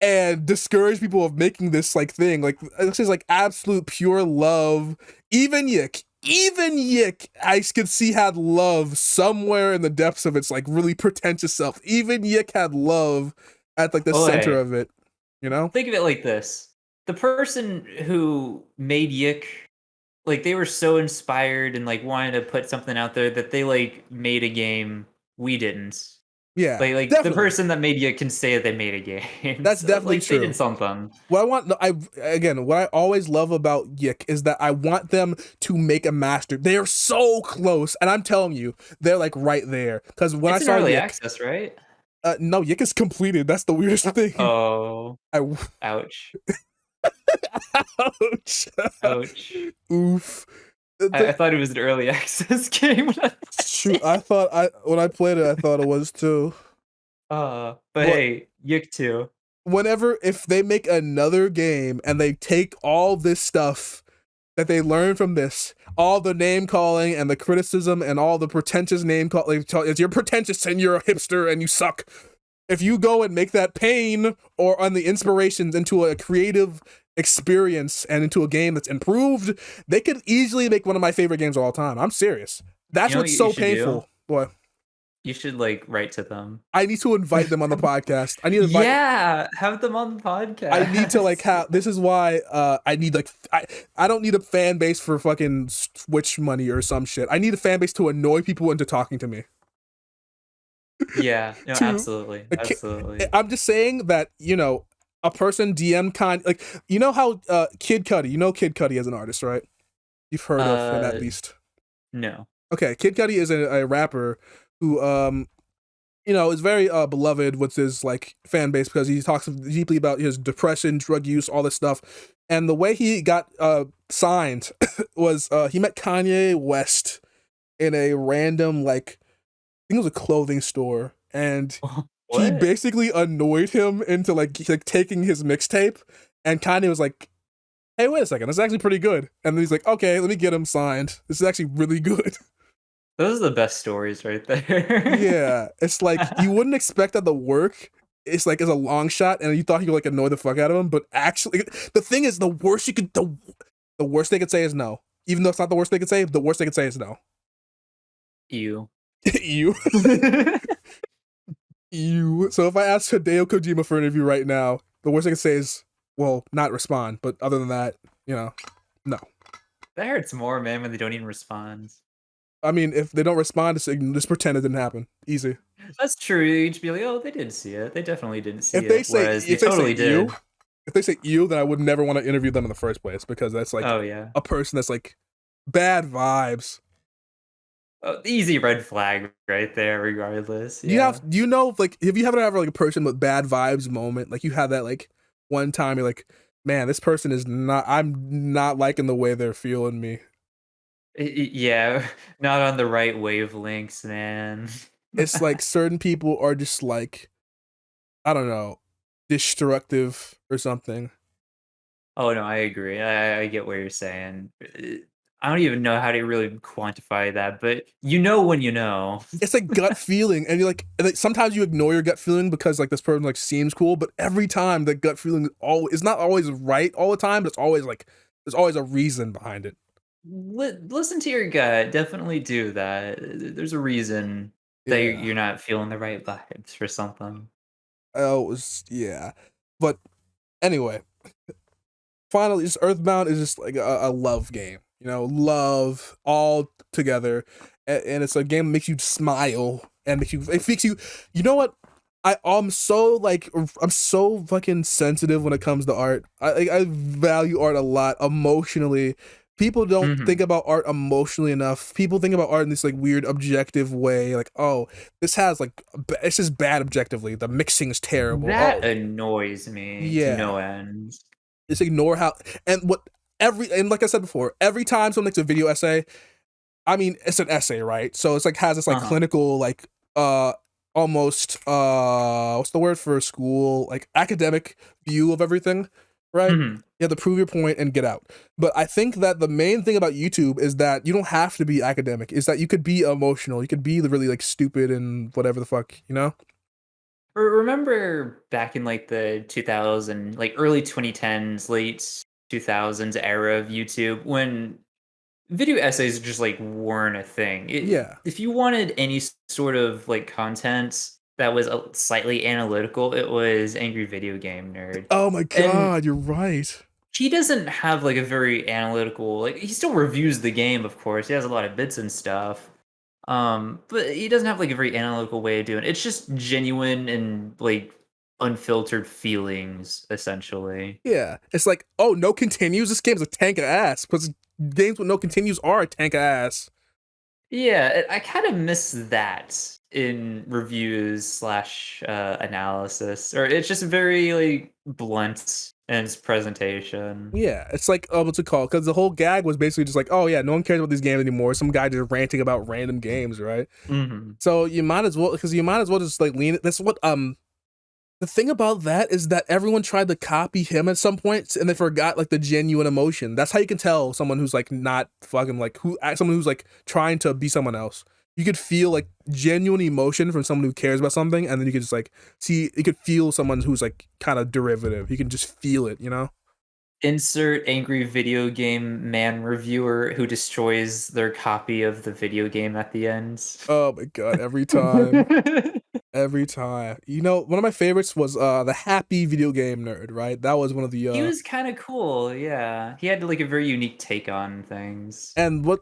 and discourage people of making this like thing. Like this is like absolute pure love. Even Yick, I could see had love somewhere in the depths of its like really pretentious self. Even Yick had love at like the Oh, center hey, of it, you know? think of it like this: the person who made Yick, like, they were so inspired and, like, wanted to put something out there that they, like, made a game we didn't. Yeah, Like, the definitely. person that made Yick can say that they made a game, That's so, definitely like, they did true. something. What I want, I again, what I always love about Yick is that I want them to make a master. They are so close, and I'm telling you, they're like right there. Because when I It's in saw early Yick, access, right? no, Yick is completed. That's the weirdest thing. Oh, I ouch. ouch, Ouch. oof. I thought it was an early access game when I watched Shoot, it. I thought I when I played it, I thought it was too. But But hey, Yick 2. whenever if they make another game and they take all this stuff that they learn from this, all the name calling and the criticism and all the pretentious name calling, like, you're pretentious and you're a hipster and you suck. If you go and make that pain or on the inspirations into a creative experience and into a game that's improved, they could easily make one of my favorite games of all time. I'm serious. You That's know what what's you so should do? painful. Boy, You should, like, write to them. I need to invite them on the podcast. I need to invite Yeah, have them on the I need to like podcast. have this is why I need like I don't need a fan base for fucking Switch money or some shit. I need a fan base to annoy people into talking to me. Yeah, no, To absolutely, like, absolutely. I'm just saying that, you know, a person DM like you know how Kid Cudi, you know Kid Cudi as an artist, right? You've heard of him at Uh, least. no. Okay, Kid Cudi is a rapper who you know, is very beloved with his like fan base because he talks deeply about his depression, drug use, all this stuff. And the way he got signed was he met Kanye West in a random like I think it was a clothing store, and he What? basically annoyed him into like taking his mixtape. And Kanye was like, "Hey, wait a second, that's actually pretty good." And then he's like, "Okay, let me get him signed. This is actually really good." Those are the best stories right there. Yeah, it's like you wouldn't expect that the work is like is a long shot, and you thought he could like annoy the fuck out of him, but actually, the thing is, the worst they could say is no. Even though it's not the worst they could say, the worst they could say is no. You. you, you. So if I ask Hideo Kojima for an interview right now, the worst they could say is, well, not respond. But other than that, you know, no. That hurts more, man, when they don't even respond. I mean, if they don't respond, just pretend it didn't happen. Easy. That's true, you'd just be like, "Oh, they didn't see it. They definitely didn't see If they it," say whereas they if they say totally you, did. if they say you, then I would never want to interview them in the first place because that's like Oh, yeah. a person that's like bad vibes. Easy red flag right there regardless, yeah. Do you know like have you ever had like a person with bad vibes moment? Like you had that like one time you're like, man, this person is not I'm not liking the way they're feeling me. Yeah, not on the right wavelengths, man. It's like certain people are just like, I don't know, destructive or something. Oh, no, I agree. I get what you're saying. I don't even know how to really quantify that, but you know when you know. It's like gut feeling, and you're like, sometimes you ignore your gut feeling because like this person like seems cool, but every time the gut feeling is it's not always right all the time, but it's always like there's always a reason behind it. Listen to your gut, definitely do that. There's a reason that Yeah. you're not feeling the right vibes for something. Oh, it was yeah. But anyway, finally, just Earthbound is just like a love game. Love all together, and it's a game that makes you smile and it makes you. You know what? I'm so fucking sensitive when it comes to art. I value art a lot emotionally. People don't think Mhm. about art emotionally enough. People think about art in this like weird objective way, like, oh, this has like it's just bad objectively. The mixing is terrible. That Oh, annoys me to yeah. no end. Just ignore how and what every and like I said before, every time someone makes a video essay, I mean it's an essay, right? So it's like has this like Uh-huh. clinical like almost what's the word for school, like academic view of everything, right? Mhm. You have to prove your point and get out. But I think that the main thing about YouTube is that you don't have to be academic. Is that you could be emotional. You could be really like stupid and whatever the fuck, you know? Remember back in like the 2000, like early 2010s, late 2000s era of YouTube when video essays just like weren't a thing. Yeah. If you wanted any sort of like content that was slightly analytical, it was Angry Video Game Nerd. Oh my And god, you're right. he doesn't have like a very analytical, like he still reviews the game, of course. He has a lot of bits and stuff. But he doesn't have like a very analytical way of doing it. It's just genuine and like unfiltered feelings, essentially. Yeah, it's like, oh, no continues. This game's a tank of ass. Because games with no continues are a tank of ass. Yeah, I kind of miss that in reviews slash analysis, or it's just very like blunt in its presentation. Yeah, it's like, what's it called? Because the whole gag was basically just like, oh yeah, no one cares about these games anymore. Some guy just ranting about random games, right? Hmm. So you might as well just like lean it. That's what the thing about that is that everyone tried to copy him at some point and they forgot like the genuine emotion. That's how you can tell someone who's like not fucking like someone who's like trying to be someone else. You could feel like genuine emotion from someone who cares about something, and then you could just like see you could feel someone who's like kind of derivative. You can just feel it, you know? Insert angry video game man reviewer who destroys their copy of the video game at the end. Oh my god, every time. Every time. One of my favorites was the Happy Video Game Nerd, right? That was one of the He was kind of cool, yeah. He had like a very unique take on things. and what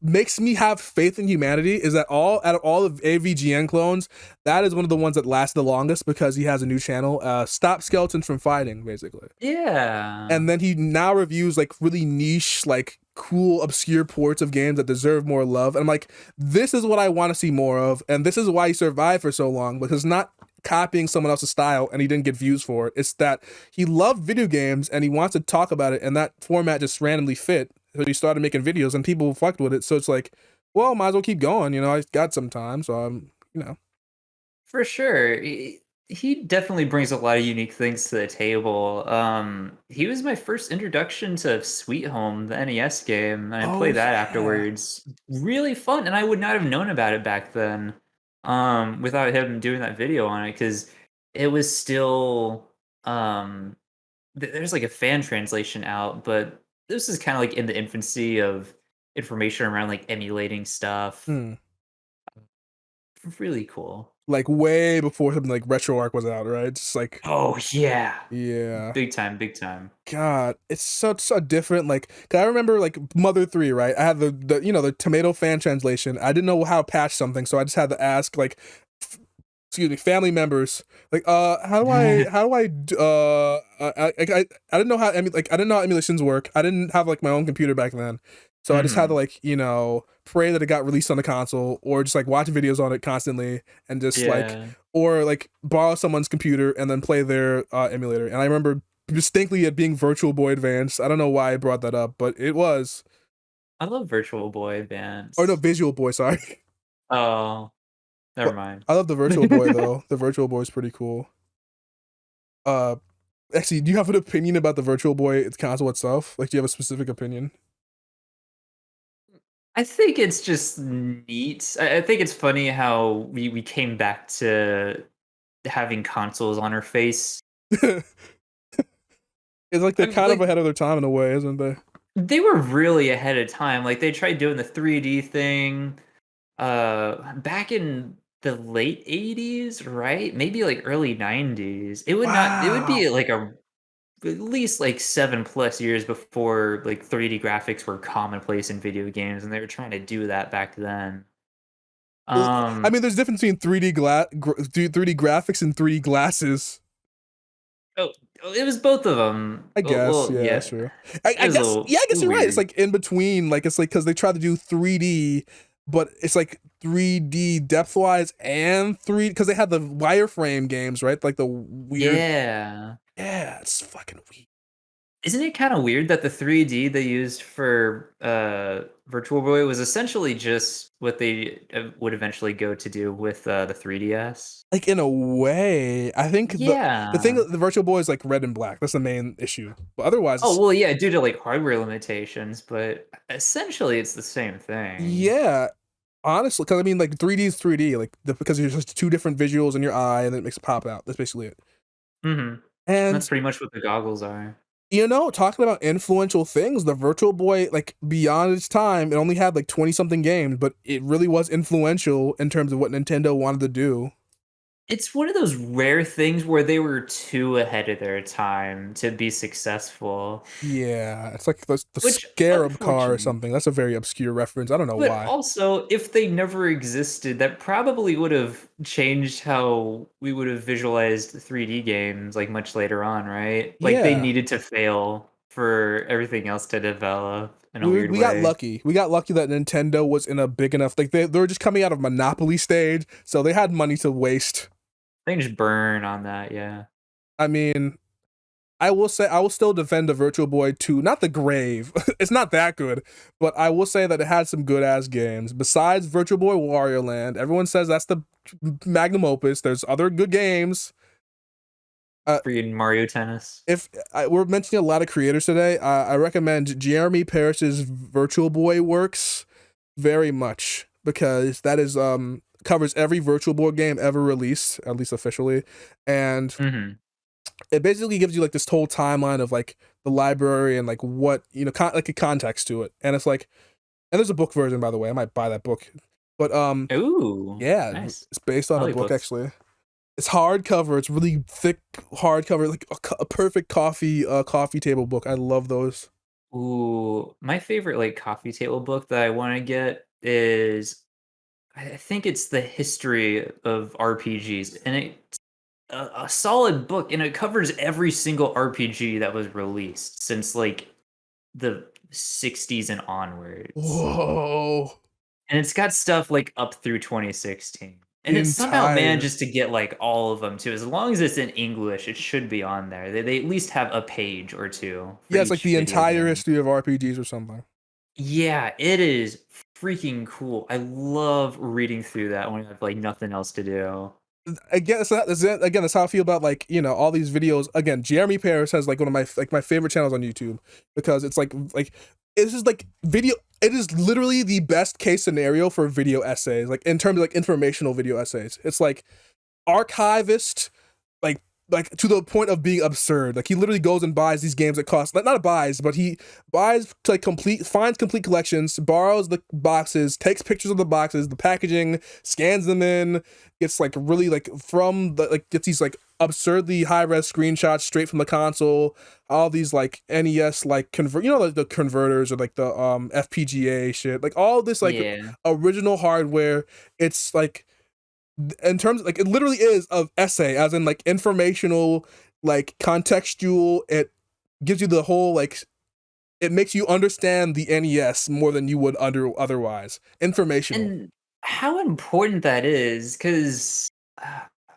makes me have faith in humanity is that all out of all of AVGN clones, that is one of the ones that lasts the longest because he has a new channel, Stop Skeletons from Fighting, basically. Yeah. And then he now reviews like really niche, like cool, obscure ports of games that deserve more love. And I'm like, this is what I want to see more of, and this is why he survived for so long, because not copying someone else's style and he didn't get views for it. It's that he loved video games and he wants to talk about it, and that format just randomly fit. So he started making videos and people fucked with it. So it's like, well, might as well keep going. I got some time, so I'm. For sure. He definitely brings a lot of unique things to the table. He was my first introduction to Sweet Home, the NES game, and I Oh played that yeah. afterwards. Really fun, and I would not have known about it back then, without him doing that video on it, because it was still there's like a fan translation out, but this is kind of like in the infancy of information around like emulating stuff. Hmm. Really cool. Like way before something like RetroArch was out, right? It's like, Oh yeah. yeah. Big time, big time. God, it's such a different like. 'Cause I remember like Mother 3, right? I had the tomato fan translation. I didn't know how to patch something, so I just had to ask like, excuse me, family members, like, I didn't know how I didn't know how emulations work. I didn't have like my own computer back then, so I just had to Mhm. like pray that it got released on the console, or just like watch videos on it constantly, and just like Yeah. or like borrow someone's computer and then play their emulator. And I remember distinctly it being Virtual Boy Advance. I don't know why I brought that up, but it was. I love Virtual Boy Or no, Advance. Visual Boy, sorry. Oh, never But mind. I love the Virtual Boy though. The Virtual Boy is pretty cool. Uh, Actually, do you have an opinion about the Virtual Boy console itself? Like, do you have a specific opinion? I think it's just neat. I think it's funny how we came back to having consoles on our face. It's like they're I'm kind of like ahead of their time in a way, isn't they? they were really ahead of time. Like they tried doing the 3D thing back in the late 80s, right? Maybe like early 90s. It would not it would Wow. be like a at least like 7+ years before like 3D graphics were commonplace in video games, and they were trying to do that back then. Well, I Um, mean, there's a difference between 3D graphics and 3D glasses. oh, it was both of them. I guess, Well, yeah, yeah, sure. it was a Yeah, I guess little you're right. It's weird. like in between, like it's like because they try to do 3D, but it's like 3D depth wise and three because they had the wireframe games, right? Like the weird, Yeah. yeah, it's fucking weird. Isn't it kind of weird that the 3D they used for Virtual Boy was essentially just what they would eventually go to do with the 3DS? Like in a way, I think the thing Yeah. the Virtual Boy is like red and black. That's the main issue. But otherwise, Oh, well, yeah, due to like hardware limitations, but essentially it's the same thing. yeah, honestly, because I mean, like 3D is 3D, like because there's just two different visuals in your eye, and it makes it pop out. That's basically it. Mhm. That's And pretty much what the goggles are. talking about influential things, the Virtual Boy, like beyond its time, it only had like 20 something games, but it really was influential in terms of what Nintendo wanted to do. It's one of those rare things where they were too ahead of their time to be successful, Yeah, it's like the which Scarab car or unfortunately. something. That's a very obscure reference. I don't know But why. also, if they never existed, that probably would have changed how we would have visualized 3D games, like, much later on, right? Like, they Yeah, needed to fail for everything else to develop in a weird we got way. lucky. We got lucky that Nintendo was in a big enough like they were just coming out of Monopoly stage, so they had money to waste. They can just burn on that, yeah. I mean, I will say I will still defend the Virtual Boy 2, not the grave. It's not that good, but I will say that it had some good ass games. Besides Virtual Boy Wario Land, everyone says that's the magnum opus. There's other good games. Uh, Freaking Mario Tennis. if we're mentioning a lot of creators today, I recommend Jeremy Parrish's Virtual Boy works very much because that is covers every Virtual Boy game ever released, at least officially, and Mhm. it basically gives you like this whole timeline of like the library and like what like a context to it, and it's like, and there's a book version by the way. I might buy that book, but Ooh, yeah, nice. it's based on I a like book books. actually. It's hardcover. It's really thick hardcover, like a perfect coffee table book. I love those. Ooh, my favorite, like, coffee table book that I wanna get is I think it's The History of RPGs, and it's a solid book, and it covers every single RPG that was released since, like, the '60s and onwards. Whoa, And it's got stuff, like, up through 2016. And the it somehow entire manages to get, like, all of them too. As long as it's in English, it should be on there. They at least have a page or 2 for yeah, it's like each the video entire game. history of RPGs or something. Yeah, it is freaking cool. I love reading through that when I have, like, nothing else to do. Again, again, that's how I feel about like all these videos. Again, Jeremy Paris has like one of my favorite channels on YouTube because it's like it's just like video. It is literally the best case scenario for video essays, like in terms of like informational video essays. It's like archivist, like to the point of being absurd. Like he literally goes and buys these games that cost not buys, but he buys to like finds complete collections, borrows the boxes, takes pictures of the boxes, the packaging, scans them in, gets like really like from the like gets these like absurdly high res screenshots straight from the console, all these like NES like convert like the converters or like the FPGA shit, like all this like Yeah. original hardware. It's like in terms of, like it literally is of essay as in like informational, like contextual. It gives you the whole like it makes you understand the NES more than you would otherwise. Informational. And how important that is, 'cause,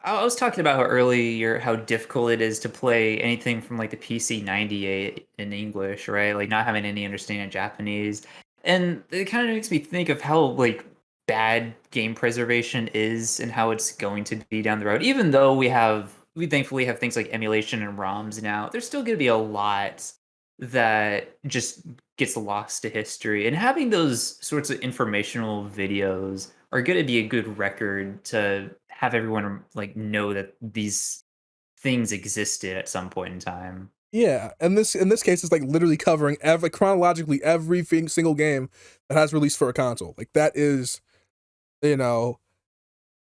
I was talking about how earlier how difficult it is to play anything from, like, the PC 98 in English, right? Like, not having any understanding of Japanese, and it kinda makes me think of how, like, bad game preservation is and how it's going to be down the road. Even though we thankfully have things like emulation and ROMs now, there's still gonna be a lot that just gets lost to history. And having those sorts of informational videos are going to be a good record to have everyone like know that these things existed at some point in time. Yeah, and this in this case is like literally covering every chronologically single game that has released for a console. Like that is, you know,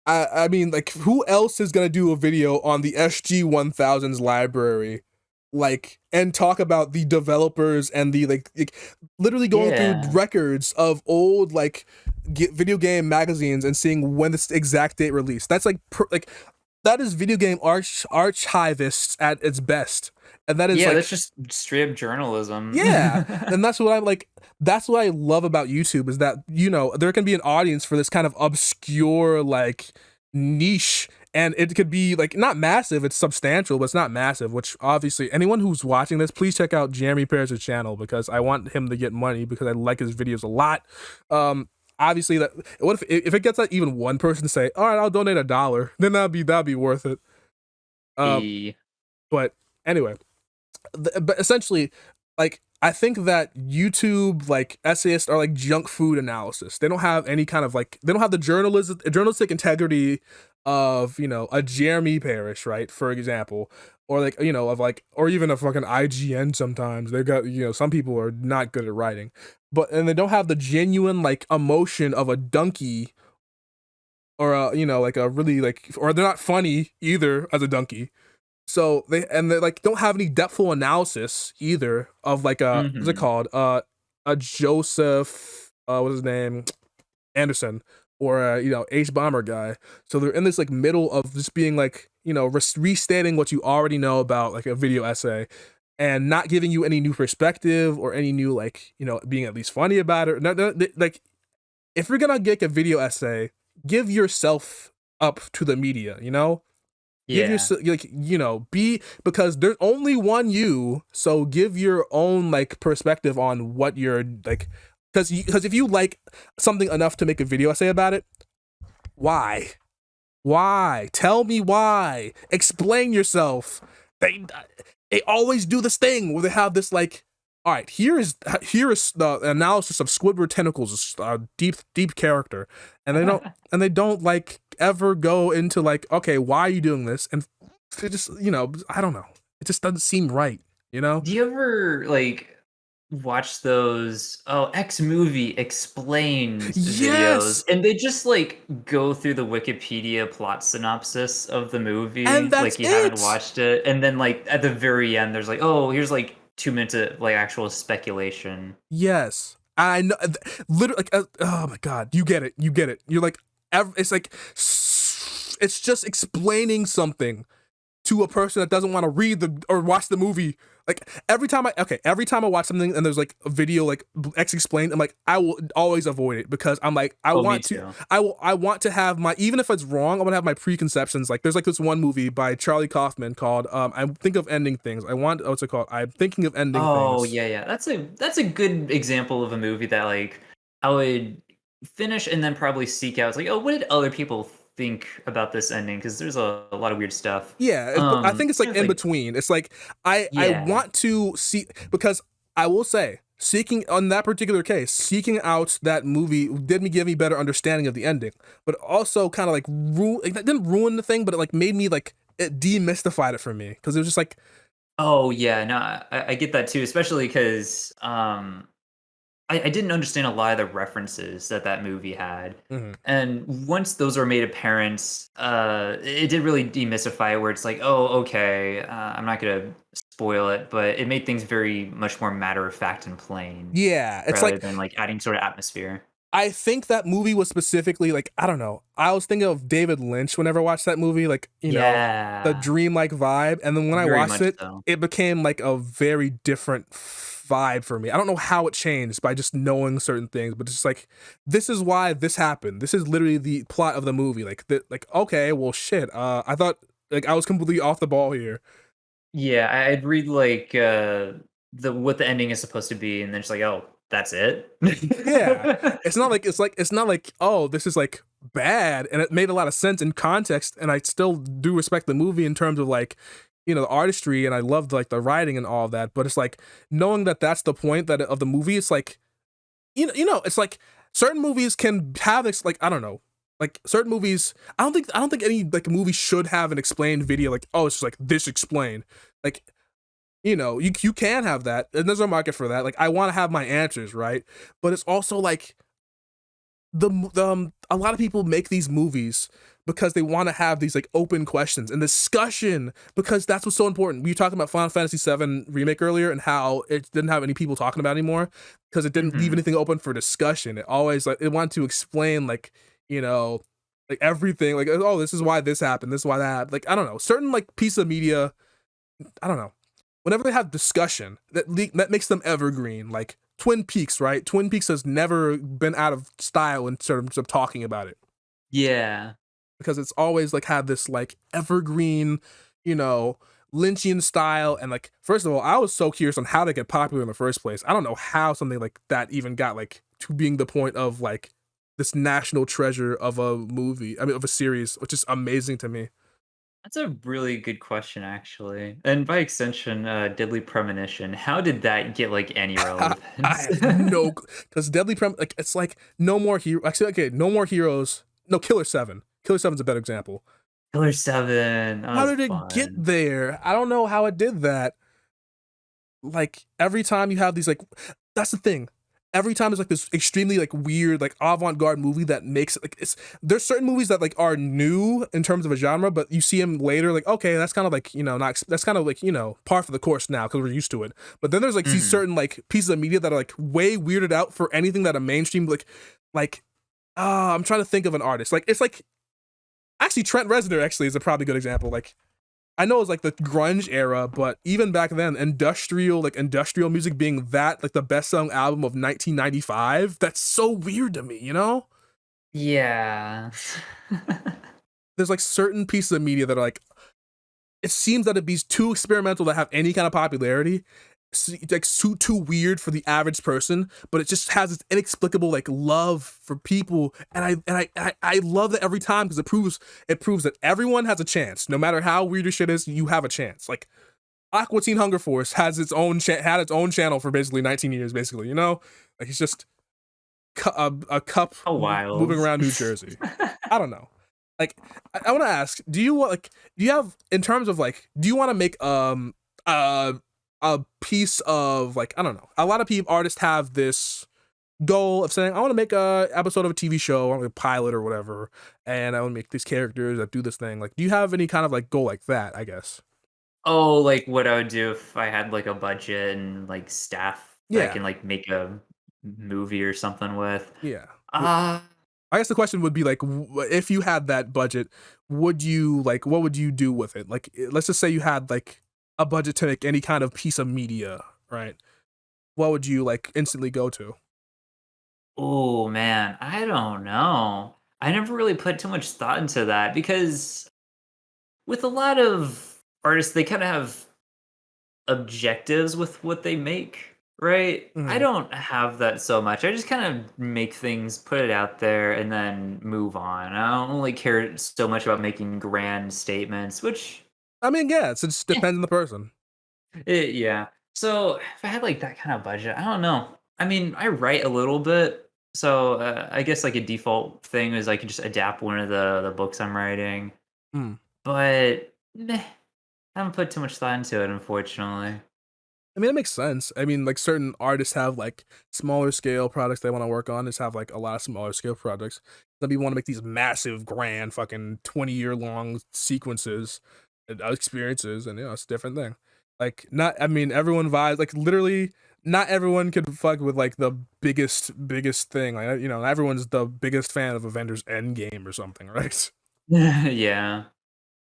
I mean like who else is gonna do a video on the SG 1000's library? like, and talk about the developers and the like literally going through Yeah. records of old like video game magazines and seeing when this exact date released. That's like like that is video game archivists at its best, and that is Yeah, that's like just straight up journalism. yeah, and that's what I'm like. That's what I love about YouTube is that there can be an audience for this kind of obscure like niche, and it could be like not massive. It's substantial, but it's not massive. Which obviously, anyone who's watching this, please check out Jeremy Paris' channel because I want him to get money because I like his videos a lot. Obviously, that what if it gets like even one person to say, "All right, I'll donate $1," then that'd be worth it. E But anyway, but essentially, like I think that YouTube like essayists are like junk food analysis. They don't have any kind of like they don't have the journalistic integrity of a Jeremy Parish, right? For example, or like of like or even a fucking IGN. Sometimes they got some people are not good at writing, and they don't have the genuine like emotion of a donkey or a like a really like or they're not funny either as a donkey. So they like don't have any depthful analysis either of like what's it Mhm. called? A Joseph what's his name? Anderson or H bomber guy. So they're in this like middle of just being like, restating what you already know about like a video essay and not giving you any new perspective or any new like, being at least funny about it. No, like if you're gonna get a video essay, give yourself up to the media, give Yeah. yourself like be because there's only one you, so give your own like perspective on what you're like because if you like something enough to make a video essay about it, why tell me why, explain yourself. They always do this thing where they have this like, all right, here is the analysis of Squidward tentacles, deep character, and they don't like ever go into like, okay, why are you doing this? And it just I don't know, it just doesn't seem right, you know? Do you ever, like, watch those, X movie explained videos, Yes, and they just, like, go through the Wikipedia plot synopsis of the and movie, that's like you haven't it. watched it, and then, like, at the very end, there's like, "Oh, here's, like, 2 minutes of, like, actual speculation." Yes, I know. Literally, like, oh my god, you get it. You get it. You're like, it's like, it's just explaining something to a person that doesn't want to read the or watch the movie. Like every time I watch something and there's like a video like X explained, I'm like I will always avoid it because I'm like Oh, me too. I want to have my, even if it's wrong, I want to have my preconceptions. Like there's like this one movie by Charlie Kaufman called I think of ending things. What's it called? I'm thinking of ending Oh, things. yeah, yeah. That's a good example of a movie that, like, I would finish and then probably seek out. It's like, "Oh, what did other people think about this ending?" Because there's a lot of weird stuff. Yeah, but I think it's like There's, in like between. It's like I yeah. want to see because I will say seeking on that particular case, seeking out that movie did me give me better understanding of the ending, but also kind of like it didn't ruin the thing, but it like made me like it demystified it for me because it was just like Oh, yeah, no, I get that too, especially 'cause, I didn't understand a lot of the references that that movie had, mhm. and once those were made apparent, it did really demystify it where it's like, "Oh, okay, I'm not gonna spoil it," but it made things very much more matter of fact and plain Yeah, it's rather like than, like, adding sort of atmosphere. I think that movie was specifically like I don't know. I was thinking of David Lynch whenever I watched that movie, like the Yeah, dreamlike vibe, and then when I very watched much it, so. it became like a very different vibe for me. I don't know how it changed by just knowing certain things, but it's just like this is why this happened. This is literally the plot of the movie. Like okay, well shit. I thought like I was completely off the ball here. Yeah, I'd read, like, the what the ending is supposed to be, and then it's like, "Oh, that's it?" Yeah. It's not like, oh, this is like bad. And it made a lot of sense in context. And I still do respect the movie in terms of like, the artistry and I loved like the writing and all of that. But it's like knowing that that's the point that of the movie, it's like, it's like certain movies can have this, like, I don't know. Like certain movies, I don't think any like movie should have an explained video, like, oh, it's just like this explained. Like you can have that, and there's a market for that. Like, I want to have my answers, right? But it's also like a lot of people make these movies because they want to have these like open questions and discussion, because that's what's so important. We were talking about Final Fantasy VII Remake earlier and how it didn't have any people talking about it anymore because it didn't leave Mhm. anything open for discussion. It always like it wanted to explain like, you know, like everything, like, oh, this is why this happened, this is why that happened. Like, I don't know, certain like piece of media, I don't know. Whenever they have discussion, that makes them evergreen. Like Twin Peaks, right? Twin Peaks has never been out of style in terms of talking about it Yeah. because it's always like had this like evergreen, you know, Lynchian style. And like, first of all, I was so curious on how they get popular in the first place. I don't know how something like that even got like to being the point of like this national treasure of a movie. I mean, of a series, which is amazing to me. That's a really good question, actually. And by extension, Deadly Premonition. How did that get like any I relevance? have no, because like it's like no more hero. Actually, okay, no more heroes. No, Killer Seven. Killer Seven's a better example. Killer 7. That How was did it get fun. there? I don't know how it did that. Like every time you have these like, that's the thing. Every time there's like this extremely like weird like avant-garde movie that makes it like it's there's certain movies that like are new in terms of a genre, but you see them later like okay, that's kind of like, you know, not that's kind of like, you know, par for the course now because we're used to it. But then there's like these Mhm. certain like pieces of media that are like way weirded out for anything that a mainstream like I'm trying to think of an artist. Like it's like actually Trent Reznor actually is a probably good example. Like I know it's like the grunge era, but even back then, industrial music being that like the best selling album of 1995, that's so weird to me, you know? Yeah. There's like certain pieces of media that are like, it seems that it'd be too experimental to have any kind of popularity. Like too weird for the average person, but it just has this inexplicable like love for people, and I love that every time because it proves that everyone has a chance, no matter how weird your shit is, you have a chance. Like Aqua Teen Hunger Force has its own had its own channel for basically 19 years, basically. You know, like it's just a cup How moving wild. around New Jersey. I don't know. Like I want to ask, do you want like do you have in terms of like do you want to make uh a piece of like I don't know. A lot of people artists have this goal of saying I want to make a episode of a TV show, I want to make a pilot or whatever, and I want to make these characters that do this thing. Like, do you have any kind of like goal like that? I guess. Oh, like what I would do if I had like a budget and like staff that I Yeah, can like make a movie or something with. yeah. Uh I guess the question would be like, if you had that budget, would you like, what would you do with it? Like, let's just say you had like a budget to make any kind of piece of media, right? What would you like instantly go to? oh man, I don't know. I never really put too much thought into that because with a lot of artists, they kind of have objectives with what they make, right? I Mhm. don't have that so much. I just kind of make things, put it out there, and then move on. I don't really care so much about making grand statements, which, I mean, yeah, it just eh, depends on the person. yeah. So if I had like that kind of budget, I don't know. I mean, I write a little bit, so I guess like a default thing is I could just adapt one of the books I'm writing. Mm. But meh, I haven't put too much thought into it, unfortunately. I mean, it makes sense. I mean, like certain artists have like smaller scale projects they want to work on. Just have like a lot of smaller scale projects. Some people want to make these massive, grand, fucking 20-year long sequences, and experiences, and you know, it's a different thing. Like, not. I mean, everyone vibes. Like, literally, not everyone could fuck with like the biggest thing. Like, you know, everyone's the biggest fan of Avengers Endgame or something, right? Yeah.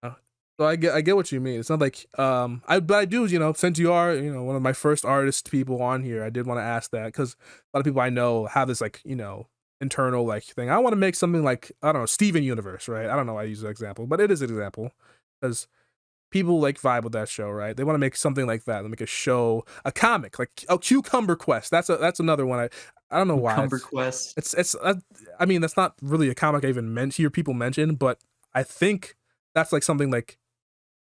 Uh, So I get what you mean. It's not like but I do, you know, since you are, you know, one of my first artist people on here, I did want to ask that because a lot of people I know have this like, you know, internal like thing. I want to make something like I don't know, Steven Universe, right? I don't know why I use that example, but it is an example because people like vibe with that show, right? They want to make something like that. They make a show, a comic, like a Cucumber Quest. That's another one. I don't know why Cumber Quest. it's I mean that's not really a comic I even hear people mention, but I think that's like something like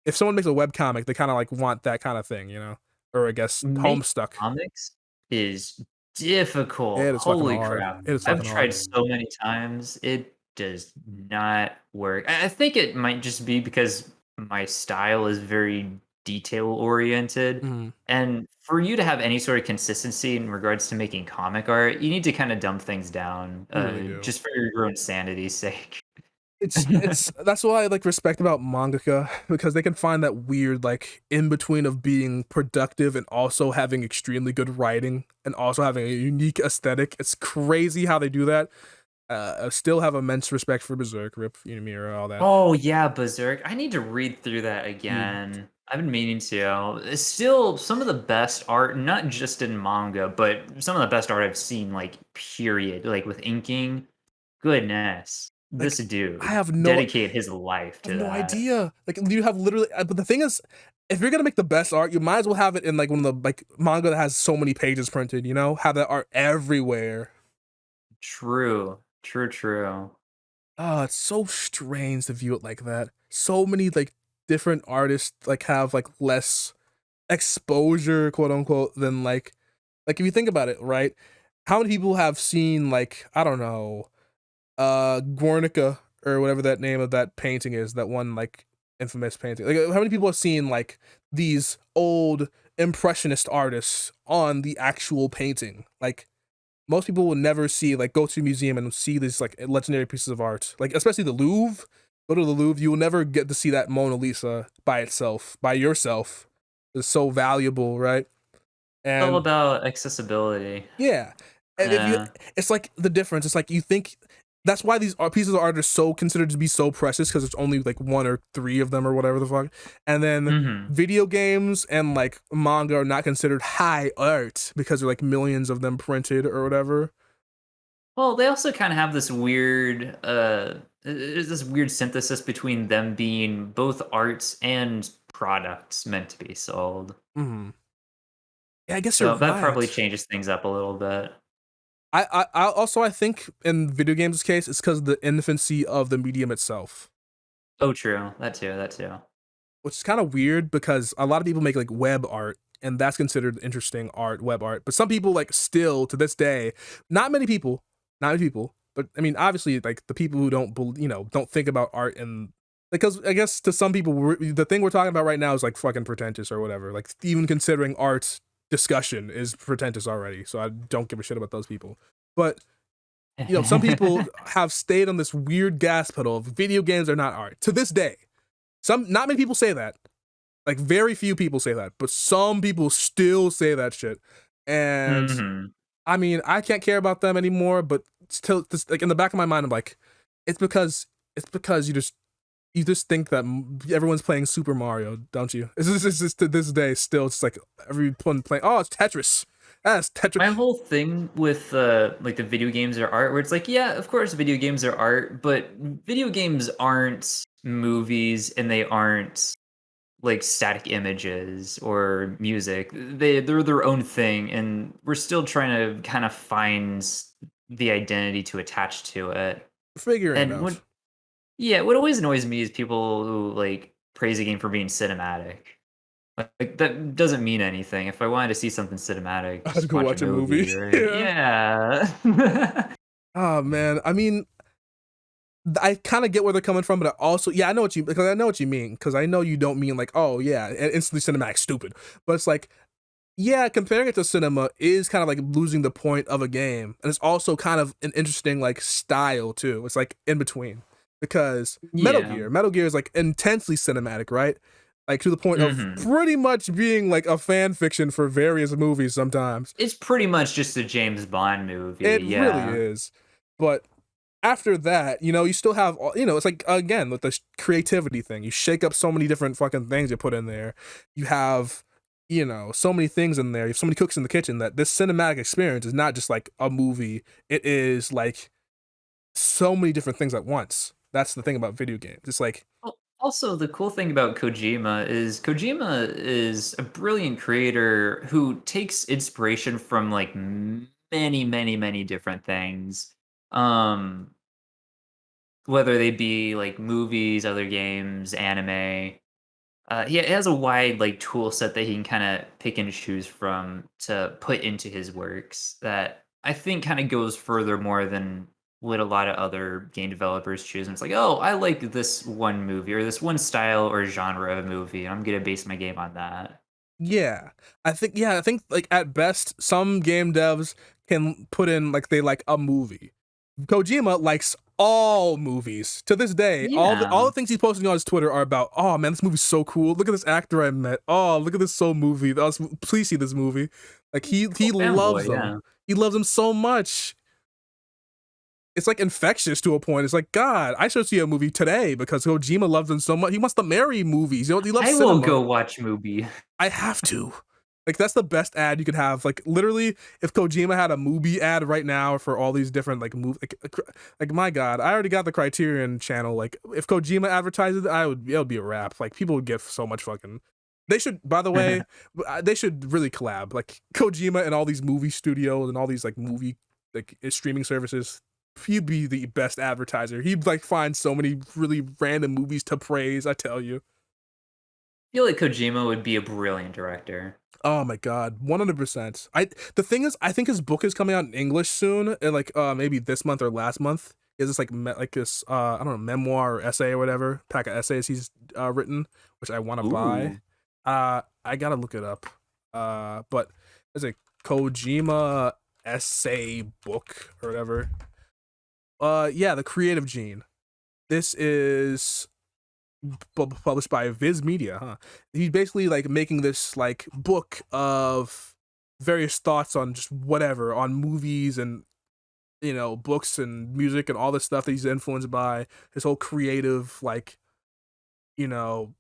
if someone makes a web comic, they kind of like want that kind of thing, you know? Or I guess Making Homestuck. comics is difficult. It is fucking Holy hard. crap. It is I've fucking tried hard. so many times. It does not work. I think it might just be because my style is very detail oriented. Mhm. And for you to have any sort of consistency in regards to making comic art, you need to kind of dumb things down, You really do. just for your own sanity's sake. It's that's what I like respect about mangaka because they can find that weird like in between of being productive and also having extremely good writing and also having a unique aesthetic. It's crazy how they do that. I still have immense respect for Berserk, Rip, Unimura, all that. Oh, yeah, Berserk. I need to read through that Mm. again. I've been meaning to. It's still some of the best art, not just in manga, but some of the best art I've seen, like, period. Like, with inking. Goodness. This Like I dude have no dedicated his life I have to no that. idea. Like you have literally, but the thing is, if you're gonna make the best art, you might as well have it in like one of the like manga that has so many pages printed. You know, have that art everywhere. True. True, true. Oh, it's so strange to view it like that. So many like different artists like have like less exposure, quote unquote, than like if you think about it, right? How many people have seen like I don't know, Guernica or whatever that name of that painting is, that one like infamous painting. Like how many people have seen like these old impressionist artists on the actual painting? Like most people will never see like go to a museum and see these like legendary pieces of art. Like especially the Louvre. Go to the Louvre, you will never get to see that Mona Lisa by itself, by yourself. It's so valuable, right? It's all And about accessibility. yeah. And if you Yeah. it's like the difference. It's like you think that's why these pieces of art are so considered to be so precious because there's only like one or three of them or whatever the fuck. And then Mhm. video games and like manga are not considered high art because there are like millions of them printed or whatever. Well, they also kinda have this weird, there's this weird synthesis between them being both arts and products meant to be sold. Mhm. Yeah, I guess you're So that probably right. changes things up a little bit. I also I think in video games case it's because of the infancy of the medium itself. Oh, true. That too, that too. Which is kind of weird because a lot of people make like web art and that's considered interesting art, web art. But some people like still to this day, not many people, not many people, but I mean obviously like the people who don't don't think about art and because I guess to some people the thing we're talking about right now is like fucking pretentious or whatever. Like even considering art discussion is pretentious already. So I don't give a shit about those people. But some people have stayed on this weird gas pedal of video games are not art to this day. Some not many people say that. Like very few people say that, but some people still say that shit. And Mhm. I mean, I can't care about them anymore, but still like in the back of my mind I'm like it's because you just think that everyone's playing Super Mario, don't you? It's just to this day still it's like everyone playing oh, it's Tetris. That's Tetris. My whole thing with, like, the video games or art where it's like, yeah, of course, video games are art, but video games aren't movies and they aren't, like, static images or music. They're their own thing, and we're still trying to kinda find the identity to attach to it. Figuring it And what out. yeah, what always annoys me is people who, like, praise a game for being cinematic. Like, that doesn't mean anything. If I wanted to see something cinematic, I had to just go watch a watch a movie. movie, right? Yeah. Yeah. Oh man. I mean, I kind of get where they're coming from, but I also, yeah, I know what you because I know what you mean because I know you don't mean like, oh yeah, instantly cinematic, stupid. But it's like, yeah, comparing it to cinema is kind of like losing the point of a game, and it's also kind of an interesting like style too. It's like in between because Yeah. Metal Gear is like intensely cinematic, right? Like to the point of Mhm. pretty much being like a fan fiction for various movies sometimes. It's pretty much just a James Bond movie, It really yeah. is, but after that, you still have it's like again with the creativity thing. You shake up so many different fucking things you put in there. You have, so many things in there. You have so many cooks in the kitchen that this cinematic experience is not just like a movie. It is like so many different things at once. That's the thing about video games. It's like, Also, the cool thing about Kojima is a brilliant creator who takes inspiration from, like, many, many, many different things. Um, whether they be, like, movies, other games, anime. He has a wide, like, tool set that he can kinda pick and choose from to put into his works that I think kinda goes further more than what a lot of other game developers choose. And it's like, oh, I like this one movie or this one style or genre of movie. I'm gonna base my game on that. Yeah. I think like at best some game devs can put in like they like a movie. Kojima likes all movies to this day. Yeah. All the things he's posting on his Twitter are about, oh man, this movie's so cool. Look at this actor I met. Oh, look at this so movie. Please see this movie. Like he Total loves fanboy, them. yeah. He loves them so much. It's like infectious to a point. It's like, God, I should see a movie today because Kojima loves them so much. He wants to marry movies. You know, he loves I will cinema. go watch movie. I have to. Like that's the best ad you could have. Like literally, if Kojima had a movie ad right now for all these different like like my God, I already got the Criterion channel. Like if Kojima advertised it, it would be a wrap. Like people would get so much fucking. They should, by the way, they should really collab. Like Kojima and all these movie studios and all these like movie like streaming services. He'd be the best advertiser. He'd like find so many really random movies to praise. I tell you. I feel like Kojima would be a brilliant director. Oh my God, 100%. The thing is, I think his book is coming out in English soon, and like maybe this month or last month. Is this like this I don't know, memoir or essay or whatever pack of essays he's written, which I want to buy. Ooh. I gotta look it up. But there's a Kojima essay book or whatever. Yeah, The Creative Gene. This is published by Viz Media, huh? He's basically like making this like book of various thoughts on just whatever, on movies and books and music and all this stuff that he's influenced by. His whole creative like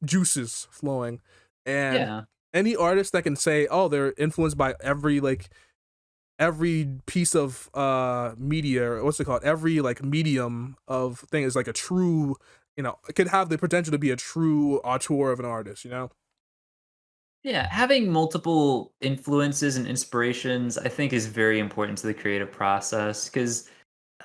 juices flowing, and Yeah. any artist that can say, oh, they're influenced by every piece of media, or what's it called, every like medium of thing is like a true, it could have the potential to be a true auteur of an artist. Yeah, having multiple influences and inspirations, I think, is very important to the creative process. Because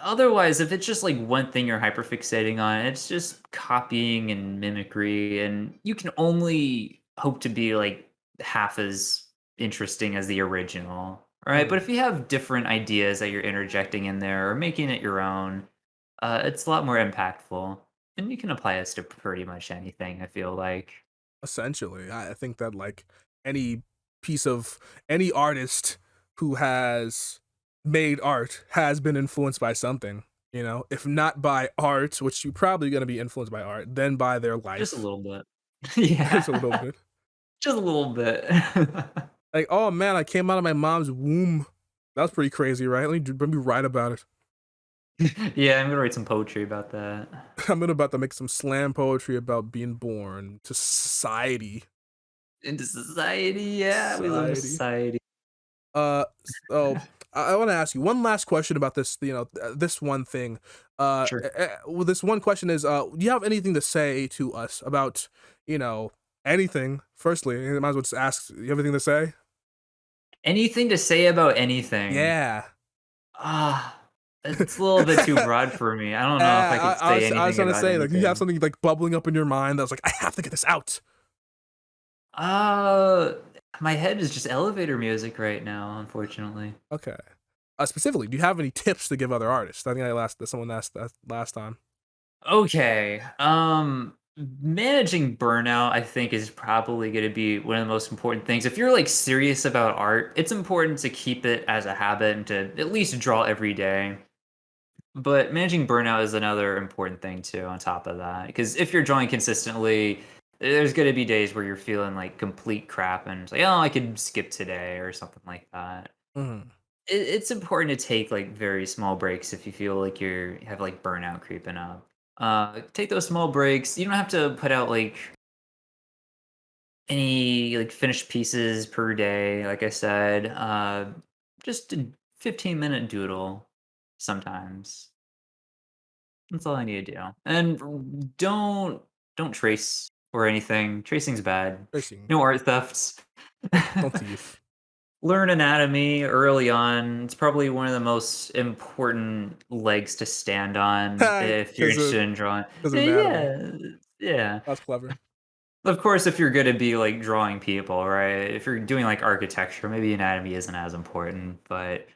otherwise, if it's just like one thing you're hyperfixating on, it's just copying and mimicry, and you can only hope to be like half as interesting as the original. All right, but Mhm. if you have different ideas that you're interjecting in there or making it your own, it's a lot more impactful, and you can apply this to pretty much anything. I feel like. Essentially, I think that like any piece of any artist who has made art has been influenced by something. If not by art, which you're probably going to be influenced by art, then by their Just a life. little bit. Just a little Yeah. bit. Just a little bit. Like, oh man, I came out of my mom's womb. That was pretty crazy, right? Let me write about it. Yeah, I'm gonna write some poetry about that. I'm about to make some slam poetry about being born to society. Into society, yeah, we live in a Society. society. So I want to ask you one last question about this. This one thing. Sure. Well, this one question is, do you have anything to say to us about, anything? Firstly, I might as well just ask. You have anything to say? Anything to say about anything? Yeah. Ah, it's a little bit too broad for me. I don't know if I could I say was anything trying to about say, like, you have anything. something like bubbling up in your mind that was like, I have to get this out. Uh, my head is just elevator music right now, unfortunately. Okay. Specifically, do you have any tips to give other artists? I think someone asked that last time. Okay. Managing burnout, I think, is probably going to be one of the most important things. If you're like serious about art, it's important to keep it as a habit and to at least draw every day. But managing burnout is another important thing too, on top of that. Because if you're drawing consistently, there's going to be days where you're feeling like complete crap and it's like, oh, I could skip today or something like that. Mhm. It's important to take like very small breaks if you feel like you have like burnout creeping up. Take those small breaks. You don't have to put out like any like finished pieces per day. Like I said, just a 15-minute doodle sometimes. That's all I need to do. And don't trace or anything. Tracing's bad. Tracing. No art thefts. Don't thief. Learn anatomy early on. It's probably one of the most important legs to stand on if you're Because interested in drawing. of anatomy. Yeah, yeah. That's clever. Of course, if you're gonna be like drawing people, right? If you're doing like architecture, maybe anatomy isn't as important, but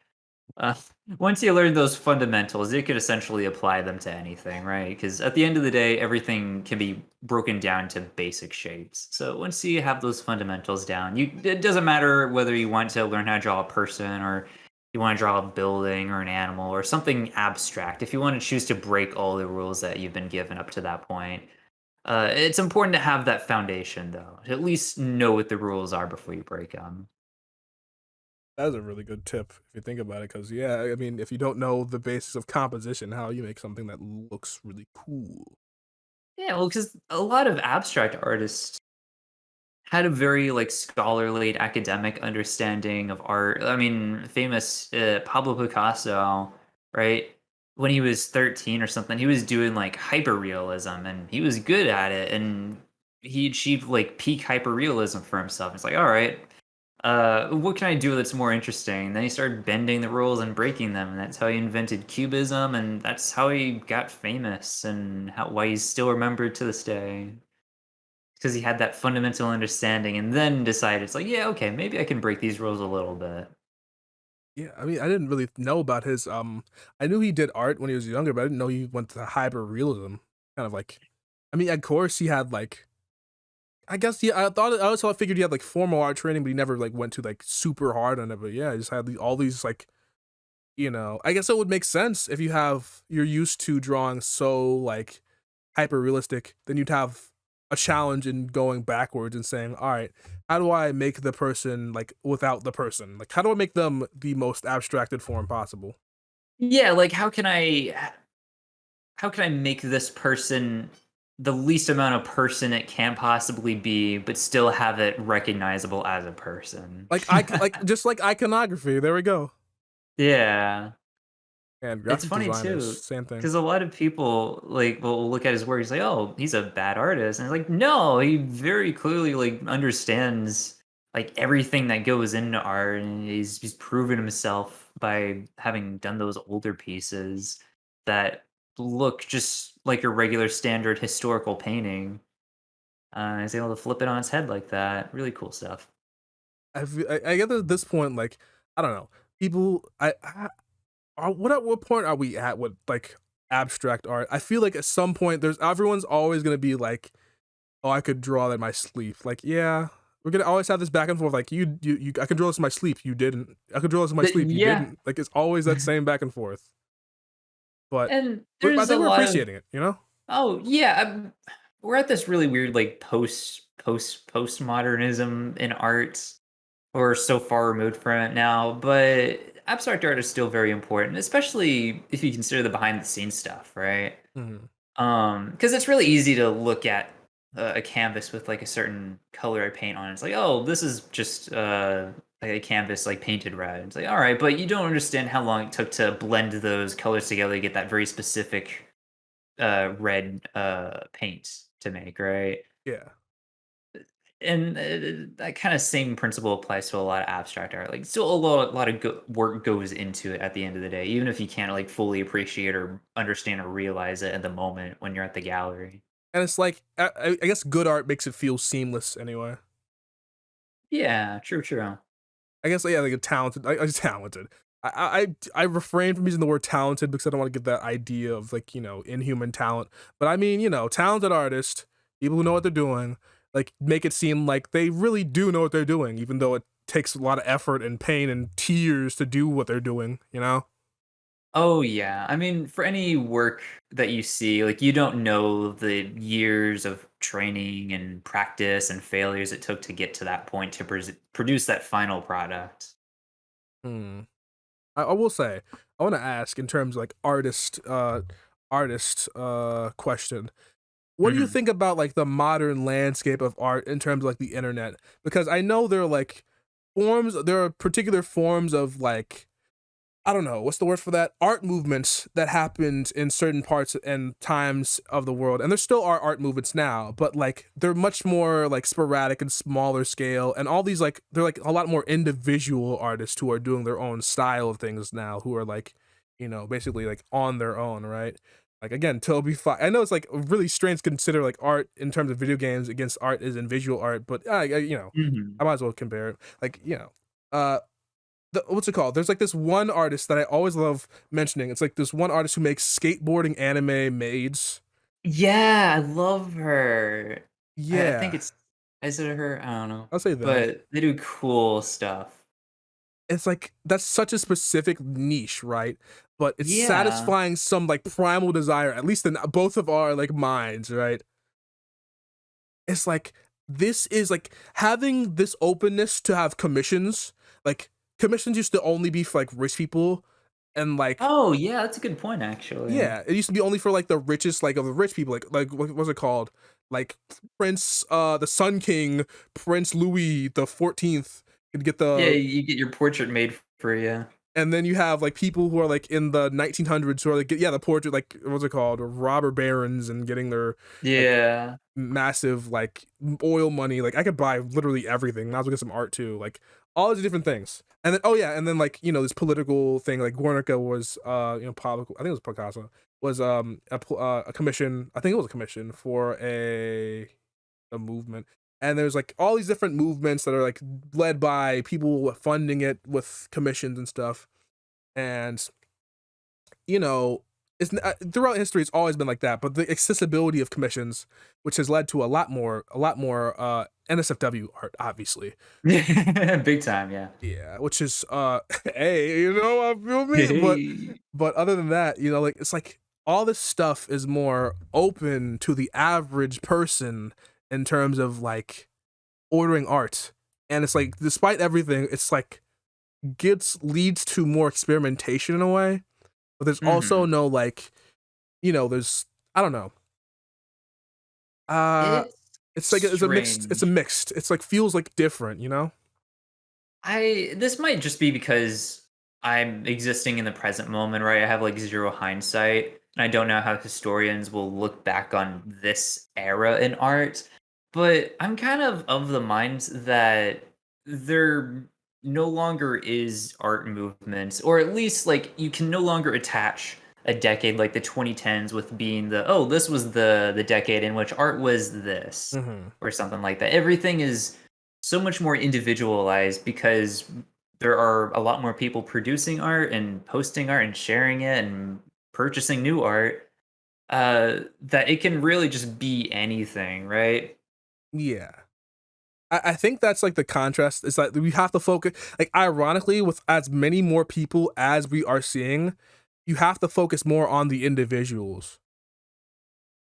Uh, Once you learn those fundamentals, you could essentially apply them to anything, right? Because at the end of the day, everything can be broken down to basic shapes. So once you have those fundamentals down, it doesn't matter whether you want to learn how to draw a person or you want to draw a building or an animal or something abstract. If you want to choose to break all the rules that you've been given up to that point, it's important to have that foundation, though. To at least know what the rules are before you break them. That's a really good tip if you think about it, because yeah, I mean, if you don't know the basics of composition, how you make something that looks really cool? Yeah, well, because a lot of abstract artists had a very like scholarly academic understanding of art. I mean, famous Pablo Picasso, right? When he was 13 or something, he was doing like hyperrealism and he was good at it and he achieved like peak hyperrealism for himself. It's like, all right, what can I do that's more interesting? And then he started bending the rules and breaking them, and that's how he invented cubism, and that's how he got famous and why he's still remembered to this day. Because he had that fundamental understanding and then decided it's like, "Yeah, okay, maybe I can break these rules a little bit." Yeah, I mean, I didn't really know about his. I knew he did art when he was younger, but I didn't know he went to hyper realism. Kind of like, I mean, of course he had like, I guess yeah. I also figured he had like formal art training, but he never like went to like super hard on it. But yeah, he just had all these like, I guess it would make sense if you're used to drawing so like hyper realistic, then you'd have a challenge in going backwards and saying, all right, how do I make the person like without the person? Like, how do I make them the most abstracted form possible? Yeah, like, how can I make this person the least amount of person it can possibly be, but still have it recognizable as a person? Like just like iconography. There we go. Yeah. And It's graphic funny designers, too, same thing. because a lot of people, like, will look at his work, he's like, "Oh, he's a bad artist," and it's like, no, he very clearly, like, understands, like, everything that goes into art, and he's proven himself by having done those older pieces that look just like your regular standard historical painting. He's able to flip it on its head like that. Really cool stuff. I get at this point, like, I don't know. People, at what point are we at with like abstract art? I feel like at some point there's everyone's always gonna be like, oh, I could draw that in my sleep. Like, yeah, we're gonna always have this back and forth. Like, I could draw this in my sleep. You didn't. I could draw this in my sleep. You Yeah, didn't. Like, it's always that same back and forth. But, and I there's a think we're lot of appreciating it. You know? Oh, yeah, we're at this really weird, like, postmodernism in art. We're so far removed from it now, but abstract art is still very important, especially if you consider the behind the scenes stuff, right? Mhm. Because it's really easy to look at a canvas with, like, a certain color I paint on. It's like, "Oh, this is just, like, a canvas, like, painted red." It's like, "Alright," but you don't understand how long it took to blend those colors together to get that very specific red paint to make, right? Yeah. And that kind of same principle applies to a lot of abstract art. Like, still a lot of work goes into it at the end of the day, even if you can't like fully appreciate or understand or realize it at the moment when you're at the gallery. And it's like, I guess good art makes it feel seamless anyway. Yeah, true, true. I guess yeah, like a talented. I talented. I refrain from using the word talented because I don't want to get that idea of like inhuman talent. But I mean talented artist, people who know what they're doing, like make it seem like they really do know what they're doing, even though it takes a lot of effort and pain and tears to do what they're doing. You know? Oh yeah. I mean, for any work that you see, like you don't know the years of training and practice and failures it took to get to that point to produce that final product. Hmm. I will say I want to ask in terms of like artist question. What do you Mhm. think about like the modern landscape of art in terms of like the internet? Because I know there are particular forms of like, I don't know, what's the word for that? Art movements that happened in certain parts and times of the world. And there still are art movements now, but like they're much more like sporadic and smaller scale. And all these like they're like a lot more individual artists who are doing their own style of things now, who are like, basically like on their own, right? Like again, Toby Fox. I know it's like really strange to consider like art in terms of video games against art as in visual art, but Mhm. I might as well compare it. Like, uh what's it called? There's like this one artist that I always love mentioning. It's like this one artist who makes skateboarding anime maids. Yeah, I love her. I think Yeah, it's is it her? I don't know, I'll say them. but they do cool stuff. It's like that's such a specific niche, right? But it's Yeah. satisfying some like primal desire, at least in both of our like minds, right? It's like this is like having this openness to have commissions. Like commissions used to only be for like rich people, and like Oh, yeah, that's a good point, actually. yeah, it used to be only for like the richest, like of the rich people, like what was it called? Like Prince, the Sun King, Prince Louis the 14th could get Yeah, the, you get your portrait made for you. and then you have like people who are like in the 1900s who are like yeah the portrait, like what's it called, robber barons, and getting their like Yeah. massive like oil money. Like I could buy literally everything. Might as well get some art too. Like all these different things. And then oh yeah, and then like this political thing. Like Guernica was political. I think it was Picasso was a commission. I think it was a commission for a movement. And there's like all these different movements that are like led by people funding it with commissions and stuff. And you know, throughout history, it's always been like that. But the accessibility of commissions, which has led to a lot more NSFW art, obviously. Big time, yeah. Yeah, which is hey, I feel me. Hey. But other than that, like it's like all this stuff is more open to the average person in terms of like ordering art, and it's like despite everything, it's like gets leads to more experimentation in a way, but there's also Mhm. no like there's I don't know. Uh It's it's like it's a strange. mixed. It's like feels like different. I this might just be because I'm existing in the present moment, right? I have like zero hindsight, and I don't know how historians will look back on this era in art. But I'm kind of the mind that there no longer is art movements, or at least like you can no longer attach a decade like the 2010s with being the this was the decade in which art was this Mhm. or something like that. Everything is so much more individualized because there are a lot more people producing art and posting art and sharing it and purchasing new art, that it can really just be anything, right? Yeah. I think that's like the contrast is that we have to focus, like ironically, with as many more people as we are seeing, you have to focus more on the individuals.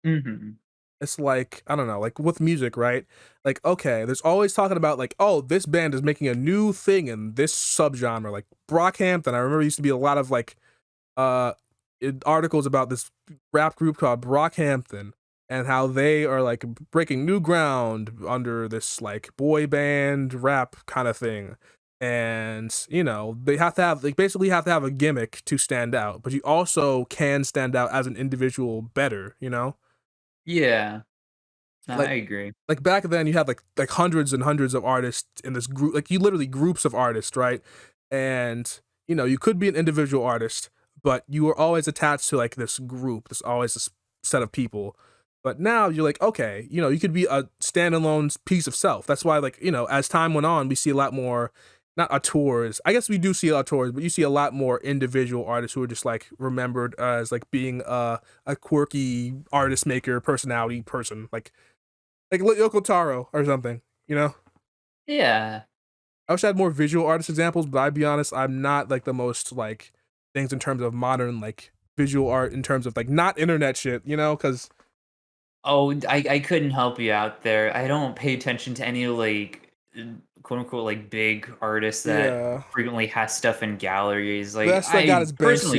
Mhm. It's like, I don't know, like with music, right? Like, okay, there's always talking about like, oh, this band is making a new thing in this subgenre. Like Brockhampton, I remember used to be a lot of like uh articles about this rap group called Brockhampton and how they are like breaking new ground under this like boy band rap kind of thing. And they have to have like basically have to have a gimmick to stand out, but you also can stand out as an individual better. Yeah. No, I Like agree. like back then you had like hundreds and hundreds of artists in this group, like you literally groups of artists, right? And you could be an individual artist, but you were always attached to like this group. There's always this set of people. But now you're like, okay, you could be a standalone piece of self. That's why, like, as time went on, we see a lot more, not tours. I guess we do see a lot of tours, but you see a lot more individual artists who are just like remembered as like being a quirky artist maker personality person. Like Yoko Taro or something. Yeah. I wish I had more visual artist examples, but I'd be honest, I'm not like the most like things in terms of modern like visual art in terms of like not internet shit, because Oh, I couldn't help you out there. I don't pay attention to any like quote unquote like big artists that yeah, frequently has stuff in galleries. Like best I got is Banksy.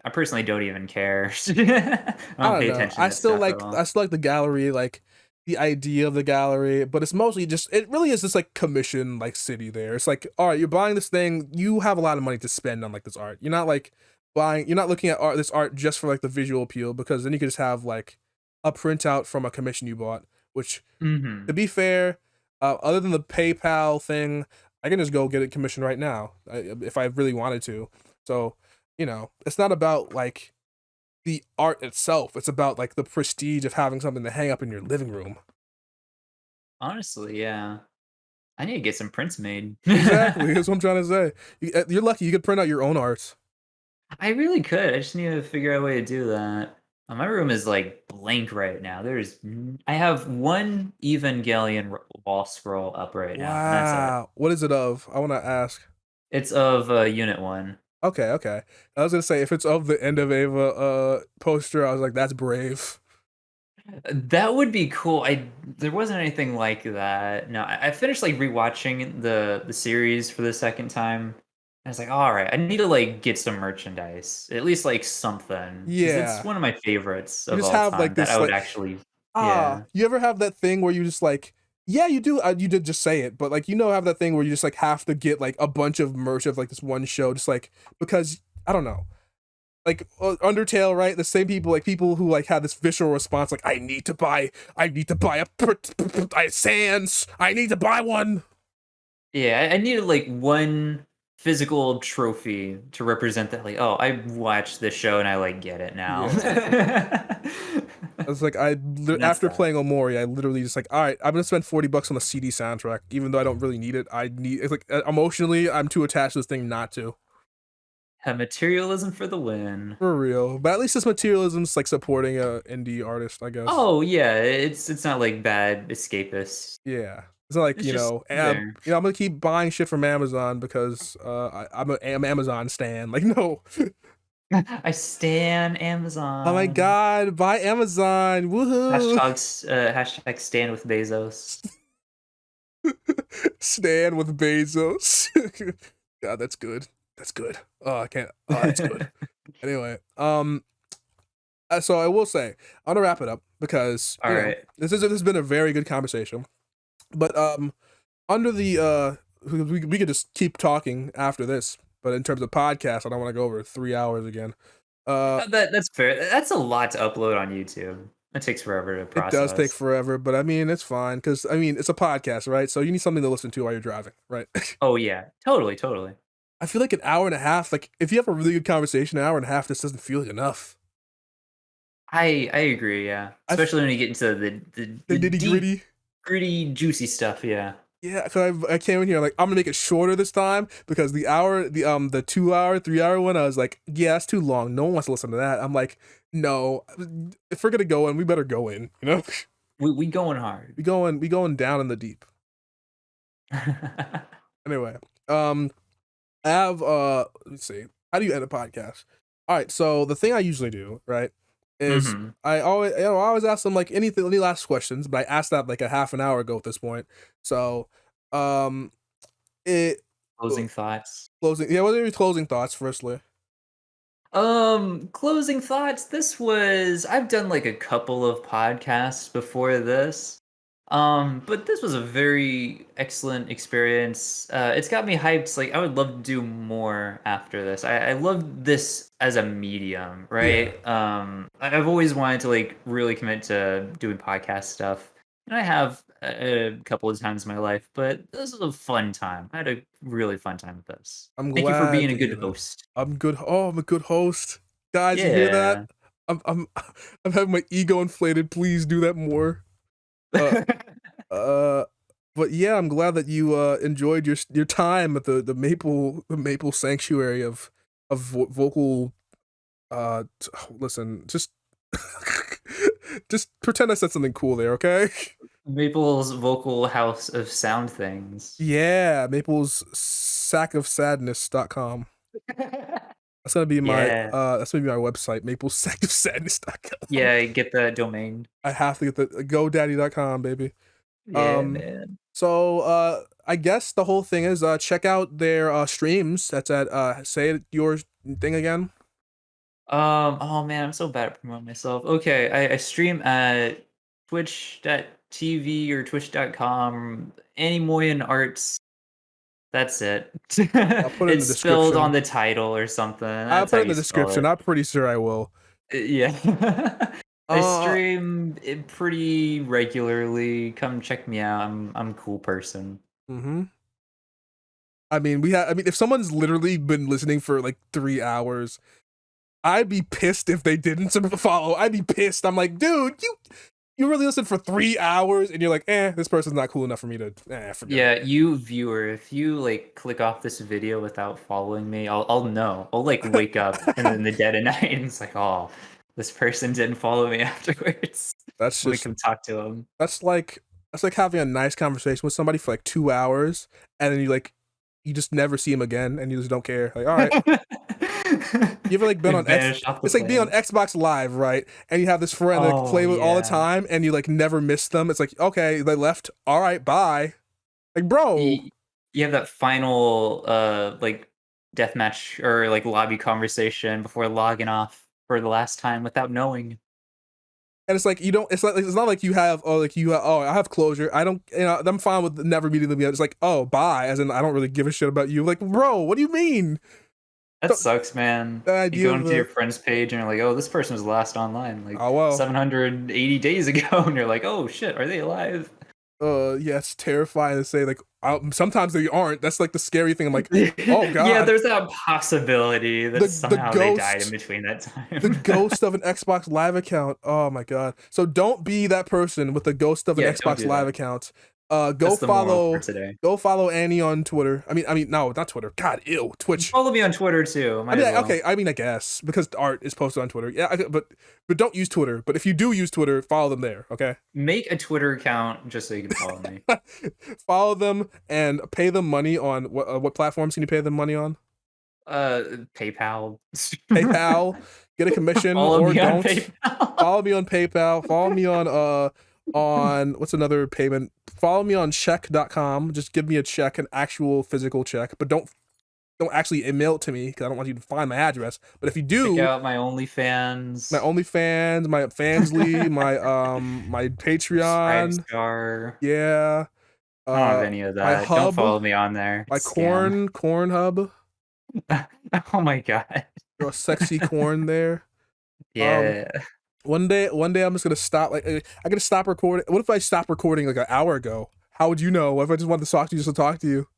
I personally don't even care. I I don't don't pay know. attention to that stuff at all. I still like the gallery, like the idea of the gallery, but it's mostly just it really is just like commission like city there. It's like, all right, you're buying this thing, you have a lot of money to spend on like this art. You're not looking at this art just for like the visual appeal, because then you could just have like a printout from a commission you bought, which to Mhm. be fair, other than the PayPal thing, I can just go get it commissioned right now if I really wanted to. So, it's not about like the art itself. It's about like the prestige of having something to hang up in your living room. Honestly, yeah. I need to get some prints made. Exactly, that's what I'm trying to say. You're lucky you could print out your own arts. I really could. I just need to figure out a way to do that. My room is like blank right now. I have one Evangelion wall scroll up right now, and that's it. Wow. What is it of? I want to ask. It's of Unit 1. Okay, okay. I was gonna say if it's of the End of Ava poster, I was like, that's brave. That would be cool. There wasn't anything like that. No, I finished like rewatching the series for the second time. I was like, all right, I need to like get some merchandise, at least like something, because it's Yeah. one of my favorites You of just all have like time that I this would like actually, yeah. you ever have that thing where you just like yeah, you do you did just say it, but like have that thing where you just like have to get like a bunch of merch of like this one show just like because I don't know. Like Undertale, right? The same people, like people who like have this visceral response, like I need to buy a Sans, I need to buy one. Yeah, I needed like one physical trophy to represent that. Like, oh, I watched this show and I like get it now. Yeah, it's like That's after that. playing Omori, I literally just like, all right, I'm gonna spend $40 on the CD soundtrack, even though I don't really need it. I need it's like emotionally, I'm too attached to this thing not to. Have materialism for the win. For real, but at least this materialism's like supporting a indie artist, I guess. Oh yeah, it's not like bad escapist. Yeah. It's not like, It's just there. I'm gonna keep buying shit from Amazon because I'm Amazon stan. Like, no. I stan Oh my Amazon. god, buy Amazon. Woohoo. Hashtag stan with Bezos. Stan with Bezos. God, that's good. That's good. Oh, I can't. Oh, that's good. Anyway, so I will say, I'm gonna wrap it up because All right. this has been a very good conversation. But under the we could just keep talking after this. But in terms of podcast, I don't want to go over 3 hours again. That's fair. That's a lot to upload on YouTube. It takes forever to It does take process. forever, but I mean it's fine because I mean it's a podcast, right? So you need something to listen to while you're driving, right? Oh yeah, totally, totally. I feel like an hour and a half, like if you have a really good conversation, an hour and a half, this doesn't feel like enough. I agree. Yeah, I f- especially when you get into the the nitty deep, gritty. gritty, juicy stuff. Yeah. Yeah, because I came in here like I'm gonna make it shorter this time because the 2 hour 3 hour one I was like yeah that's too long, no one wants to listen to that. I'm like no, if we're gonna go in we better go in, We going hard. we going down in the deep. Anyway, I have let me see, how do you end a podcast? All right, so the thing I usually do, right, is hmm I always ask them like any last questions, but I asked that like a half an hour ago at this point. So um it Closing thoughts. closing, yeah, what are your closing thoughts firstly? Closing thoughts. I've done like a couple of podcasts before this. But this was a very excellent experience. It's got me hyped. Like I would love to do more after this. I love this as a medium, Yeah, right? I've always wanted to like really commit to doing podcast stuff. And I have a couple of times in my life, but this was a fun time. I had a really fun time with this. I'm Thank you for glad being a to hear good that. host. I'm good. Oh, I'm a good host, guys. You hear that? Yeah. I'm I'm having my ego inflated. Please do that more. Uh, uh, but yeah, I'm glad that you enjoyed your time at the Maple Sanctuary of vocal. Listen, just pretend I said something cool there, okay? Maple's vocal house of sound things. Yeah, Maple's sackofsadness.com. Yeah. That's gonna be my website, maplesackofsadness.com. Yeah, get the domain. I have to get the GoDaddy.com, baby. Yeah, Um, man. so I guess the whole thing is check out their streams. That's at say your thing again. Oh man, I'm so bad at promoting myself. Okay, I stream at twitch.tv or twitch.com, AnemoianArts. That's it. I'll put it in the It's spelled on description. the title or something. I'll That's how put it in you the spell description. it. I'm pretty sure I will. Yeah. I Uh, stream it pretty regularly. Come check me out. I'm a cool person. mm-hmm. I mean, if someone's literally been listening for like 3 hours, I'd be pissed if they didn't follow. I'd be pissed. I'm like, dude, You really listen for 3 hours and you're like, this person's not cool enough for me to forget Yeah, it. you viewer, if you like click off this video without following me, I'll know. I'll like wake up in the dead of night and it's like, oh, this person didn't follow me afterwards. That's Let me just come talk to him. that's like having a nice conversation with somebody for like 2 hours and then you just never see him again and you just don't care. Like, all right. You ever like been They on vanished off the it's like being on planet. Xbox Live, right? And you have this friend that Oh play with all the yeah. time and you like never miss them. It's like, okay, they left. All right, bye. Like, bro. You, you have that final like deathmatch or like lobby conversation before logging off for the last time without knowing. And it's like you don't. It's not like you have. Oh, I have closure. I don't. I'm fine with never meeting them again. It's like, oh, bye. As in, I don't really give a shit about you. Like, bro, what do you mean? That sucks, man. The You idea go of into your friend's page and you're like, oh, this person was last online like oh well. 780 days ago, and you're like, oh shit, are they alive? Yeah, it's terrifying to say. Like, sometimes they aren't. That's like the scary thing. I'm like, oh Yeah, god, there's that possibility that the somehow they died in ghost. between that The time. ghost of an Xbox Live account. Oh my god. So don't be that person with the ghost of an Yeah, don't Xbox do Live that. account. That's the moral for today. Go follow Annie on Twitter. No, not Twitter. God, ew, Twitch. Follow me on Twitter too. Might as well. Okay. I guess because art is posted on Twitter. Yeah, but don't use Twitter. But if you do use Twitter, follow them there. Okay. Make a Twitter account just so you can follow me. Follow them and pay them money on what platforms can you pay them money on? PayPal. PayPal. Get a commission Follow or me on don't. PayPal. Follow me on PayPal. Follow me on what's another payment? Follow me on check.com. Just give me a check, an actual physical check, but don't actually email it to me because I don't want you to find my address. But if you Check do, out my my OnlyFans. OnlyFans, my Fansly, my Subscribe Patreon, star. yeah, I don't have any of my that. Don't hub, follow me on there. my It's a scam. corn hub. Oh my god. You're a sexy corn there. Um, Yeah. one day I'm just gonna stop. Like, I gotta stop recording. What if I stopped recording like an hour ago? How would you know? What if I just wanted to talk to you just to talk to you?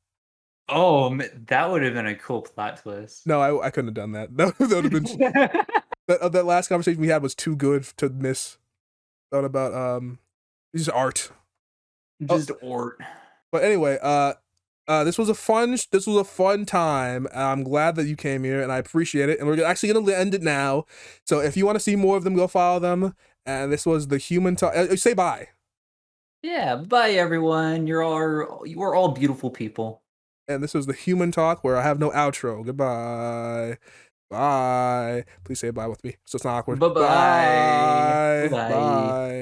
Oh, that would have been a cool plot twist. No, I couldn't have done that. That would have been that last conversation we had was too good to miss. Thought about just art. Oh, Just Ort. but anyway, this was a fun time. I'm glad that you came here, and I appreciate it. And we're actually gonna end it now. So if you want to see more of them, go follow them. And this was the Human Talk. Say bye. Yeah, bye everyone. You are all beautiful people. And this was the Human Talk, where I have no outro. Goodbye. Bye. Please say bye with me, so it's not awkward. Bye-bye. Bye. Bye-bye. Bye.